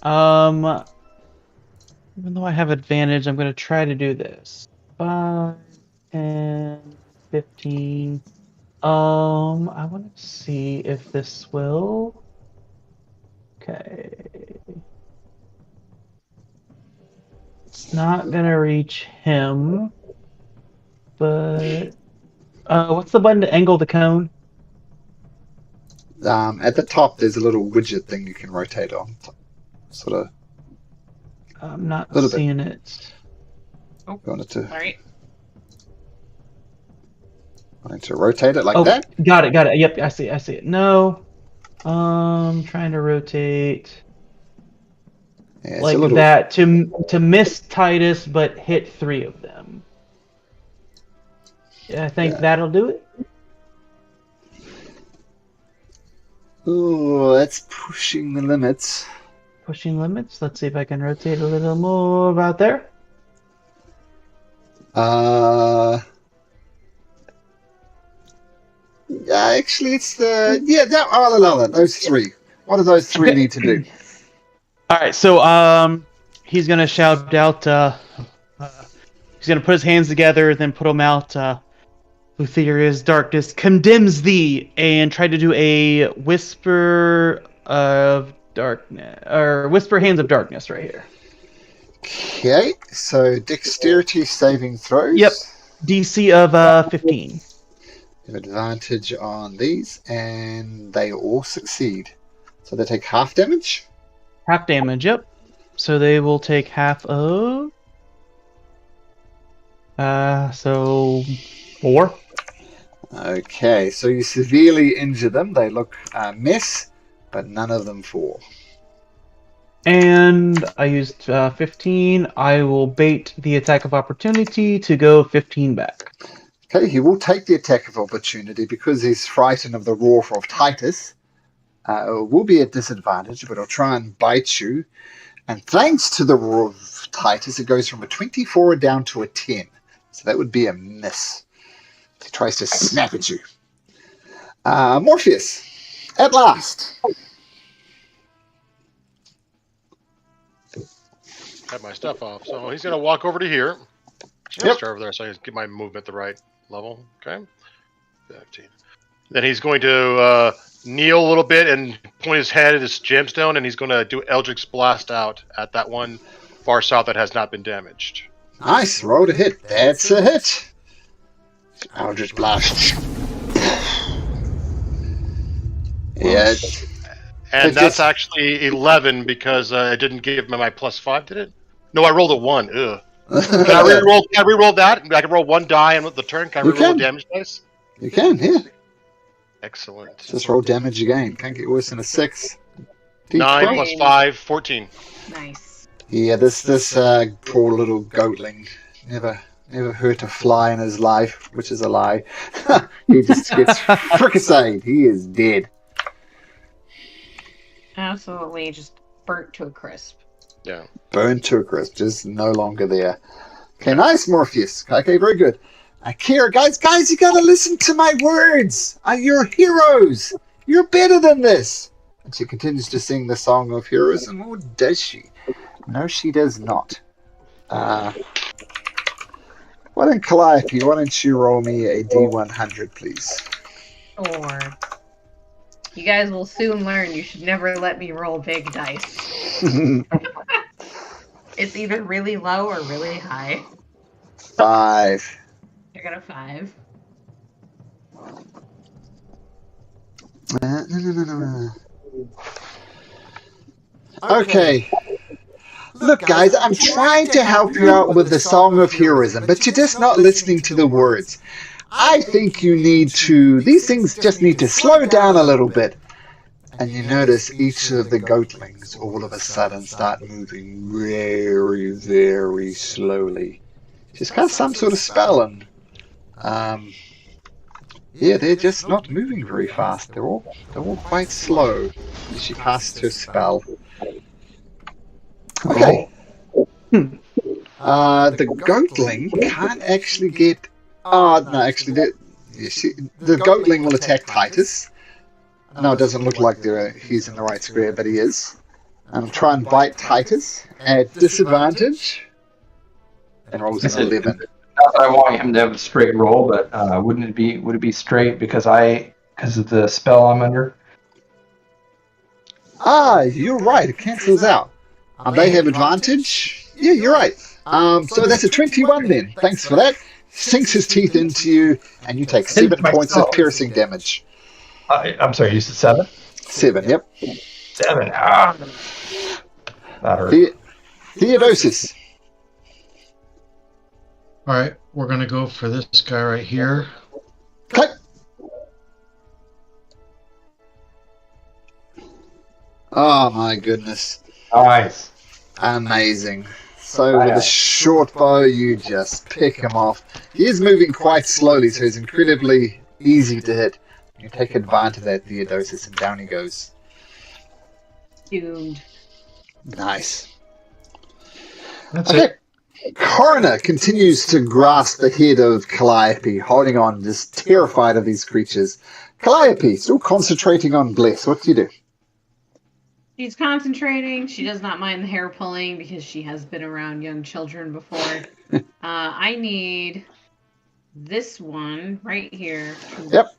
Even though I have advantage, I'm going to try to do this. 5, 10, 15. I want to see if this will. Okay. It's not going to reach him. But what's the button to angle the cone? At the top, there's a little widget thing you can rotate on. Sort of. I'm not Little bit. seeing it. You wanted to, Alright. wanted to rotate it like Oh, that? got it. Yep, I see it. No. Trying to rotate Yeah, it's like a little, that to miss Titus but hit 3 of them. Yeah, I think that'll do it. Ooh, that's pushing the limits. pushing limits. Let's see if I can rotate a little more about there. Yeah, actually, it's I'll allow that. Those three. What do those three need to do? All right, so he's gonna shout out. He's gonna put his hands together, then put them out. Lutheria's darkness condemns thee, and try to do a whisper of darkness, or whisper hands of darkness right here. Okay, so dexterity saving throws. Yep. DC of 15. You have advantage on these, and they all succeed. So they take half damage. Half damage, yep. So they will take half of... so 4. Okay, so you severely injure them. They look a mess, but none of them fall. And I used 15. I will bait the attack of opportunity to go 15 back. Okay, he will take the attack of opportunity because he's frightened of the roar of Titus. It will be a disadvantage, but he'll try and bite you. And thanks to the roar of Titus, it goes from a 24 down to a 10. So that would be a miss. He tries to snap at you. Morpheus, at last. Have my stuff off. So he's going to walk over to here. Just over there so I can get my movement the right level. Okay. 15. Then he's going to kneel a little bit and point his head at his gemstone, and he's going to do Eldritch Blast out at that one far south that has not been damaged. Nice, roll to hit. That's a hit. Eldritch Blast. Yeah. And that's actually 11 because I didn't give my +5, did it? No, I rolled a 1. Ugh. Can I re-roll that? I can roll one die on the turn. Can I re-roll damage dice? You can, yeah. Excellent. Just roll damage again. Can't get worse than a 6. 9 plus 5, 14. Nice. Yeah, this poor little goatling never hurt a fly in his life, which is a lie. He just gets fricasseed. He is dead. Absolutely just burnt to a crisp. Yeah. Burned to a crisp, just no longer there. Okay, nice, Morpheus. Okay, very good. Kira, guys, you gotta listen to my words. You're heroes. You're better than this. And she continues to sing the song of heroism, or does she? No, she does not. Why don't Calliope, why don't you roll me a D100, please? Or you guys will soon learn you should never let me roll big dice. It's either really low or really high. 5. I got a 5. No. Okay. Look, guys, I'm trying to help you out with the Song of Heroism, but you're just not listening to the words. I think you need to... These things just need to slow down a little bit. And you notice each of the goatlings all of a sudden start moving very, very slowly. She's cast some sort of spell, and they're just not moving very fast. They're all quite slow. She casts her spell. Okay. The goatling can't actually get. Oh no, actually, the goatling will attack Titus. No, it doesn't look like he's in the right square, but he is. And I'll try and bite Titus at disadvantage. And rolls an 11. Not that I want him to have a straight roll, but would it be straight because of the spell I'm under? Ah, you're right. It cancels out. They have advantage. Yeah, you're right. So that's a 21 then. Thanks for that. Sinks his teeth into you, and you take 7 points of piercing damage. I'm sorry, you said 7? 7, yep. 7. Ah. That hurt. Theodosius. All right, we're gonna go for this guy right here. Okay. Oh my goodness. Nice. Amazing. So with a short bow, you just pick him off. He is moving quite slowly, so he's incredibly easy to hit. You take advantage of that, Theodosius, and down he goes. Doomed. Nice. That's Okay. it. Coroner continues to grasp the head of Calliope, holding on, just terrified of these creatures. Calliope, still concentrating on Bless. What do you do? She's concentrating. She does not mind the hair pulling because she has been around young children before. I need this one right here to Yep.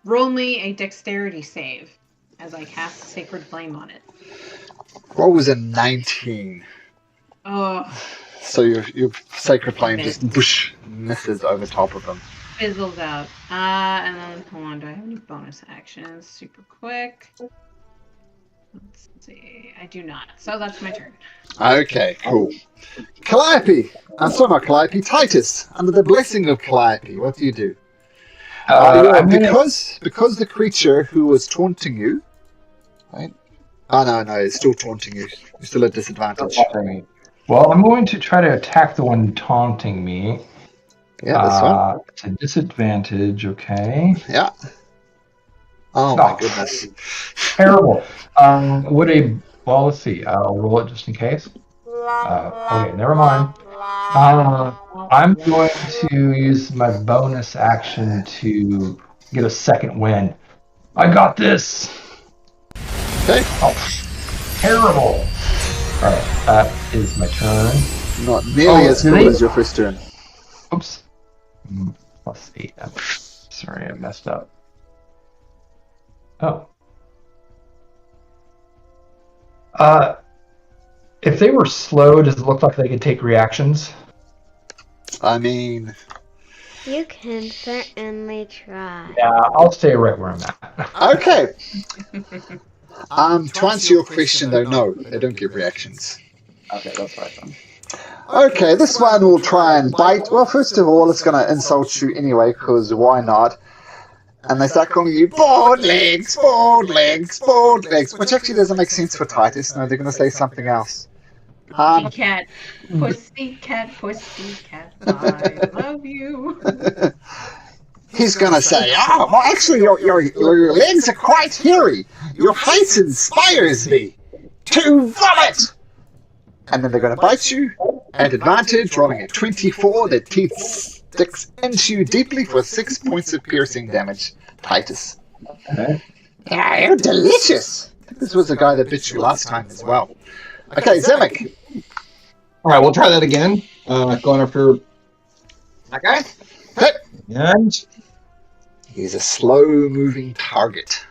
roll me a dexterity save as I cast Sacred Flame on it. What was a 19? Oh, So your Sacred Flame Miss. just whoosh, misses over top of them. fizzles out. And then, hold on, do I have any bonus actions? Super quick. Let's see. I do not. So that's my turn. Okay, cool. Calliope. Sorry, not Calliope. Titus. Under the blessing of Calliope, what do you do? I'm gonna- Because the creature who was taunting you, right? Oh no, it's still taunting you. You're still at disadvantage. Well, I'm going to try to attack the one taunting me. Yeah, this one. It's a disadvantage, okay. Yeah. Oh my goodness. Terrible. Well, let's see. I'll roll it just in case. Okay, never mind. I'm going to use my bonus action to get a second win. I got this! Okay. Oh, terrible! Alright, that is my turn. Not nearly as cool really? as your first turn. Oops. Plus 8. Sorry, I messed up. Oh. If they were slow, does it look like they could take reactions? I mean, You can certainly try. Yeah, I'll stay right where I'm at. okay. To answer your question though, no, they don't give reactions. Okay, that's what I thought. Okay, this one will try and bite. Well, first of all, it's going to insult you anyway, because why not? And they start calling you board legs, board legs, board legs, which actually doesn't make sense for Titus. No, they're going to say something else. Pussycat, pussycat, I love you. He's going to say, oh, well, actually, your legs are quite hairy. Your face inspires me to vomit. And then they're going to bite you at advantage, rolling a 24. Their teeth sticks into you deeply for 6 points of piercing damage. Titus. Okay. Yeah, you're delicious. I think this was the guy that bit you last time as well. Okay, Zemek. All right, we'll try that again. Going after that guy. Okay. And He's a slow-moving target.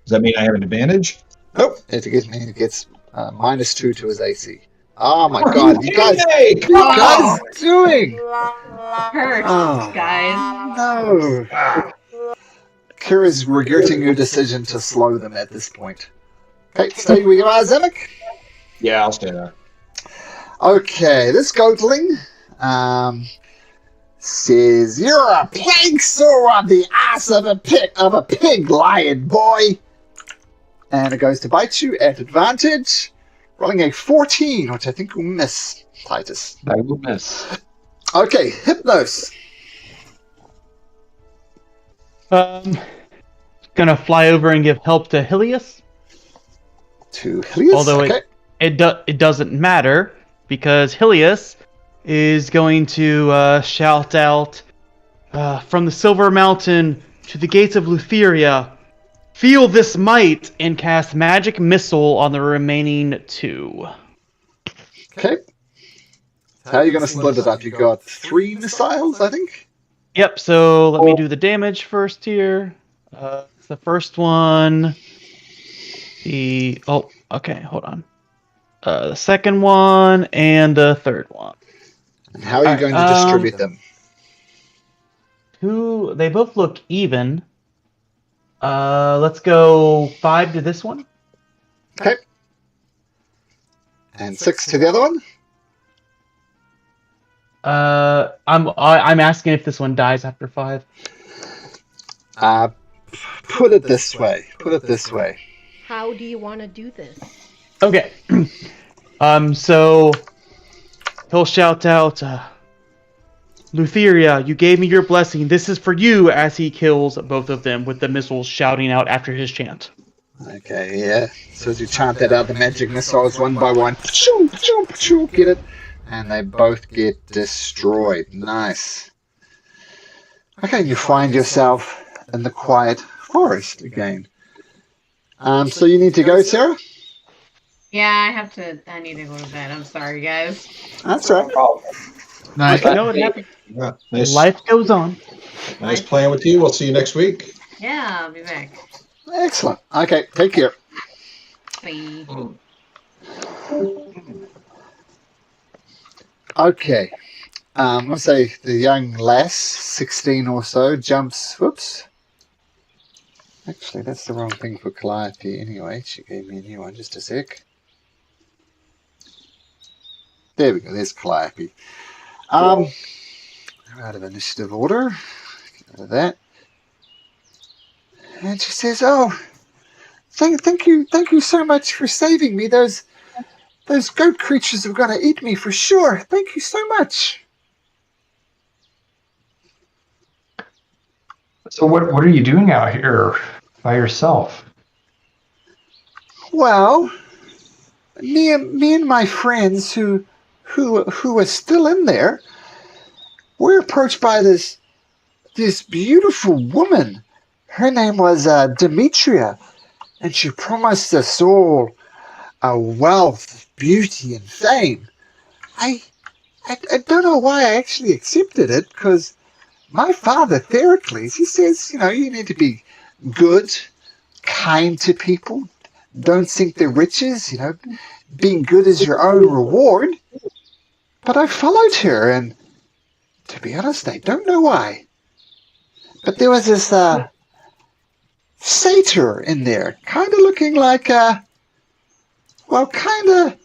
does that mean I have an advantage? Nope. It gets -2 to his AC. Oh my god, you guys, Hey, what are you guys doing? Hurts, Oh. guys. No. Kira's regretting your decision to slow them at this point. Okay, stay where you are, Zemek. Yeah, I'll stay there. Okay, this goatling says, "You're a plague sore on the ass of a pig, lion boy." And it goes to bite you at advantage, rolling a 14, which I think will miss, Titus. I will miss. Okay, Hypnos. Gonna fly over and give help to Helios. To Helios. Although okay. it doesn't matter because Helios is going to shout out from the Silver Mountain to the gates of Lutheria, feel this might, and cast Magic Missile on the remaining 2. Okay. How are you going to split it up? You got 3 missiles, I think? Yep, so let me do the damage first here. The first one, okay, hold on. The second one and the third one. And how are you going to distribute them? They both look even. Let's go 5 to this one. Okay. And 6 to the other one? I'm asking if this one dies after 5. Put it this way. How do you want to do this? Okay. So he'll shout out, Lutheria, you gave me your blessing. This is for you, as he kills both of them with the missiles shouting out after his chant. Okay, yeah. So as you chant that out, the magic missiles one by one, pshoo, pshoo, pshoo, get it? And they both get destroyed. Nice. Okay, you find yourself in the quiet forest again. So you need to go, Sarah? Yeah, I need to go to bed. I'm sorry, guys. That's right. Night. No, it happens. Yeah, nice, Life goes on. nice playing with you. We'll see you next week. Yeah, I'll be back. Excellent. Okay, take care. Bye. Okay. Let's say the young lass, 16 or so, jumps. Whoops. Actually, that's the wrong thing for Calliope anyway. She gave me a new one. Just a sec. There we go. There's Calliope. Out of initiative order. Out of that. And she says, "Oh, thank you so much for saving me. Those goat creatures are going to eat me for sure. Thank you so much." So what are you doing out here by yourself? Well, me and my friends who are still in there, we're approached by this beautiful woman. Her name was Demetria, and she promised us all a wealth of beauty and fame. I don't know why I actually accepted it, because my father, Theracles, he says, you need to be good, kind to people, don't think they're riches, being good is your own reward. But I followed her, and to be honest, I don't know why. But there was this satyr in there, kind of looking like kind of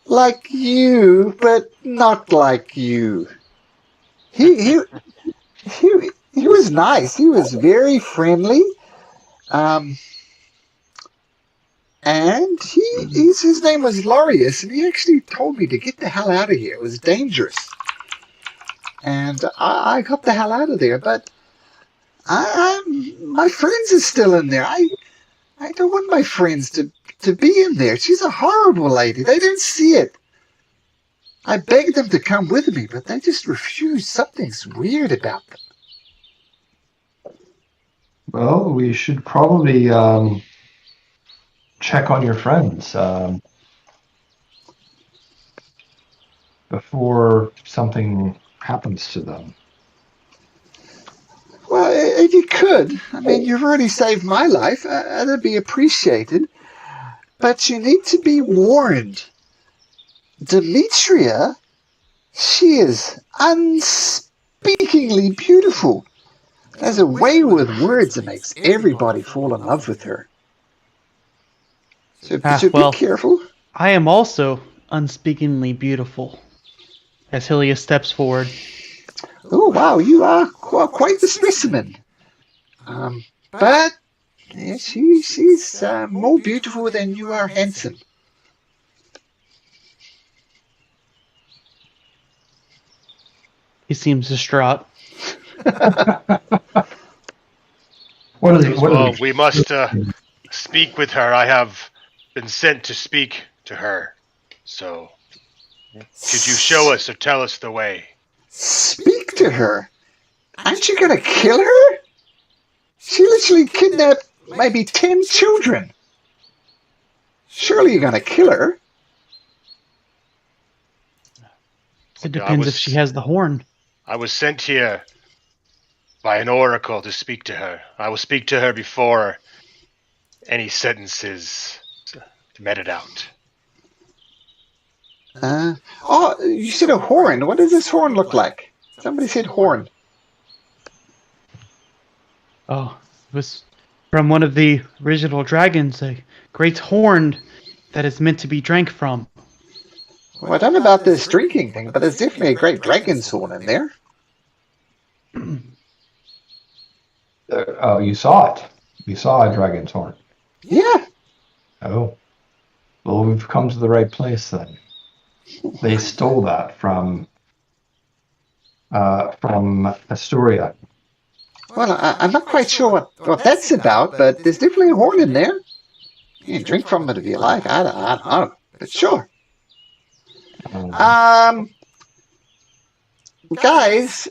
like you, but not like you. He he was nice. He was very friendly. And his name was Laureus, and he actually told me to get the hell out of here. It was dangerous. And I got the hell out of there, but my friends are still in there. I don't want my friends to be in there. She's a horrible lady. They don't see it. I begged them to come with me, but they just refused. Something's weird about them. Well, we should probably check on your friends before something happens to them. Well, if you could, I mean, you've already saved my life. That'd be appreciated. But you need to be warned. Demetria, she is unspeakingly beautiful. Has a way with words that makes everybody fall in love with her. So be careful. I am also unspeakingly beautiful. As Hylia steps forward. Oh, wow, you are quite the specimen. But yeah, she's more beautiful than you are handsome. He seems distraught. We must speak with her. I have been sent to speak to her. So, could you show us or tell us the way? Speak to her? Aren't you going to kill her? She literally kidnapped maybe 10 children. Surely you're going to kill her. It depends if she has the horn. I was sent here by an oracle to speak to her. I will speak to her before any sentences meted out. You said a horn. What does this horn look like? Somebody said horn. Oh, it was from one of the original dragons, a great horn that is meant to be drank from. Well, I don't know about this drinking thing, but there's definitely a great dragon's horn in there. Oh, you saw it. You saw a dragon's horn. Yeah. Oh. Well, we've come to the right place then. They stole that from Astoria. Well, I'm not quite sure what that's about, but there's definitely a horn in there. You can drink from it if you like. I don't know. But sure. Guys,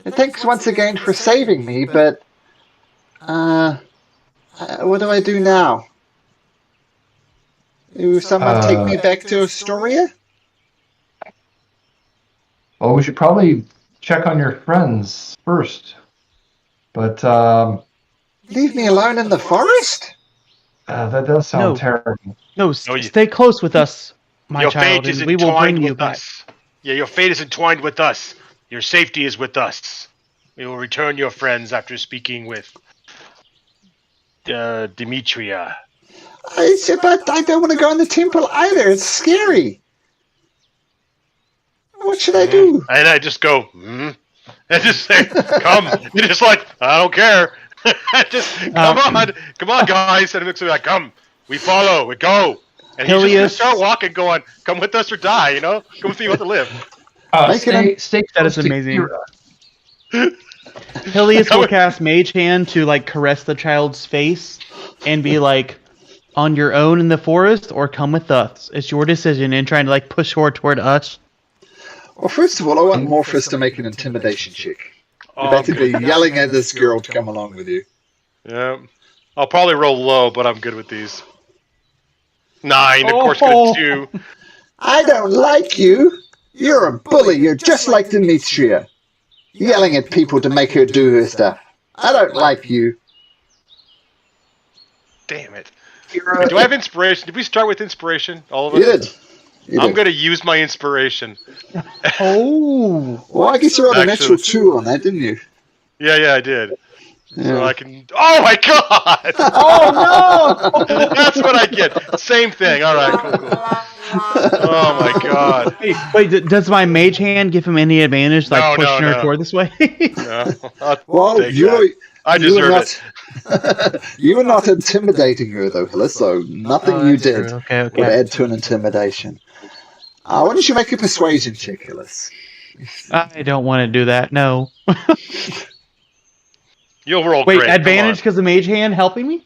thanks once again for saving me, but what do I do now? Do someone take me back to Astoria? Well, we should probably check on your friends first. But leave me alone in the forest? That does sound terrible. No, stay close with us, my child, and we will bring you back. Yeah, your fate is entwined with us. Your safety is with us. We will return your friends after speaking with Demetria. But I don't want to go in the temple either. It's scary. What should I do? And I just go, and just say, come. You're just like, I don't care. Just come on, guys. And it looks like, come. We follow. We go. And he's just gonna start walking, going, come with us or die. You know, come with me, you want to live. Stay that is amazing. Hilius will cast Mage Hand to like caress the child's face and be like, on your own in the forest or come with us. It's your decision, and trying to like push her toward us. Well, first of all, I want Morphus to make an intimidation check. You're basically yelling at this girl to come along with you. Yeah. I'll probably roll low, but I'm good with these. 9, of course, good 2. I don't like you. You're a bully. You're just like Demetria. Yelling at people to make her do her stuff. I don't like you. Damn it. Do I have inspiration? Did we start with inspiration? All of us? You did. I'm going to use my inspiration. Oh. Well, I guess you rolled a natural 2 on that, didn't you? Yeah, I did. Yeah. So I can... Oh, my God! Oh, no! That's what I get. Same thing. All right, cool. Oh, my God. Wait, does my Mage Hand give him any advantage, like pushing her toward this way? No. Well, I deserve it. You were not intimidating her, though, Hillis, so nothing you did would add to an intimidation. Why don't you make a persuasion check, Hillis? I don't want to do that, no. You'll roll Wait, great. advantage because of Mage Hand helping me?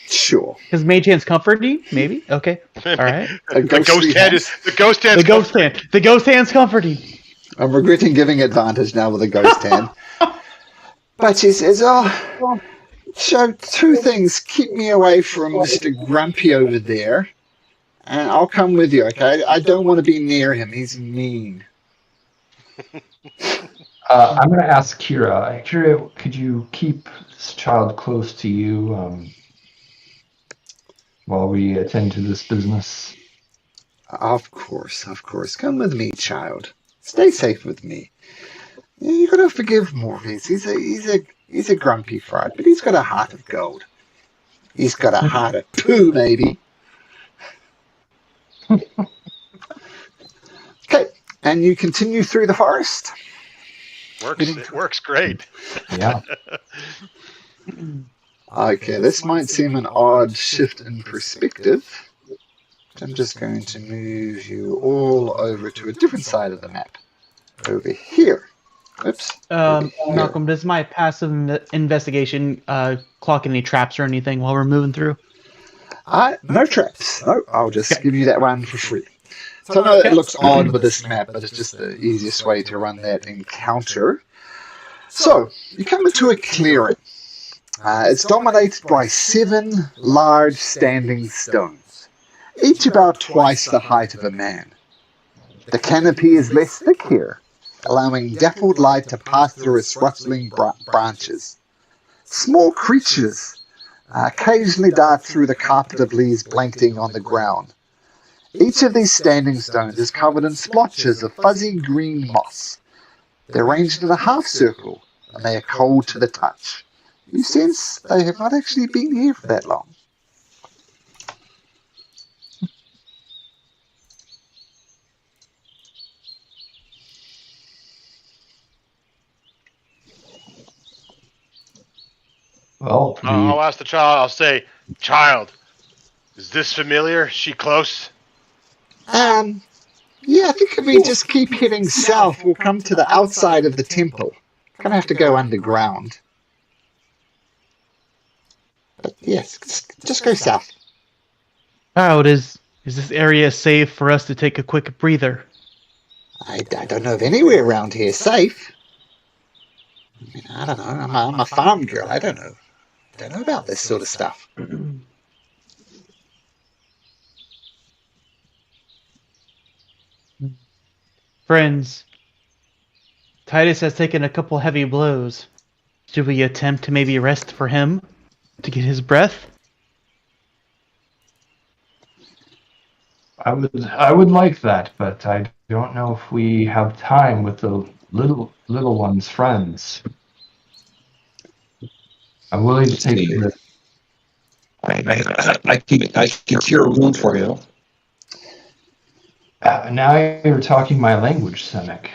Sure. Because Mage Hand's comforting? Maybe? Okay. All right. The ghost hand's comforting. I'm regretting giving advantage now with a ghost hand. But she says, so 2 things. Keep me away from Mr. Grumpy over there, and I'll come with you, okay? I don't want to be near him. He's mean. I'm going to ask Kira. Kira, could you keep this child close to you while we attend to this business? Of course. Come with me, child. Stay safe with me. You gotta forgive Morpheus. He's a grumpy fraud, but he's got a heart of gold. He's got a heart of poo, maybe. Okay, and you continue through the forest. It works great. Yeah. Okay, this might seem an odd shift in perspective. I'm just going to move you all over to a different side of the map. Over here. Oops. Malcolm, does my passive investigation clock any traps or anything while we're moving through? No traps. No, I'll just give you that one for free. So I know it looks odd with this map, but it's just the easiest way to run that encounter. So, you come into a clearing. It's dominated by 7 large standing stones, each about twice the height of a man. The canopy is less thick here, allowing dappled light to pass through its rustling branches. Small creatures occasionally dart through the carpet of leaves blanketing on the ground. Each of these standing stones is covered in splotches of fuzzy green moss. They're arranged in a half circle, and they are cold to the touch. You sense they have not actually been here for that long. Well, I'll ask the child. I'll say, "Child, is this familiar? Is she close?" Yeah, I think if we just keep heading south, we'll come to the outside of the temple. Gonna have to go underground. But yes, just go south. Cloud, is this area safe for us to take a quick breather? I don't know of anywhere around here safe. I mean, I don't know. I'm a farm girl. I don't know. Don't know about this sort of stuff. Friends, Titus has taken a couple heavy blows. Should we attempt to maybe rest for him to get his breath? I would like that, but I don't know if we have time with the little one's friends. I'm willing to take the risk. I can cure a wound for you. Now you're talking my language, Senek.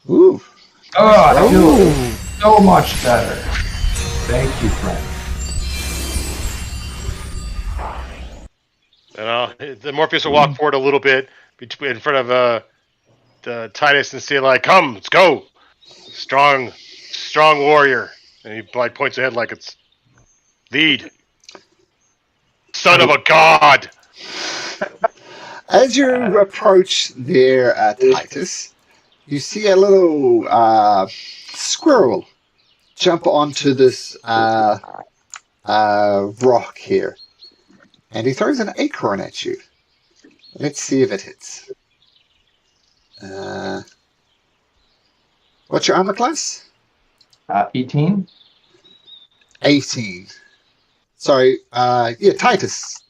Ooh. Oh, I feel so much better. Thank you, friend. The Morpheus will walk forward a little bit in front of Titus and say, like, "Come, let's go, strong warrior." And he like points ahead like it's lead, son of a god. As you approach there, Titus, you see a little squirrel jump onto this rock here, and he throws an acorn at you. Let's see if it hits. What's your armor class? 18. 18. Sorry, Titus.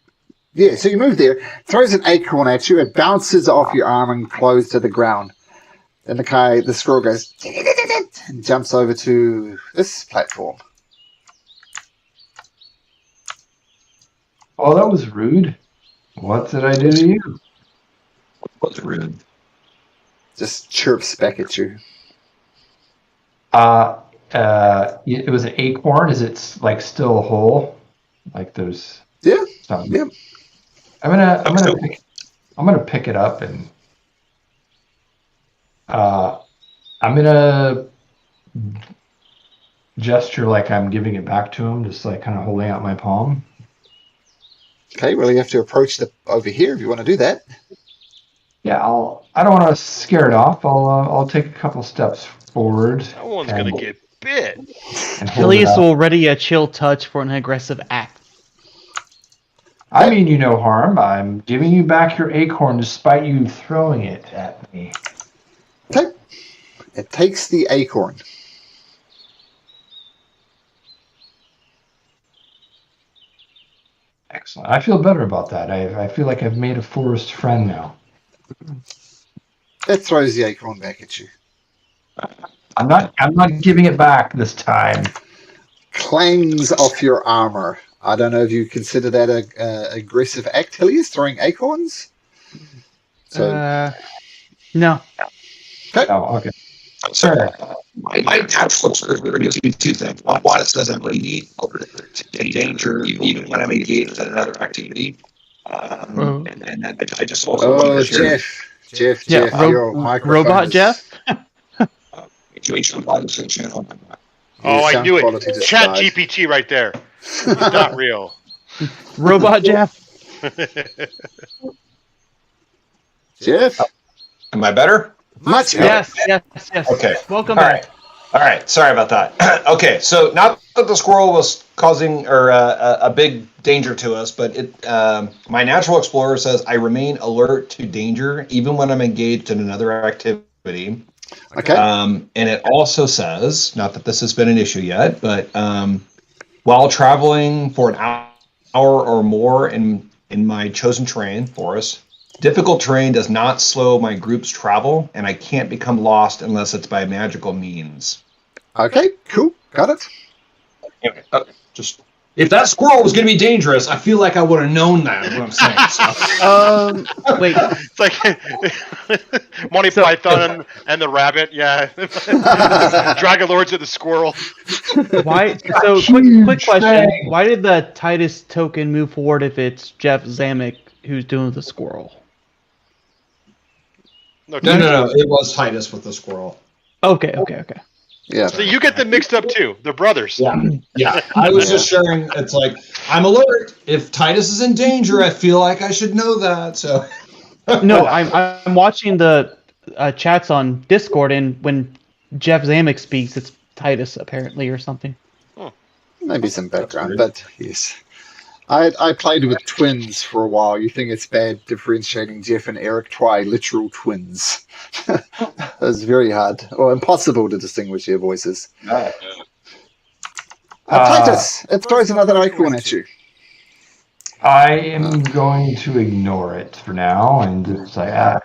Yeah, so you move there, throws an acorn at you, it bounces off your arm and close to the ground. Then the squirrel goes and jumps over to this platform. Oh, that was rude. What did I do to you? What's rude? Just chirps back at you. It was an acorn. Is it like still whole? Like there's something. Yeah. I'm gonna pick it up and I'm gonna gesture like I'm giving it back to him, just like kind of holding out my palm. Okay, well you have to approach over here if you want to do that. Yeah, I don't want to scare it off. I'll take a couple steps forward. No one's gonna get bit. Helios will ready a chill touch for an aggressive act. I mean you no harm. I'm giving you back your acorn despite you throwing it at me. Okay. It takes the acorn. Excellent. I feel better about that. I feel like I've made a forest friend now. It throws the acorn back at you. I'm not giving it back this time. Clangs off your armor. I don't know if you consider that a aggressive act, Helios, throwing acorns? No. Okay. Oh, okay. Sir, my natural surgery gives you two things. One is doesn't really need any danger, even when I'm engaged in another activity. And I just also want to share. Jeff, your microphone Robot is... Jeff? Oh, I knew it. Disguised. Chat GPT right there. It's not real. Robot Jeff? Jeff? Am I better? Much better. Yes. Okay. Welcome back. All right. Sorry about that. Okay. So not that the squirrel was causing a big danger to us, but my natural explorer says I remain alert to danger even when I'm engaged in another activity. Okay. And it also says, not that this has been an issue yet, but while traveling for an hour or more in my chosen terrain, forest, difficult terrain does not slow my group's travel, and I can't become lost unless it's by magical means. Okay, cool. Got it. Anyway, just if that squirrel was going to be dangerous, I feel like I would have known that. Is what I'm saying. So. Wait. It's like Monty Python and the rabbit. Yeah. Dragon Lords of the squirrel. Why? So quick question. Why did the Titus token move forward if it's Jeff Zamek who's doing the squirrel? No. It was Titus with the squirrel. Okay. Yeah. So you get them mixed up too. They're brothers. Yeah. I was just sharing. It's like I'm alert. If Titus is in danger, I feel like I should know that. So. No, I'm watching the chats on Discord, and when Jeff Zamek speaks, it's Titus apparently or something. Maybe some background, but yes. I played with twins for a while. You think it's bad differentiating Jeff and Eric? Try literal twins. It's very hard or impossible to distinguish their voices. Titus, it throws another acorn at you. I am going to ignore it for now and just say, we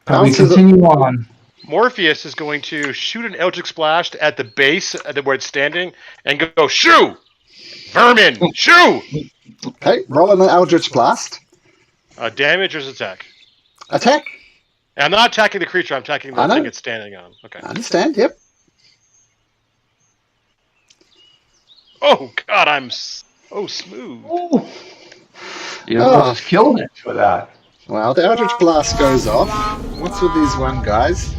Bounces continue on. Morpheus is going to shoot an Eldritch Splash at the base where it's standing and go, shoo! Vermin! Shoo! Okay, roll an Eldritch Blast. Damage or attack? Attack. And I'm not attacking the creature, I'm attacking the thing it's standing on. Okay. I understand, yep. Oh, God, I'm so smooth. Ooh. You almost killed it for that. Well, the Eldritch Blast goes off. What's with these one guys?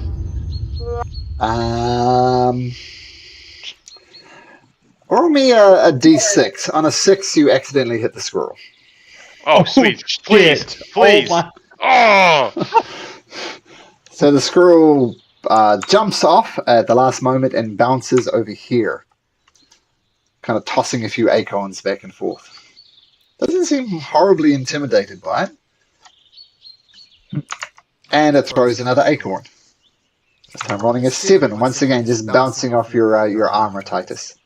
Roll me a d6. On a 6, you accidentally hit the squirrel. Oh, sweet. Please. Please. Oh! So the squirrel jumps off at the last moment and bounces over here, kind of tossing a few acorns back and forth. Doesn't seem horribly intimidated by it. And it throws another acorn. This time rolling a 7. Once again, just bouncing off your armor, Titus.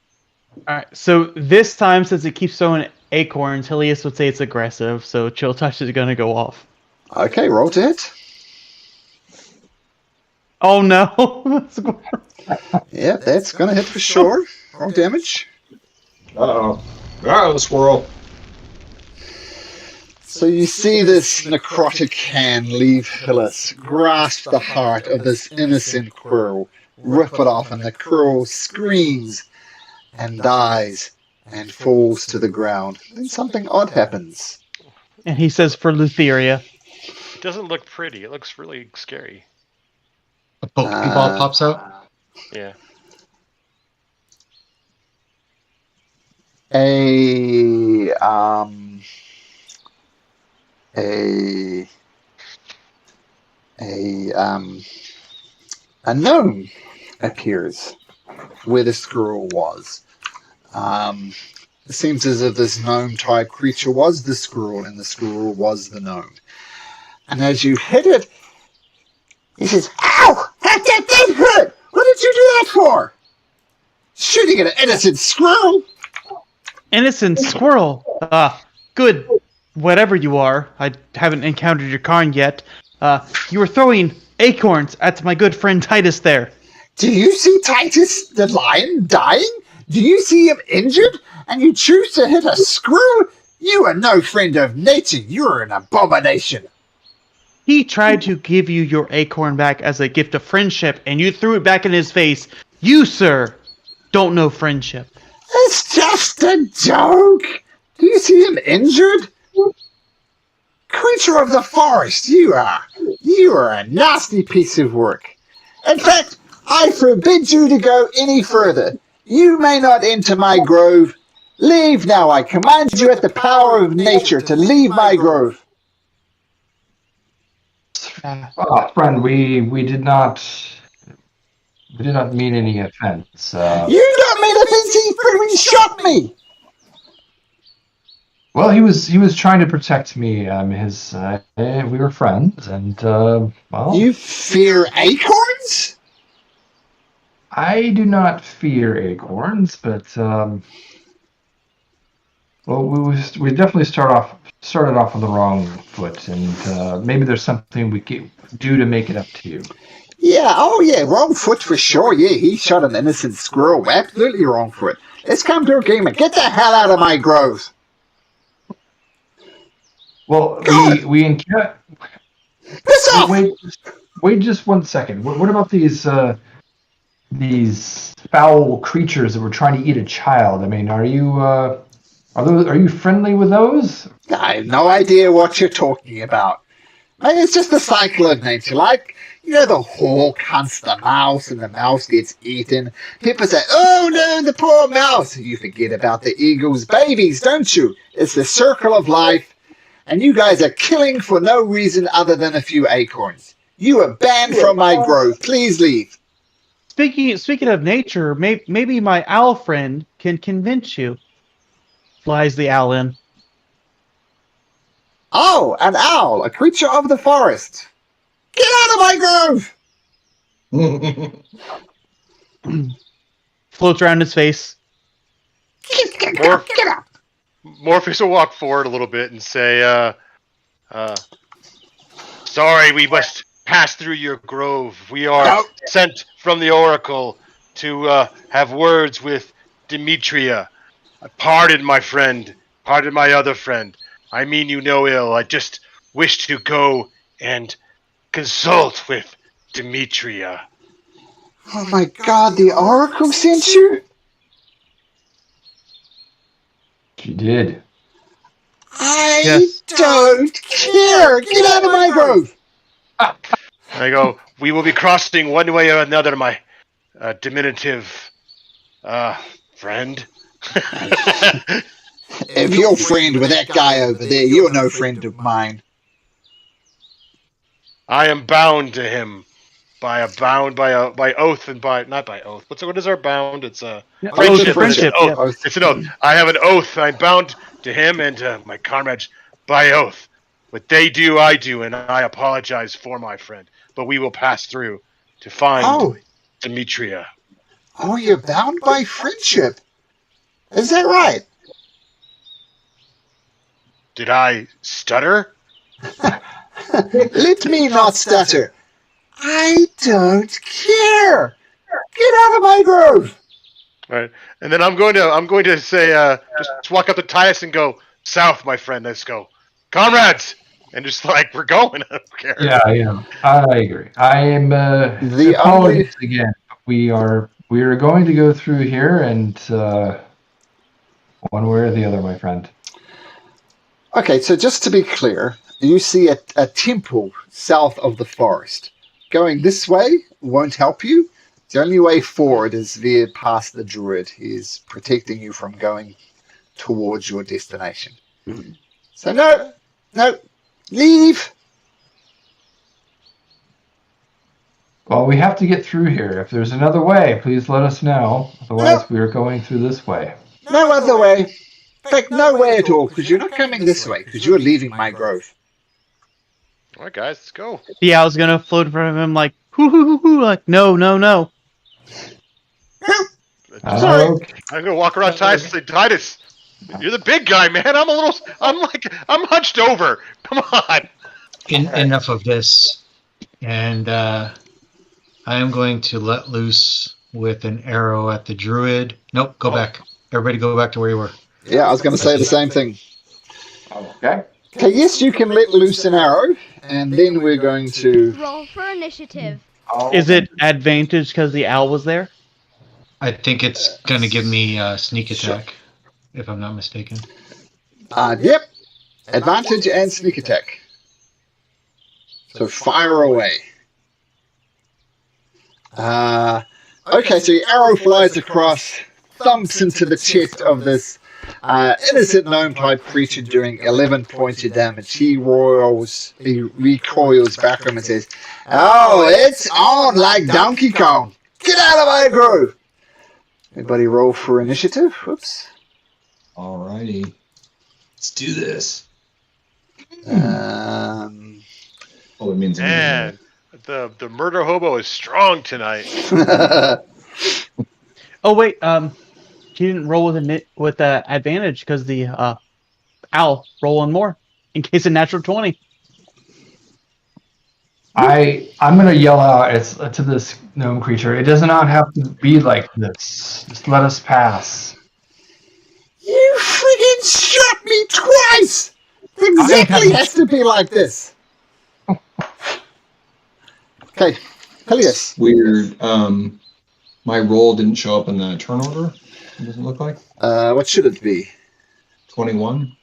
Alright, so this time, since it keeps throwing acorns, Helios would say it's aggressive, so Chill Touch is going to go off. Okay, roll to hit. Oh no! Yeah, that's going to hit for sure. Roll damage. Uh-oh. Uh-oh, squirrel. So you see this necrotic hand leave Hillis, grasp the heart of this innocent squirrel, rip it off, and the squirrel screams and dies and falls to the ground. Then something odd happens. And he says for Lutheria. It doesn't look pretty. It looks really scary. A Pokeball pops out. Yeah. A gnome appears where the squirrel was. It seems as if this gnome-type creature was the squirrel, and the squirrel was the gnome. And as you hit it, he says, "Ow! That did hurt! What did you do that for? Shooting at an innocent squirrel?" Innocent squirrel! Good. Whatever you are. I haven't encountered your kind yet. You were throwing acorns at my good friend Titus there. Do you see Titus the lion dying? Do you see him injured? And you choose to hit a squirrel? You are no friend of nature. You are an abomination. He tried to give you your acorn back as a gift of friendship, and you threw it back in his face. You, sir, don't know friendship. It's just a joke. Do you see him injured? Creature of the forest, you are. You are a nasty piece of work. In fact, I forbid you to go any further. You may not enter my grove. Leave now. I command you at the power of nature to leave my grove. Friend, we did not mean any offense. You don't mean offense. He freaking shot me. Well, he was trying to protect me. We were friends, and well. You fear acorns? I do not fear acorns, but well, we definitely started off on the wrong foot, and maybe there's something we can do to make it up to you. Yeah, oh yeah, wrong foot for sure. Yeah, he shot an innocent squirrel. Absolutely wrong foot. Let's come to agreement. Get the hell out of my grove. Well, we encountered. Wait just 1 second. What about these foul creatures that were trying to eat a child? I mean, are you friendly with those? I have no idea what you're talking about. It's just the cycle of nature. Like, You know, the hawk hunts the mouse and the mouse gets eaten. People say, oh no, the poor mouse. You forget about the eagle's babies, don't you? It's the circle of life. And you guys are killing for no reason other than a few acorns. You are banned from my grove. Please leave. Speaking of nature, maybe my owl friend can convince you. Flies the owl in. Oh, an owl, a creature of the forest. Get out of my grove! Floats around his face. Get up! Morpheus will walk forward a little bit and say, sorry, we must pass through your grove. We are sent from the Oracle to have words with Demetria. Pardon, my friend. Pardon my other friend. I mean you no ill. I just wish to go and consult with Demetria. Oh my god, the Oracle sent you? She did. I don't care. Get out of my grove. I go, we will be crossing one way or another, my diminutive friend. If you're friend with that guy over there, you're no friend of mine. I am bound to him by oath and by not by oath. What is our bound? It's a friendship. Friendship. It's an oath. It's an oath. I have an oath. I'm bound to him and my comrades by oath. What they do, I do, and I apologize for my friend. But we will pass through to find Demetria. Oh, you're bound by friendship. Is that right? Did I stutter? Let me not stutter. I don't care. Get out of my grove. All right, and then I'm going to say, just walk up to Titus and go, south, my friend. Let's go, comrades, and just like we're going. I don't care. Yeah, I agree. I am apologies again. We are going to go through here, and one way or the other, my friend. Okay, so just to be clear, you see a temple south of the forest. Going this way won't help you. The only way forward is via past the druid. He is protecting you from going towards your destination. So no, leave. Well, we have to get through here. If there's another way, please let us know. Otherwise, we are going through this way. No other way. In fact, no way at all, because you're not coming this way, because you're leaving my grove. All right, guys, let's go. The owl's gonna float in front of him like, hoo, like, no. Sorry. I'm gonna walk around Titus and say, Titus, you're the big guy, man. I'm hunched over. Come on. Enough of this. And I am going to let loose with an arrow at the druid. Nope, go back. Everybody go back to where you were. Yeah, I was going to say the same thing. Okay. Okay, yes, you can let loose an arrow, and then we're going to... Roll for initiative. Is it advantage because the owl was there? I think it's going to give me sneak attack, if I'm not mistaken. Yep. Advantage and sneak attack. So fire away. Okay, so your arrow flies across, thumps into the chest of this innocent gnome-type creature, doing 11 points of damage. He recoils back from him and says, "Oh, it's on like Donkey Kong. Get out of my grove." Everybody roll for initiative. Whoops. Alrighty. Let's do this. Oh, it means Man, the murder hobo is strong tonight. Oh wait, he didn't roll with advantage because the owl rolling more in case of natural 20. I'm gonna yell out to this gnome creature. It does not have to be like this. Just let us pass. You friggin' shot me twice! It exactly has to be like this. Okay, Helios. weird. My roll didn't show up in the turn order. It doesn't look like. What should it be? 21.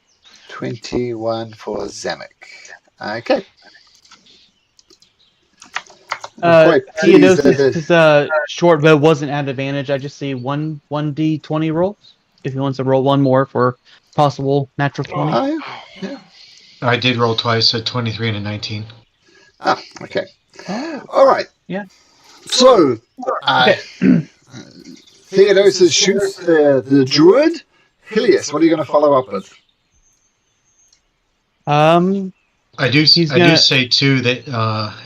21 for Zamek. Okay. I'm quite pleased that Theodosius' short bow wasn't at advantage. I just see 1d20 rolls. If he wants to roll one more for possible natural 20. Oh, yeah. I did roll twice, a 23 and a 19. Ah, okay. Oh, All right. yeah. So, Okay. Theodosius shoots the druid. Hilius, what are you going to follow up with? I do gonna- say too that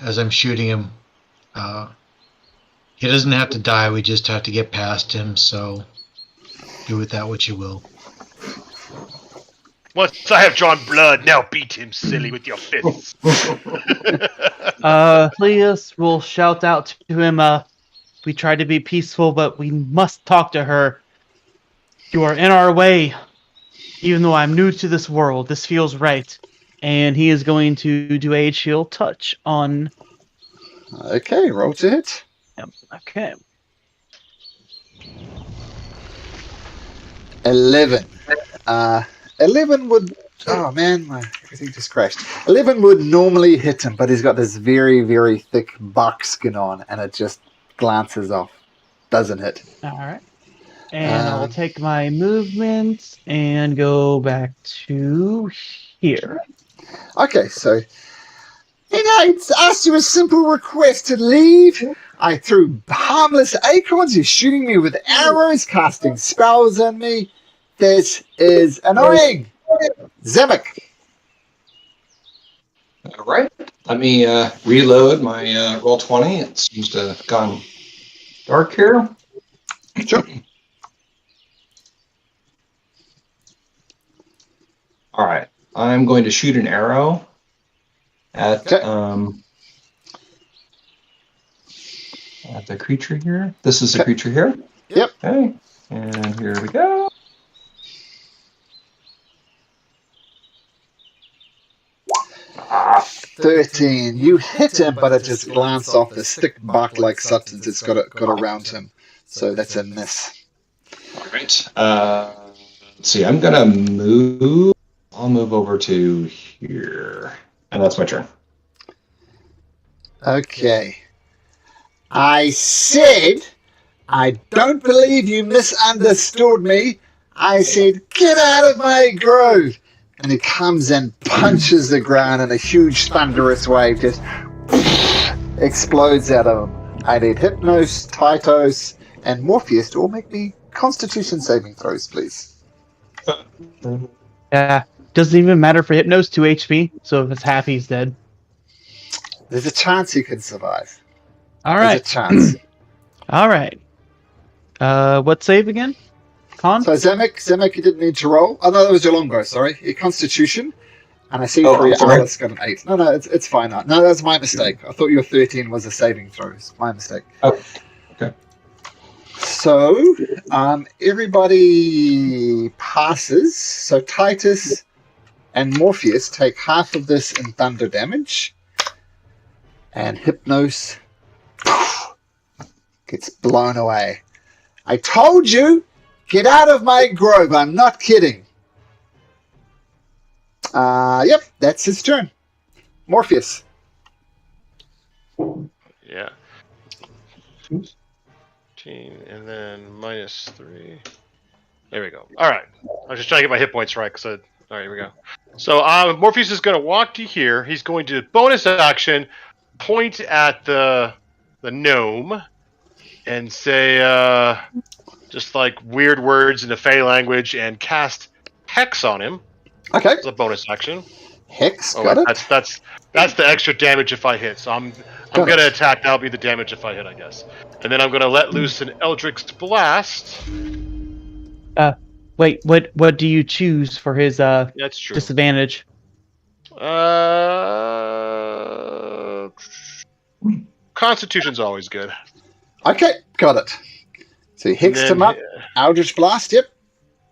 as I'm shooting him, he doesn't have to die. We just have to get past him. So do with that what you will. Once I have drawn blood, now beat him silly with your fists. Helios will shout out to him, we tried to be peaceful, but we must talk to her. You are in our way. Even though I'm new to this world, this feels right. And he is going to do a chill touch on... Okay, roll to hit. Okay. 11. 11 would... Oh, man, everything just crashed. 11 would normally hit him, but he's got this very, very thick bark skin on, and it just glances off. Doesn't hit. All right. And I'll take my movement and go back to here. Okay, so... I asked you a simple request to leave. I threw harmless acorns. You're shooting me with arrows, casting spells on me. This is annoying. Zemek. All right. Let me reload my roll 20. It seems to have gone dark here. Sure. All right. I'm going to shoot an arrow at the creature here. This is the creature here. Yep. Okay. And here we go. Ah, 13. You hit him, but it just glanced off the thick bark-like substance it's got around him. So that's a miss. All right. Let's see. I'm gonna move. I'll move over to here, and that's my turn. Okay. I said, I don't believe you misunderstood me. I said, get out of my grove. And he comes and punches the ground in a huge thunderous wave, just explodes out of him. I need Hypnos, Titos, and Morpheus to all make me Constitution saving throws, please. Yeah. Doesn't even matter for Hypnos, 2 HP. So if it's half, he's dead. There's a chance he can survive. All right. There's a chance. All right. What save again? Con? So Zemek, you didn't need to roll. Oh, no, that was your longbow, sorry. Your Constitution. And I see for your Alice got an 8. No, it's fine. No, that's my mistake. I thought your 13 was a saving throw. It's my mistake. Oh, okay. So, everybody passes. So Titus and Morpheus take half of this in thunder damage. And Hypnos gets blown away. I told you! Get out of my grove, I'm not kidding. Yep, that's his turn. Morpheus. Yeah. 15, and then -3. There we go. All right. I was just trying to get my hit points right. All right, here we go. So Morpheus is going to walk to here. He's going to bonus action, point at the gnome, and say just like weird words in the Fey language, and cast Hex on him. Okay. It's a bonus action. Hex, got it. That's the extra damage if I hit. So I'm gonna attack. That'll be the damage if I hit, I guess. And then I'm gonna let loose an Eldritch Blast. Wait, what do you choose for his That's true. disadvantage? Constitution's always good. Okay, got it. So he hexed him up. Eldritch Blast, yep.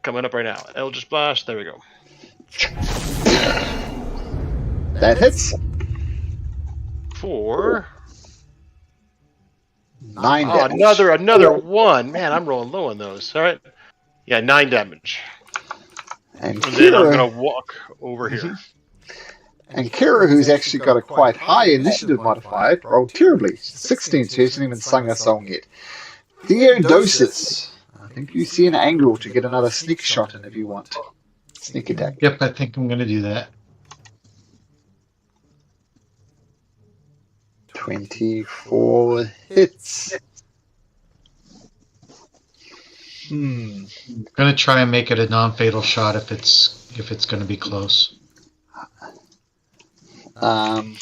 Coming up right now. Eldritch Blast, there we go. That hits. 4. 9 Oh, damage. another 1. Man, I'm rolling low on those. All right. Yeah, 9 damage. And then I'm going to walk over here. And Kira, who's actually got a quite high initiative modifier, rolled terribly. She's 16, so she hasn't even sung a song yet. Theodosius. I think you see an angle to get another sneak shot in if you want. Sneak attack. Yep, I think I'm going to do that. 24 hits. I'm going to try and make it a non-fatal shot if it's going to be close. So I'm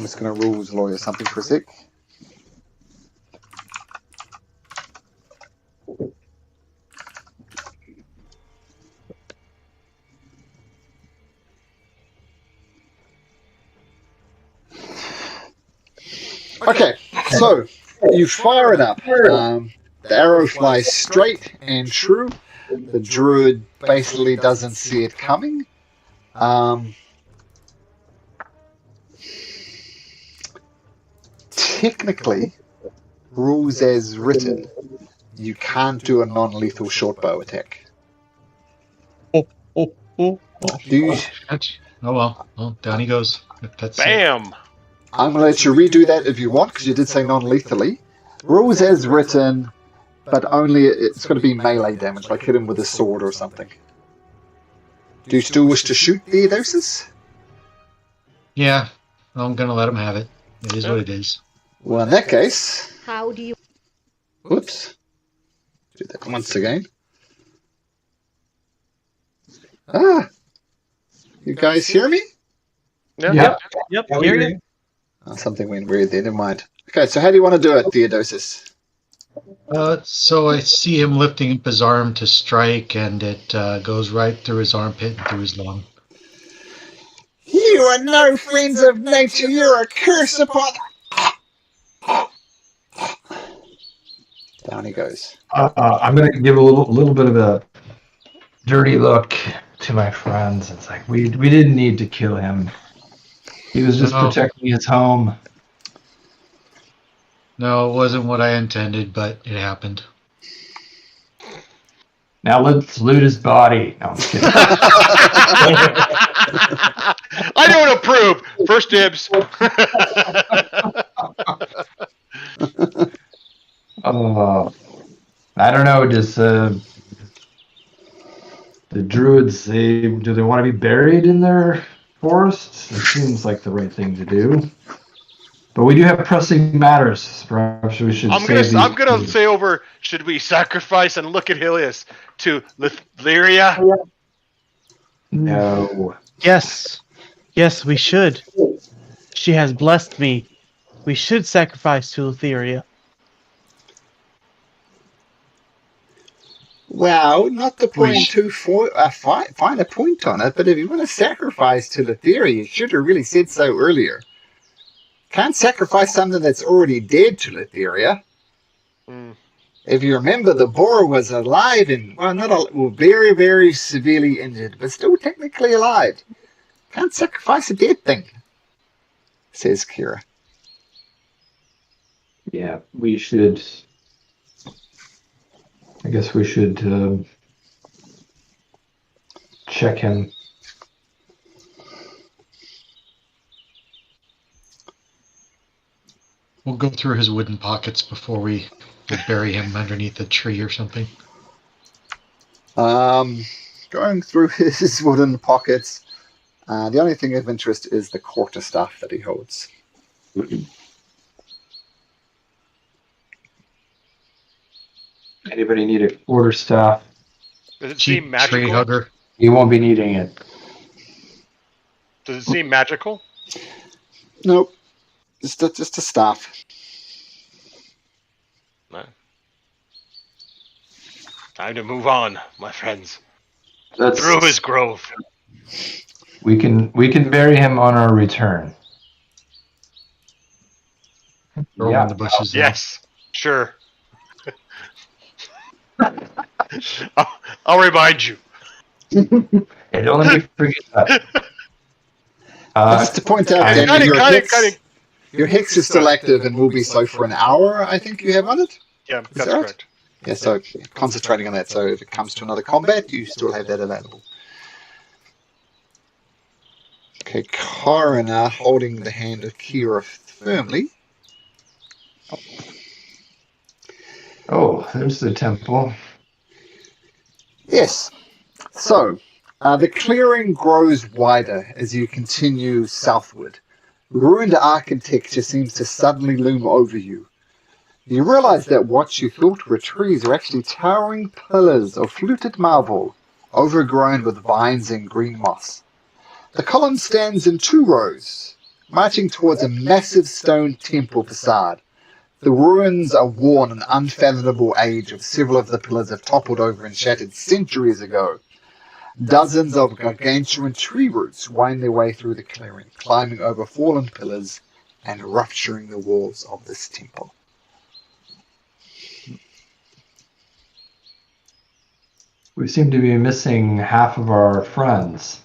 just going to rules lawyer something for a sec. Okay, so you fire it up. The arrow flies straight and true. The druid basically doesn't see it coming. Technically, rules as written, you can't do a non-lethal short bow attack. Do you, Oh well, down he goes. That's it. Bam! I'm going to let you redo that if you want, because you did say non-lethally. Rules as written, but only it's going to be melee damage, like hit him with a sword or something. Do you still wish to shoot Theodosius? Yeah, I'm going to let him have it. It is what it is. Well, in that case, How do you... whoops. Do that once again. Ah, you guys hear me? Yeah. Yep. Hear you. Oh, something went weird there. Never mind. Okay, so how do you want to do it, Theodosius? So I see him lifting up his arm to strike, and it goes right through his armpit and through his lung. You are no friends of nature. You're a curse upon. Down he goes. I'm going to give a little bit of a dirty look to my friends. It's like we didn't need to kill him. He was just protecting his home. No, it wasn't what I intended, but it happened. Now let's loot his body. No, I'm just kidding. I don't approve. First dibs. I don't know. Does the druids do they want to be buried in their forests? It seems like the right thing to do. But we do have pressing matters. Perhaps we should. I'm gonna say over. Should we sacrifice and look at Helios to Lyria? No. Yes, we should. She has blessed me. We should sacrifice to Lyria. Well, not to point find a point on it, but if you want to sacrifice to the theory, you should have really said so earlier. Can't sacrifice something that's already dead to Letheria. If you remember, the boar was alive and, very, very severely injured, but still technically alive. Can't sacrifice a dead thing, says Kira. Yeah, we should. I guess we should check him. We'll go through his wooden pockets before we bury him underneath a tree or something. Going through his wooden pockets, the only thing of interest is the quarterstaff that he holds. Anybody need a quarterstaff? Does it seem magical? Tree hugger. You won't be needing it. Does it seem magical? Nope. Just a staff. No. Time to move on, my friends. Through his grove. We can bury him on our return. Throw him in the bushes. Yes, sure. I'll remind you. Hey, don't let me forget that. Just to point out, your hex is still active and will be so for an hour, I think you have on it? Yeah, Is that's that right? correct. Yeah, so concentrating on that, so if it comes to another combat, you still have that available. Okay, Coroner holding the hand of Kira firmly. Oh, there's the temple. Yes. So, the clearing grows wider as you continue southward. Ruined architecture seems to suddenly loom over you. You realize that what you thought were trees are actually towering pillars of fluted marble, overgrown with vines and green moss. The column stands in 2 rows, marching towards a massive stone temple facade. The ruins are worn an unfathomable age, of several of the pillars have toppled over and shattered centuries ago. Dozens of gargantuan tree roots wind their way through the clearing, climbing over fallen pillars and rupturing the walls of this temple. We seem to be missing half of our friends.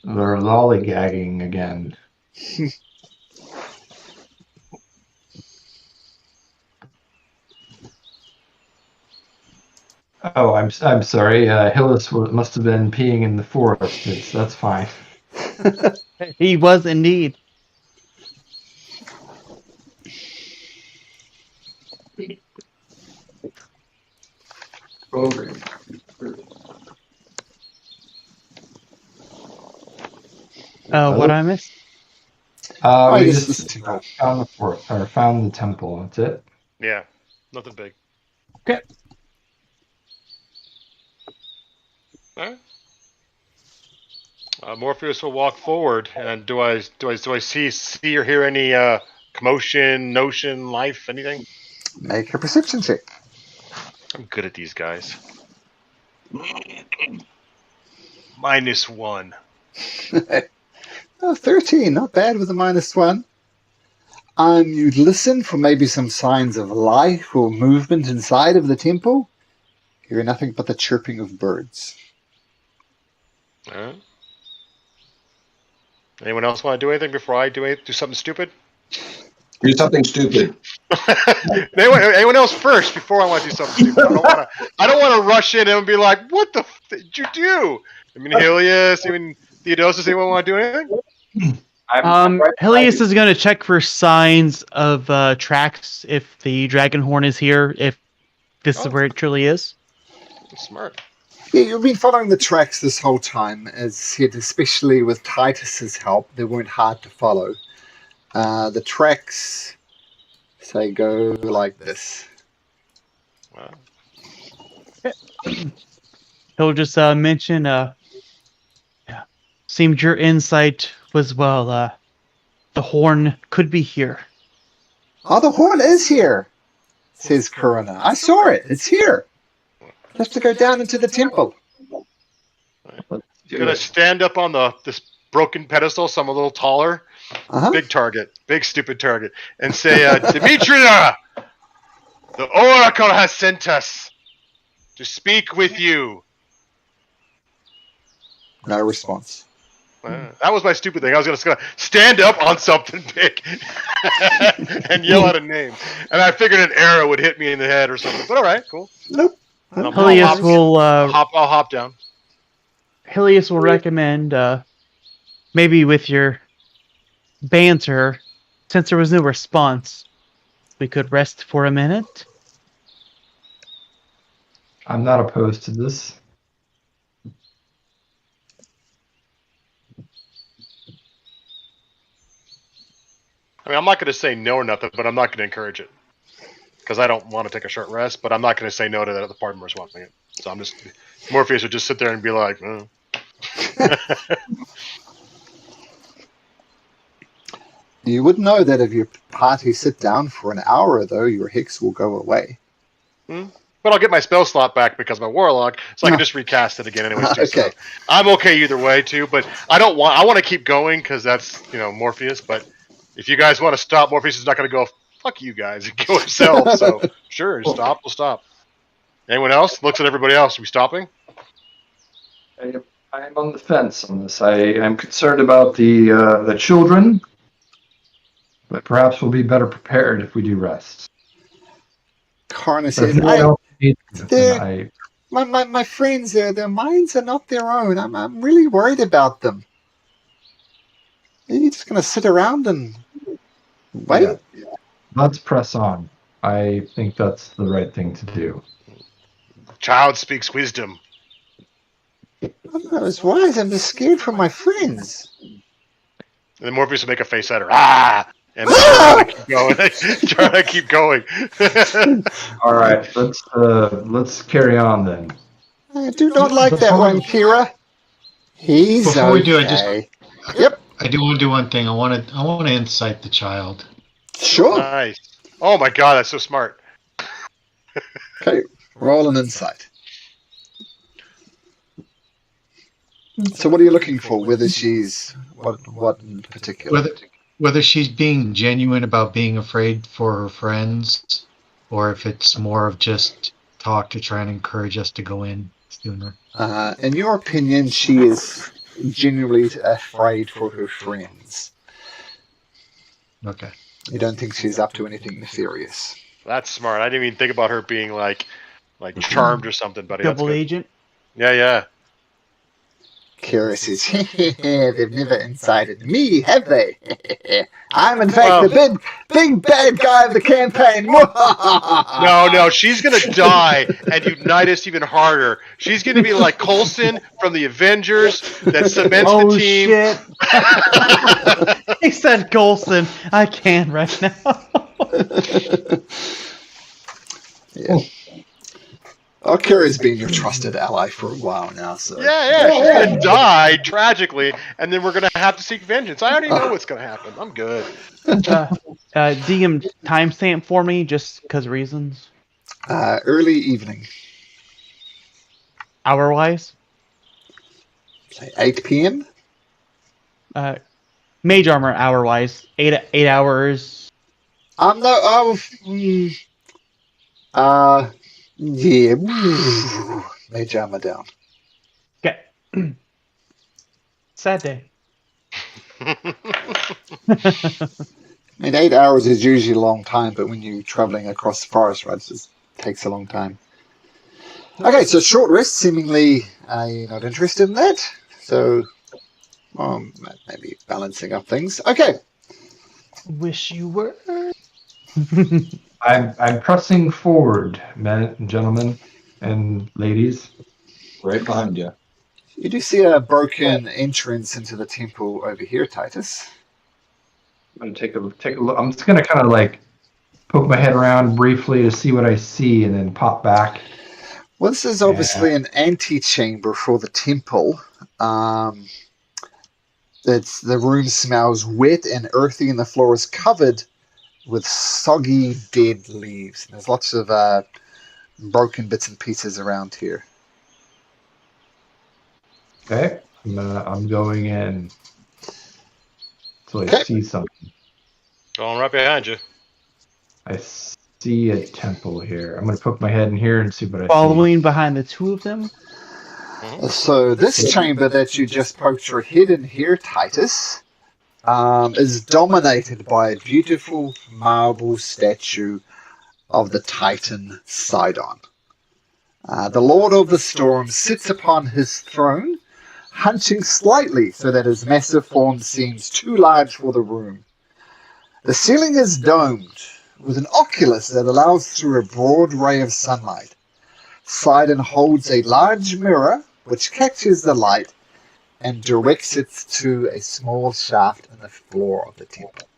They're lollygagging again. Oh, I'm sorry. Hillis must have been peeing in the forest. That's fine. He was indeed. Okay. What I missed? I We guess just this temple. found the fort, or found the temple. That's it. Yeah, nothing big. Okay. All right. Morpheus will walk forward, and do I see or hear any commotion, notion, life, anything? Make a perception check. I'm good at these guys. -1. 13, not bad with a -1. You'd listen for maybe some signs of life or movement inside of the temple. Hear nothing but the chirping of birds. All right. Anyone else want to do anything before I do something stupid? Do something stupid. anyone else first before I want to do something stupid? I don't want to rush in and be like, "What the did you do?" I mean, Helios, even Theodosus. Anyone want to do anything? Helios is going to check for signs of tracks if the dragon horn is here, if this is where it truly is. Smart. Yeah, you've been following the tracks this whole time, as said, especially with Titus's help. They weren't hard to follow. The tracks, say, go like this. Wow. He'll just mention, seemed your insight was well. The horn could be here. Oh, the horn is here, says Corona. I saw it. It's here. Let's to go down into the temple. Gonna stand up on this broken pedestal, so I'm a little taller. Uh-huh. Big target, big stupid target, and say, Demetria, the Oracle has sent us to speak with you. No response. That was my stupid thing. I was gonna stand up on something big and yell out a name, and I figured an arrow would hit me in the head or something. But all right, cool. Nope. Helios will I'll hop down. Helios will recommend maybe with your banter, since there was no response, we could rest for a minute. I'm not opposed to this. I mean, I'm not going to say no or nothing, but I'm not going to encourage it. Because I don't want to take a short rest, but I'm not going to say no to the other party members wanting it. So I'm just... Morpheus would just sit there and be like... You would know that if your party sit down for an hour, though, your hex will go away. But I'll get my spell slot back because I'm a warlock, so I can just recast it again anyways, too. Okay. So I'm okay either way, too, but I want to keep going because that's, Morpheus, but if you guys want to stop, Morpheus is not going to go, fuck you guys, and kill himself, so sure, stop, we'll stop. Anyone else? Looks at everybody else. Are we stopping? I am on the fence on this. I'm concerned about the children, but perhaps we'll be better prepared if we do rest. Karna If says, no one else needs it, then My friends, their minds are not their own. I'm really worried about them. Are you just going to sit around and wait? Yeah. Let's press on. I think that's the right thing to do. Child speaks wisdom. I'm not as wise. I'm just scared for my friends. And then Morpheus will make a face at her. Ah! And then try to keep going. Try to keep going. All right, let's carry on then. I do not like that one, Kira. He's Before we do, Yep. I do want to do one thing. I want to incite the child. Sure. Nice. Oh my god, that's so smart. Okay, roll an insight. So what are you looking for? Whether she's what in particular? Whether she's being genuine about being afraid for her friends, or if it's more of just talk to try and encourage us to go in sooner. In your opinion, she is genuinely afraid for her friends. Okay. You don't think she's up to anything nefarious? That's smart. I didn't even think about her being like charmed or something, buddy. Double That's good. agent. Yeah. Kira says, they've never incited me, have they? I'm in fact the big bad guy of the campaign. No, she's gonna die and unite us even harder. She's gonna be like Coulson from the Avengers that cements the team. Shit. He said Coulson. I can right now. Yeah. Oh, Kira's been your trusted ally for a while now, so... Yeah, she's gonna die tragically, and then we're gonna have to seek vengeance. I already know what's gonna happen. I'm good. DM timestamp for me, just because reasons. Early evening. Hour-wise? Say 8 p.m.? Mage armor hour-wise. 8 hours. Yeah. Mage armor down. Okay. Sad day. I mean, 8 hours is usually a long time, but when you're traveling across the forest, right, it takes a long time. Okay, so short rest, seemingly you're not interested in that. So, maybe balancing up things. Okay. Wish you were. I'm pressing forward, men and gentlemen and ladies. Right behind you. You do see a broken entrance into the temple over here, Titus. I'm gonna take a look. I'm just gonna kind of like poke my head around briefly to see what I see, and then pop back. Well, this is obviously an antechamber for the temple. The room smells wet and earthy, and the floor is covered with soggy, dead leaves. There's lots of broken bits and pieces around here. Okay, I'm going in. So I see something. Going right behind you. I see a temple here. I'm going to poke my head in here and see what I see. Following behind the two of them? So this chamber that you just poked your head in here, Titus, is dominated by a beautiful marble statue of the Titan Sidon. The Lord of the Storm sits upon his throne, hunching slightly so that his massive form seems too large for the room. The ceiling is domed with an oculus that allows through a broad ray of sunlight. Sidon holds a large mirror which catches the light and directs it to a small shaft in the floor of the temple.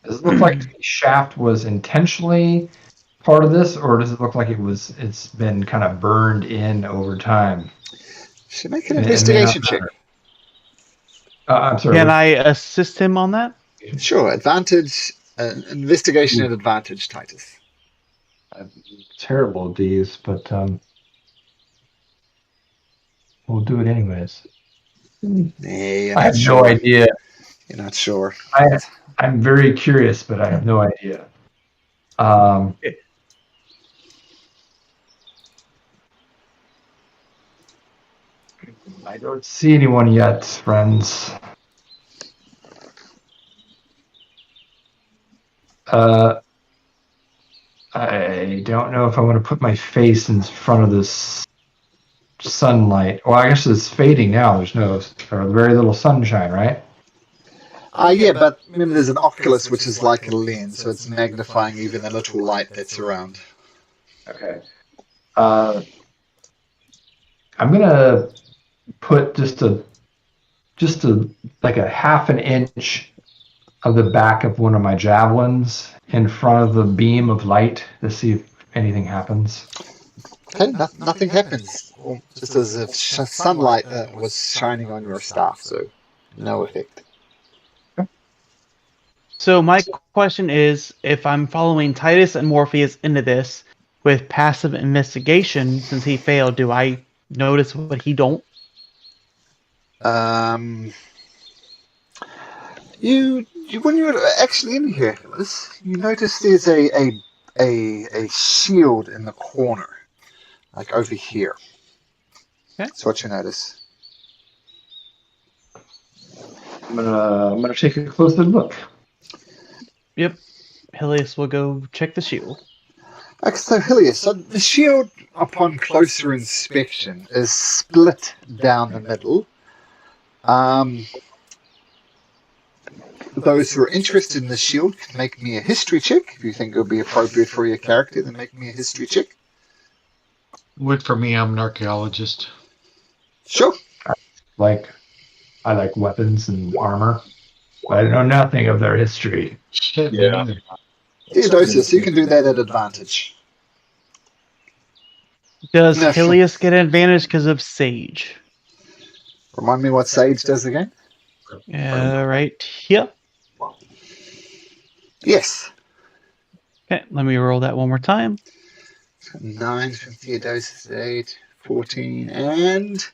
Does it look like the shaft was intentionally part of this, or does it look like it's been kind of burned in over time? Should make an investigation check. I'm sorry. Can I assist him on that? Sure. Advantage, investigation at advantage, Titus. I'm terrible at these, but we'll do it anyways. I have no idea. You're not sure. I'm very curious, but I have no idea. I don't see anyone yet, friends. I don't know if I want to put my face in front of this sunlight. Well, I guess it's fading now. There's very little sunshine, right? Yeah, but remember there's an oculus which is like a lens, so it's magnifying even the little light that's around. Okay. I'm gonna put just a like a half an inch of the back of one of my javelins in front of the beam of light to see if anything happens. Okay, nothing happens. Just as if sunlight was shining on your staff, so no effect. So my question is, if I'm following Titus and Morpheus into this with passive investigation, since he failed, do I notice what he don't? You when you're actually in here, you notice there's a shield in the corner, like over here. Okay. That's what you notice. I'm gonna take a closer look. Yep. Helios will go check the shield. Okay, so Helios, so the shield, upon closer inspection, is split down the middle. Those who are interested in the shield can make me a history check. If you think it would be appropriate for your character, then make me a history check. Would for me, I'm an archaeologist. Sure. I like weapons and armor, but I know nothing of their history. Shit, me Yeah. neither. Theodosius, you can do that at advantage. Does No, Helios get an advantage because of Sage? Remind me what Sage does again? Right here. Yes. Okay, let me roll that one more time. 9 from Theodosius, 8, 14, and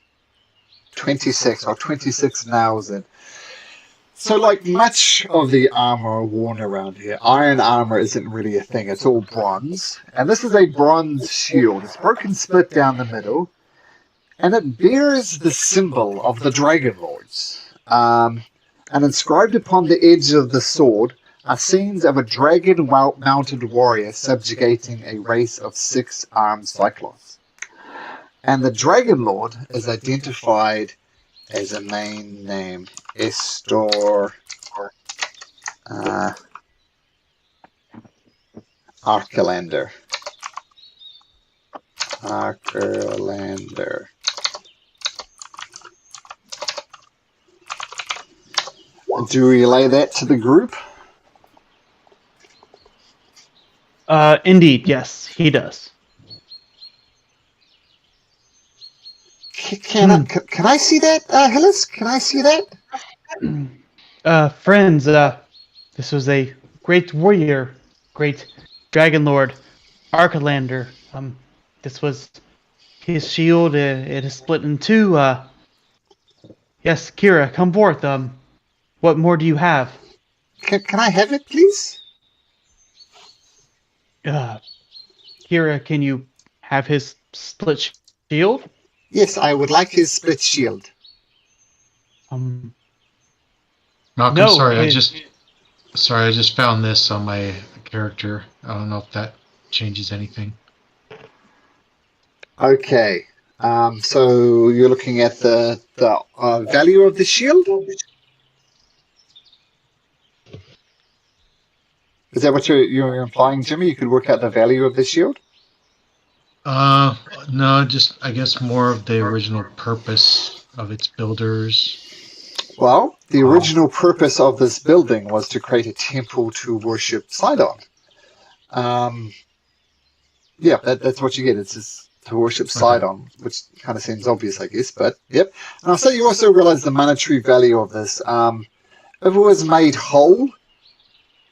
26. Or 26 nails it. So, like much of the armor worn around here, iron armor isn't really a thing. It's all bronze. And this is a bronze shield. It's broken split down the middle. And it bears the symbol of the Dragon Lords. And inscribed upon the edge of the sword are scenes of a dragon-mounted warrior subjugating a race of 6 armed cyclones. And the Dragon Lord is identified as a main name, Estor Archelander. Do you relay that to the group? Indeed, yes, he does. Can I see that, Hillis? Can I see that? Friends, this was a great warrior, great dragon lord, Archelander. This was his shield. It is split in two. Yes, Kira, come forth. What more do you have? Can I have it, please? Kira, can you have his split shield? Yes, I would like his split shield. Malcolm, No, sorry, I his- just found this on my character. I don't know if that changes anything. Okay. So you're looking at the value of the shield? Is that what you're implying, Jimmy? You could work out the value of the shield? No, just I guess more of the original purpose of its builders. Well, the original purpose of this building was to create a temple to worship Sidon. Yeah, that's what you get. It's just to worship Sidon, which kind of seems obvious, I guess, but yep. And I'll say you also realize the monetary value of this. If it was made whole,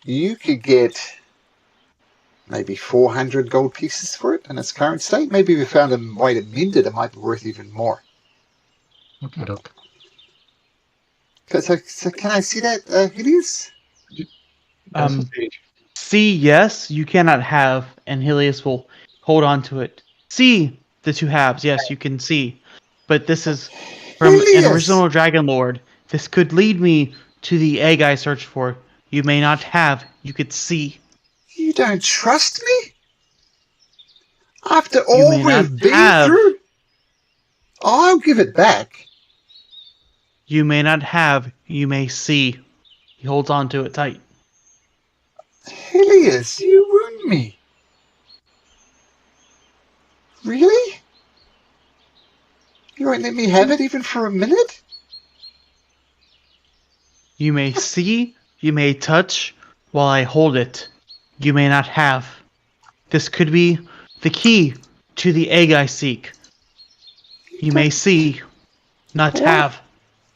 you could get maybe 400 gold pieces for it in its current state. Maybe if we found a way to mend it, it might be worth even more. Okay, doke. So can I see that, Helios? C, yes, you cannot have, and Helios will hold on to it. C, the two halves, yes, you can see. But this is from Helios! an original Dragon Lord. This could lead me to the egg I searched for. You may not have, you could see. You don't trust me? After You all may not we've been have. through? I'll give it back. You may not have. You may see. He holds on to it tight. Helios, you wound me. Really? You won't let me have it even for a minute? You may see. You may touch while I hold it. You may not have. This could be the key to the egg I seek. You may see, not have.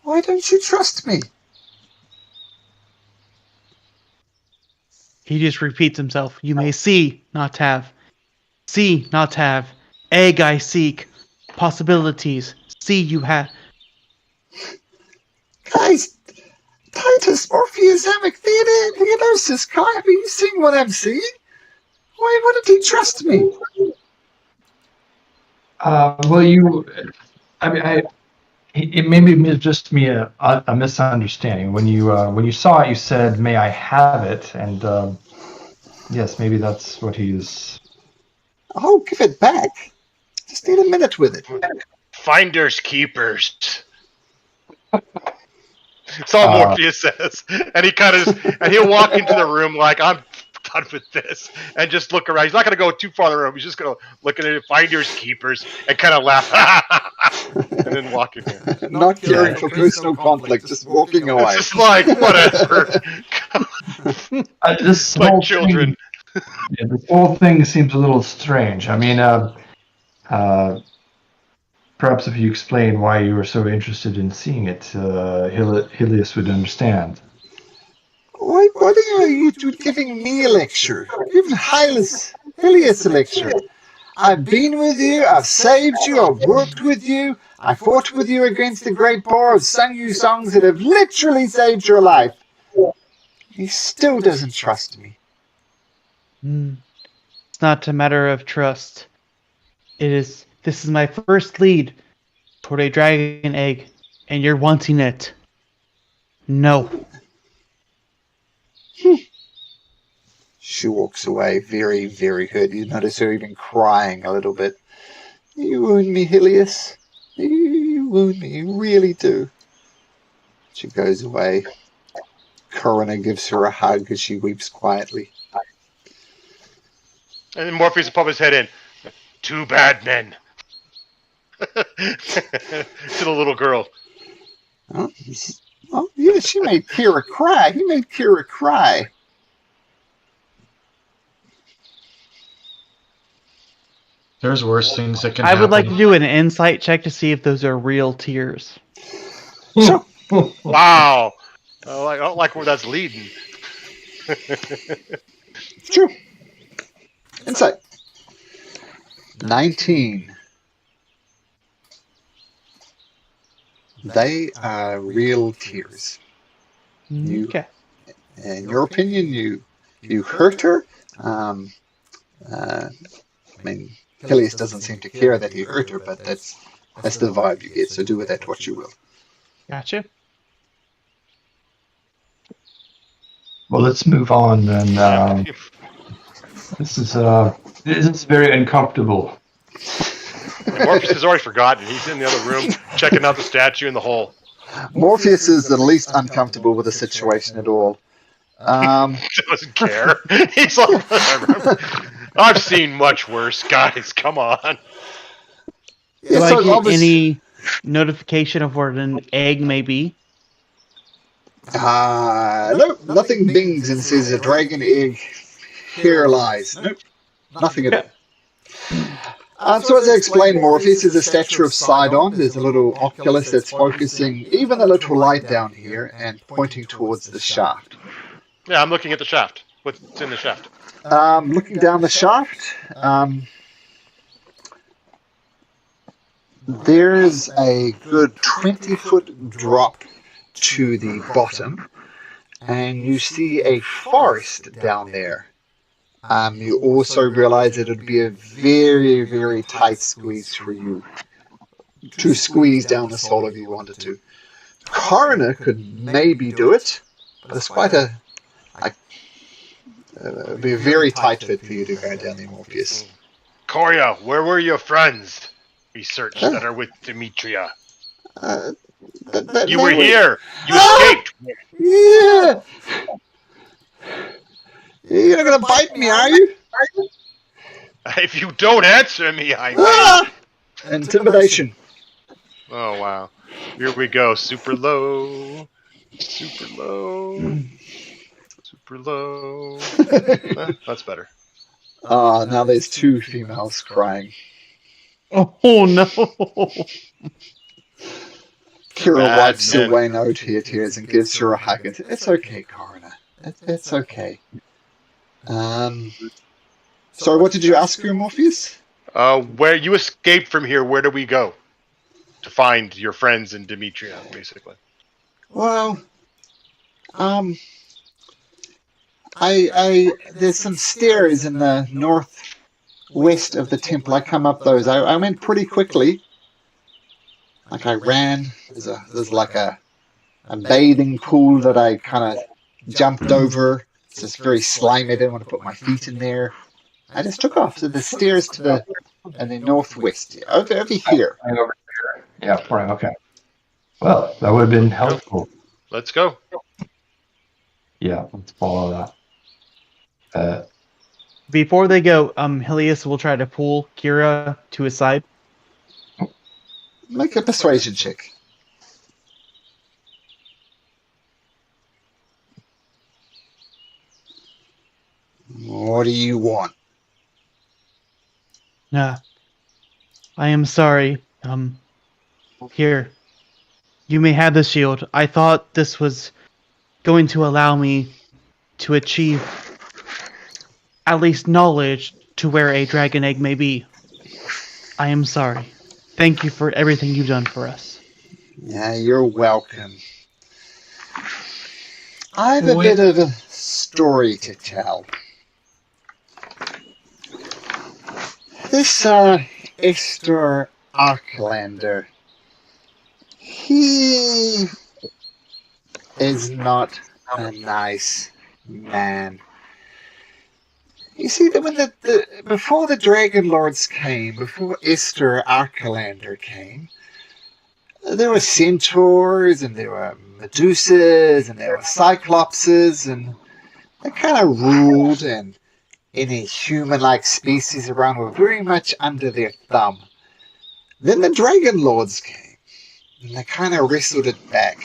Why don't you trust me? He just repeats himself. You may see, not have. See, not have. Egg I seek. Possibilities. See, you have. Guys, Titus, Morpheus, Amic, Theodosis, Kai, are you seeing what I'm seeing? Why wouldn't he trust me? Well, it may be just me a misunderstanding. When you saw it, you said, "May I have it?" And yes, maybe that's what he's. I'll give it back. Just need a minute with it. Finders keepers. That's all Morpheus says, and he'll walk into the room like, I'm done with this, and just look around. He's not going to go too far in the room. He's just going to look at it, finders keepers, and kind of laugh, and then walk in here. Not caring for personal conflict, just walking away. It's just like whatever. This like whole children. This whole thing seems a little strange. I mean, perhaps if you explain why you were so interested in seeing it, Helios would understand. Why are you two giving me a lecture? Give Helios a lecture. I've been with you, I've saved you, I've worked with you, I fought with you against the Great Bar, I've sung you songs that have literally saved your life. He still doesn't trust me. It's not a matter of trust. This is my first lead toward a dragon egg, and you're wanting it. No. She walks away very, very hurt. You notice her even crying a little bit. You wound me, Helios. You wound me, you really do. She goes away. Coroner gives her a hug as she weeps quietly. And then Morpheus will pop his head in. Two bad men. To the little girl. Oh, yeah, she made Kira cry. He made Kira cry. There's worse things that can I happen. would like to do an insight check to see if those are real tears. So, Wow. I don't like where that's leading. true. Insight. 19. They are real tears. Okay. In your opinion, you hurt her. I mean, Helios doesn't seem to care that he hurt her, but that's the vibe you get. So do with that what you will. Gotcha. Well, let's move on. And this is very uncomfortable. Morpheus has already forgotten. He's in the other room checking out the statue in the hole. Morpheus is the least uncomfortable with the situation at all. Doesn't care. He's like, whatever. I've seen much worse, guys. Come on. Do I get any notification of where an egg may be? Nope, nothing bings and says a dragon egg here lies. Nope, nothing at all. So as I explained, Morpheus is a statue of Sidon. There's a little oculus that's focusing even a little light down here and pointing towards the shaft. Yeah, I'm looking at the shaft. What's in the shaft? Looking down the shaft, there's a good 20-foot drop to the bottom, and you see a forest down there. You also realize it would be a very, very tight squeeze for you to squeeze down this hole if you wanted to. Coroner could maybe do it, but it's quite it'd be a very tight fit for you to go down there, Morpheus. Korea, where were your friends we searched that are with Demetria? You were here. You escaped. Yeah. You're not gonna bite me, are you? If you don't answer me, I may. Ah! Intimidation. Oh, wow. Here we go. Super low. Super low. Super low. That's better. Now there's two females crying. Oh no! Kira Bad wipes men. away no tears and gives her a hug. It's okay, Coroner. It's okay. Sorry, what did you ask her, Morpheus? Where you escaped from here, where do we go? To find your friends in Demetria, basically. Well, there's some stairs in the northwest of the temple. I come up those. I went pretty quickly. Like I ran. There's like a bathing pool that I kind of jumped over. It's just very slimy. I didn't want to put my feet in there. I just took off. So the stairs to the northwest, over here. Right over here. Yeah, right. Okay. Well, that would have been helpful. Let's go. Yeah, let's follow that. Before they go, Helios will try to pull Kira to his side. Make a persuasion check. What do you want? I am sorry. Here. You may have the shield. I thought this was going to allow me to achieve at least knowledge to where a dragon egg may be. I am sorry. Thank you for everything you've done for us. Yeah, you're welcome. I have a bit of a story to tell. This Esther Arklander, he is not a nice man. You see, that when before the Dragon Lords came, before Esther Arklander came, there were centaurs, and there were medusas, and there were cyclopses, and they kind of ruled, and any human-like species around were very much under their thumb. Then the Dragon Lords came, and they kind of wrestled it back.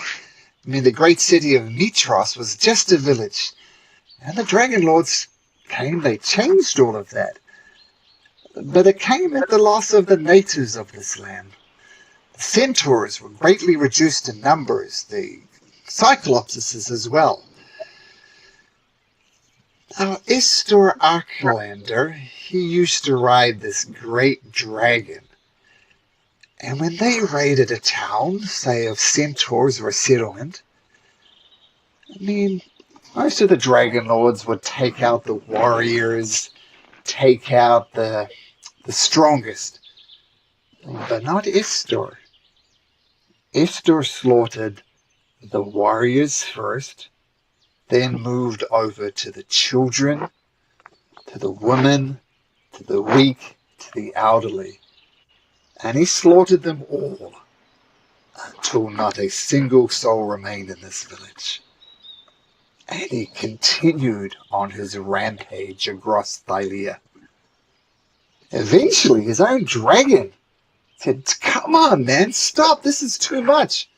I mean, the great city of Mitros was just a village, and the Dragon Lords came, they changed all of that. But it came at the loss of the natives of this land. The centaurs were greatly reduced in numbers, the cyclopses as well. Now, Esther Arklander, he used to ride this great dragon. And when they raided a town, say of centaurs or a settlement, I mean, most of the Dragon Lords would take out the warriors, take out the strongest. But not Esther. Esther slaughtered the warriors first, then moved over to the children, to the women, to the weak, to the elderly. And he slaughtered them all until not a single soul remained in this village. And he continued on his rampage across Thylia. Eventually, his own dragon said, "Come on, man, stop, this is too much."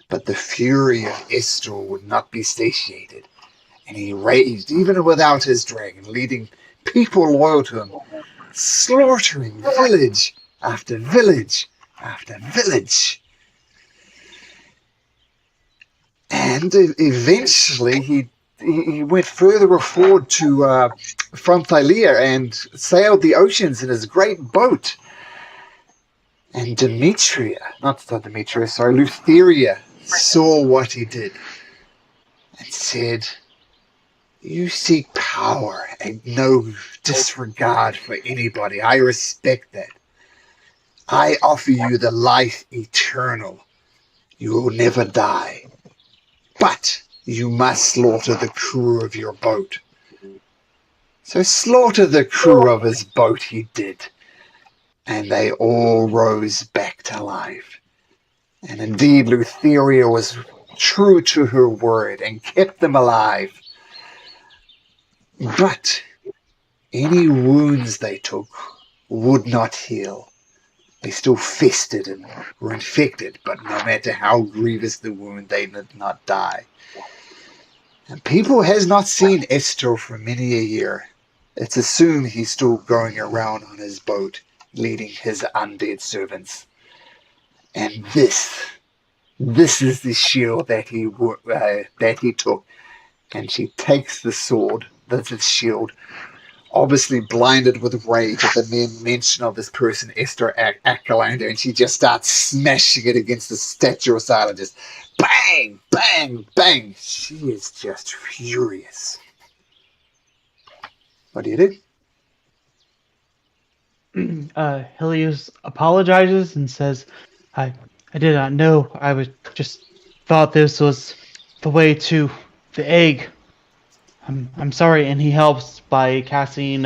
But the fury of Esther would not be satiated, and he raged even without his dragon, leading people loyal to him, slaughtering village after village after village. And eventually he went further afield from Thylia and sailed the oceans in his great boat. And Lutheria saw what he did and said, "You seek power and no disregard for anybody. I respect that. I offer you the life eternal. You will never die. But you must slaughter the crew of your boat." So slaughter the crew of his boat he did, and they all rose back to life. And indeed, Lutheria was true to her word and kept them alive. But any wounds they took would not heal. They still festered and were infected, but no matter how grievous the wound, they did not die. And people has not seen Esther for many a year. It's assumed he's still going around on his boat, leading his undead servants. And this is the shield that he took. And she takes the sword, that's his shield, obviously blinded with rage at the mere mention of this person, Esther Acalander, and she just starts smashing it against the Statue of Silence. Just bang, bang, bang. She is just furious. What do you do? Helios apologizes and says, I did not know. I was just thought this was the way to the egg. I'm sorry, and he helps by casting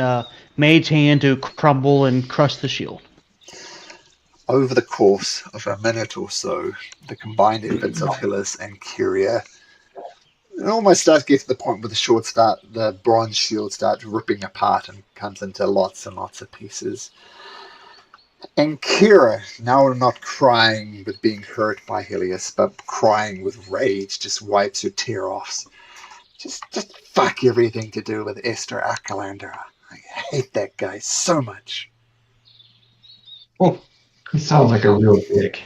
Mage Hand to crumble and crush the shield. Over the course of a minute or so, the combined efforts of Hillis and Kyria, it almost starts to get to the point where the bronze shield starts ripping apart and comes into lots and lots of pieces. And Kira, now not crying with being hurt by Helios, but crying with rage, just wipes her tear-offs. Just fuck everything to do with Esther Acalander. I hate that guy so much. Oh, he sounds like a real dick.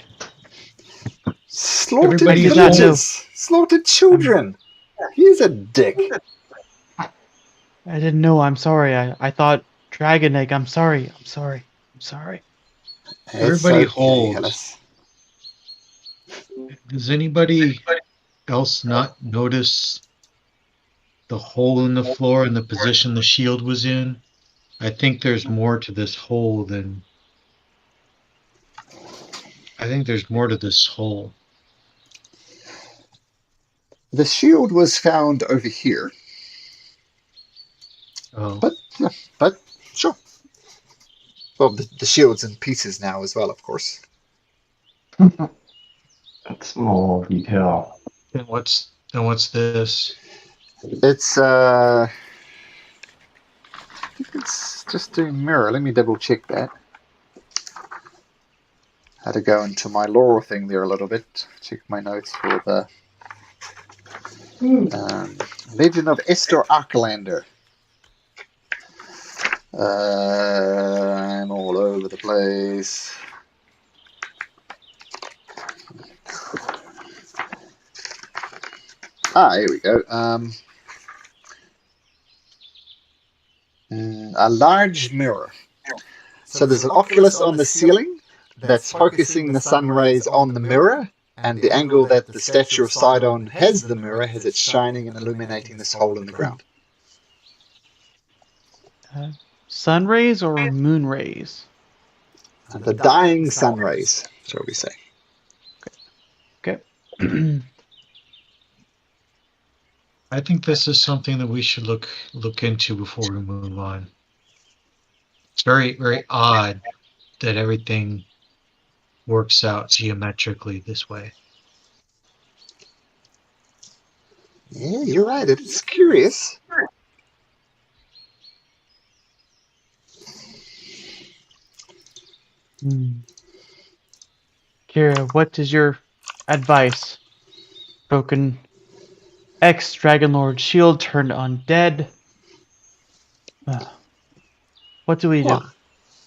Slaughtered Everybody villages, slaughtered children. He's a dick. I didn't know. I'm sorry. I thought Dragon Egg. I'm sorry. Everybody okay, hold. Hillis. Does anybody else not notice the hole in the floor and the position the shield was in? I think there's more to this hole than. I think there's more to this hole. The shield was found over here. Oh. But sure. Well, the shield's in pieces now as well, of course. That's small detail. And what's this? It's I think it's just a mirror. Let me double check that. Had to go into my lore thing there a little bit. Check my notes for the Legend of Esther Acalander. I'm all over the place. Here we go. A large mirror. So there's an oculus on the ceiling that's focusing the sun rays on the mirror, and the angle that the statue of Sidon has the mirror has it shining and illuminating this hole in the ground. Sun rays or moon rays? The dying sun rays, shall we say. Okay. I think this is something that we should look into before we move on. It's very, very odd that everything works out geometrically this way. Yeah, you're right. It's curious. Kira, what is your advice? Broken ex-Dragon Lord shield turned undead. What do we do? Well,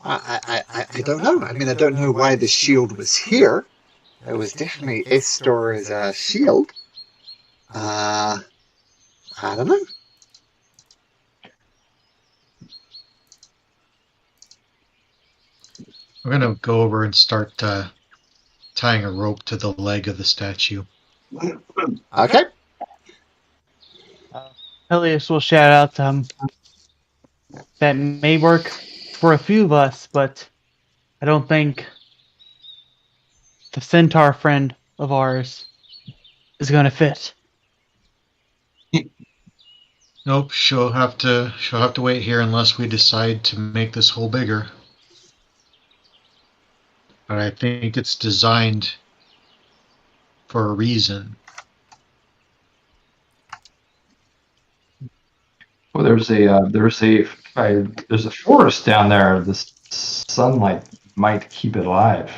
I don't know. I mean, I don't know why the shield was here. It was definitely Estor's shield. I don't know. We're going to go over and start tying a rope to the leg of the statue. Okay. Helios will shout out to him. That may work for a few of us, but I don't think the centaur friend of ours is going to fit. Nope, she'll have to wait here unless we decide to make this hole bigger. But I think it's designed for a reason. Well, there's a forest down there. The sunlight might keep it alive.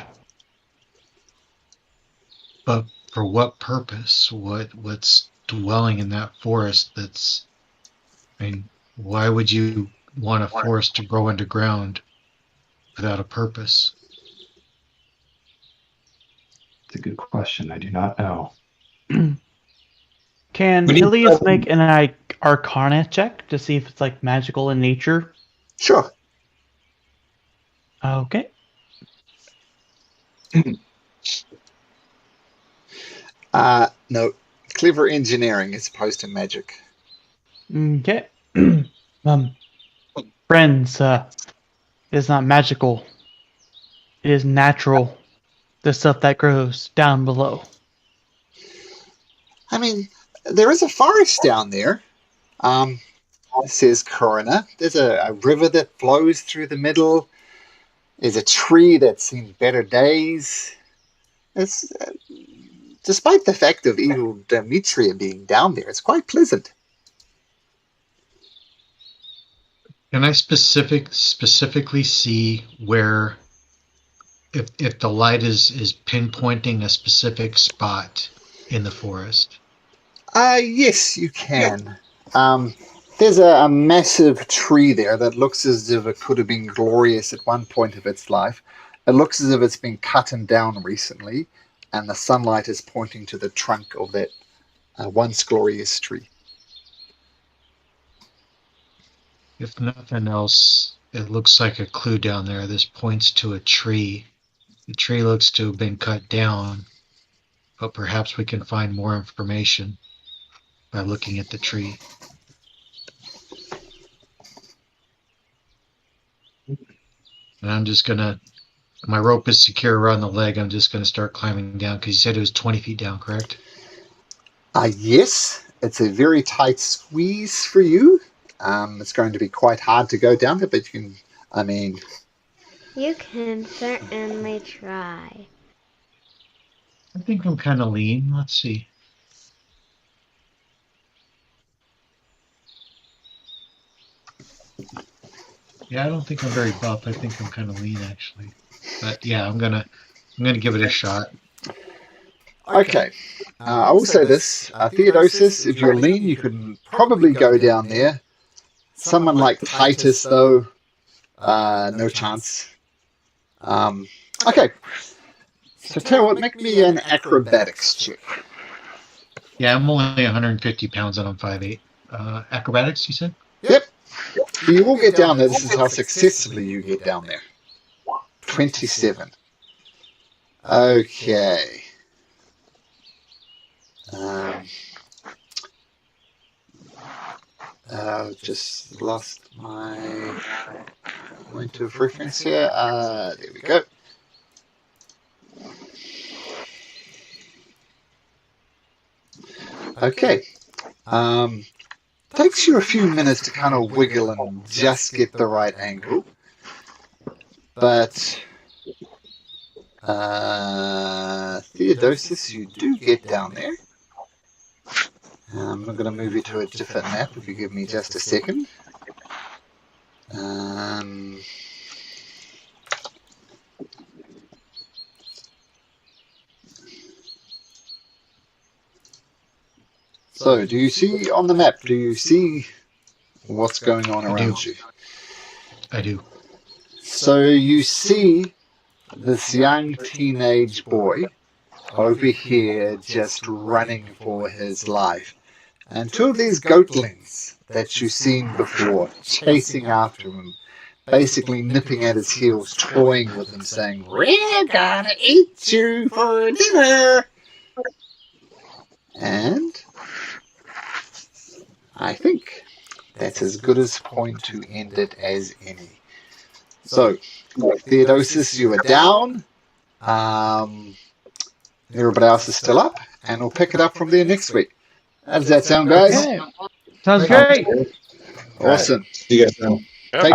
But for what purpose? What's dwelling in that forest that's, I mean, why would you want a forest to grow underground without a purpose? It's a good question. I do not know. Can We need- Ilias make an Arcana check to see if it's like magical in nature? Sure. Okay. No. Clever engineering as opposed to magic. Okay. Friends, it is not magical. It is natural. The stuff that grows down below. I mean, there is a forest down there, says Coroner. There's a river that flows through the middle. There's a tree that's seen better days. It's, despite the fact of evil Demetria being down there, it's quite pleasant. Can I specifically see where, if the light is pinpointing a specific spot in the forest? Yes, you can. There's a massive tree there that looks as if it could have been glorious at one point of its life. It looks as if it's been cut and down recently, and the sunlight is pointing to the trunk of that once glorious tree. If nothing else, it looks like a clue down there. This points to a tree. The tree looks to have been cut down, but perhaps we can find more information by looking at the tree. And I'm just gonna, my rope is secure around the leg. I'm just gonna start climbing down because you said it was 20 feet down, correct? Yes, it's a very tight squeeze for you. It's going to be quite hard to go down there, but you can, I mean... You can certainly try. I think I'm kind of lean. Let's see. Yeah, I don't think I'm very buff. I think I'm kind of lean, actually. But yeah, I'm gonna give it a shot. Okay. I will say this. Theodosius, if you're lean, you can probably go down there. Someone like Titus, though, no chance. Okay. So tell you what, make me an acrobatics check. Yeah, I'm only 150 pounds and I'm 5'8". Acrobatics, you said? Yep. You will get down there. This is how successfully you get down there. 27. Okay. Just lost my point of reference here. There we go. Okay. Takes you a few minutes to kind of wiggle and just get the right angle. But Theodosius, you do get down there. I'm going to move you to a different map if you give me just a second. So, do you see on the map, do you see what's going on around you? I do. So you see this young teenage boy over here just running for his life. And two of these goatlings that you've seen before chasing after him, basically nipping at his heels, toying with him, saying, "We're gonna eat you for dinner!" And I think that's as good a point to end it as any. So, Theodosius, you are down. Everybody else is still up, and we'll pick it up from there next week. How does that sound, guys? Okay. Sounds Right. great. Awesome. See you guys then. Yeah. Take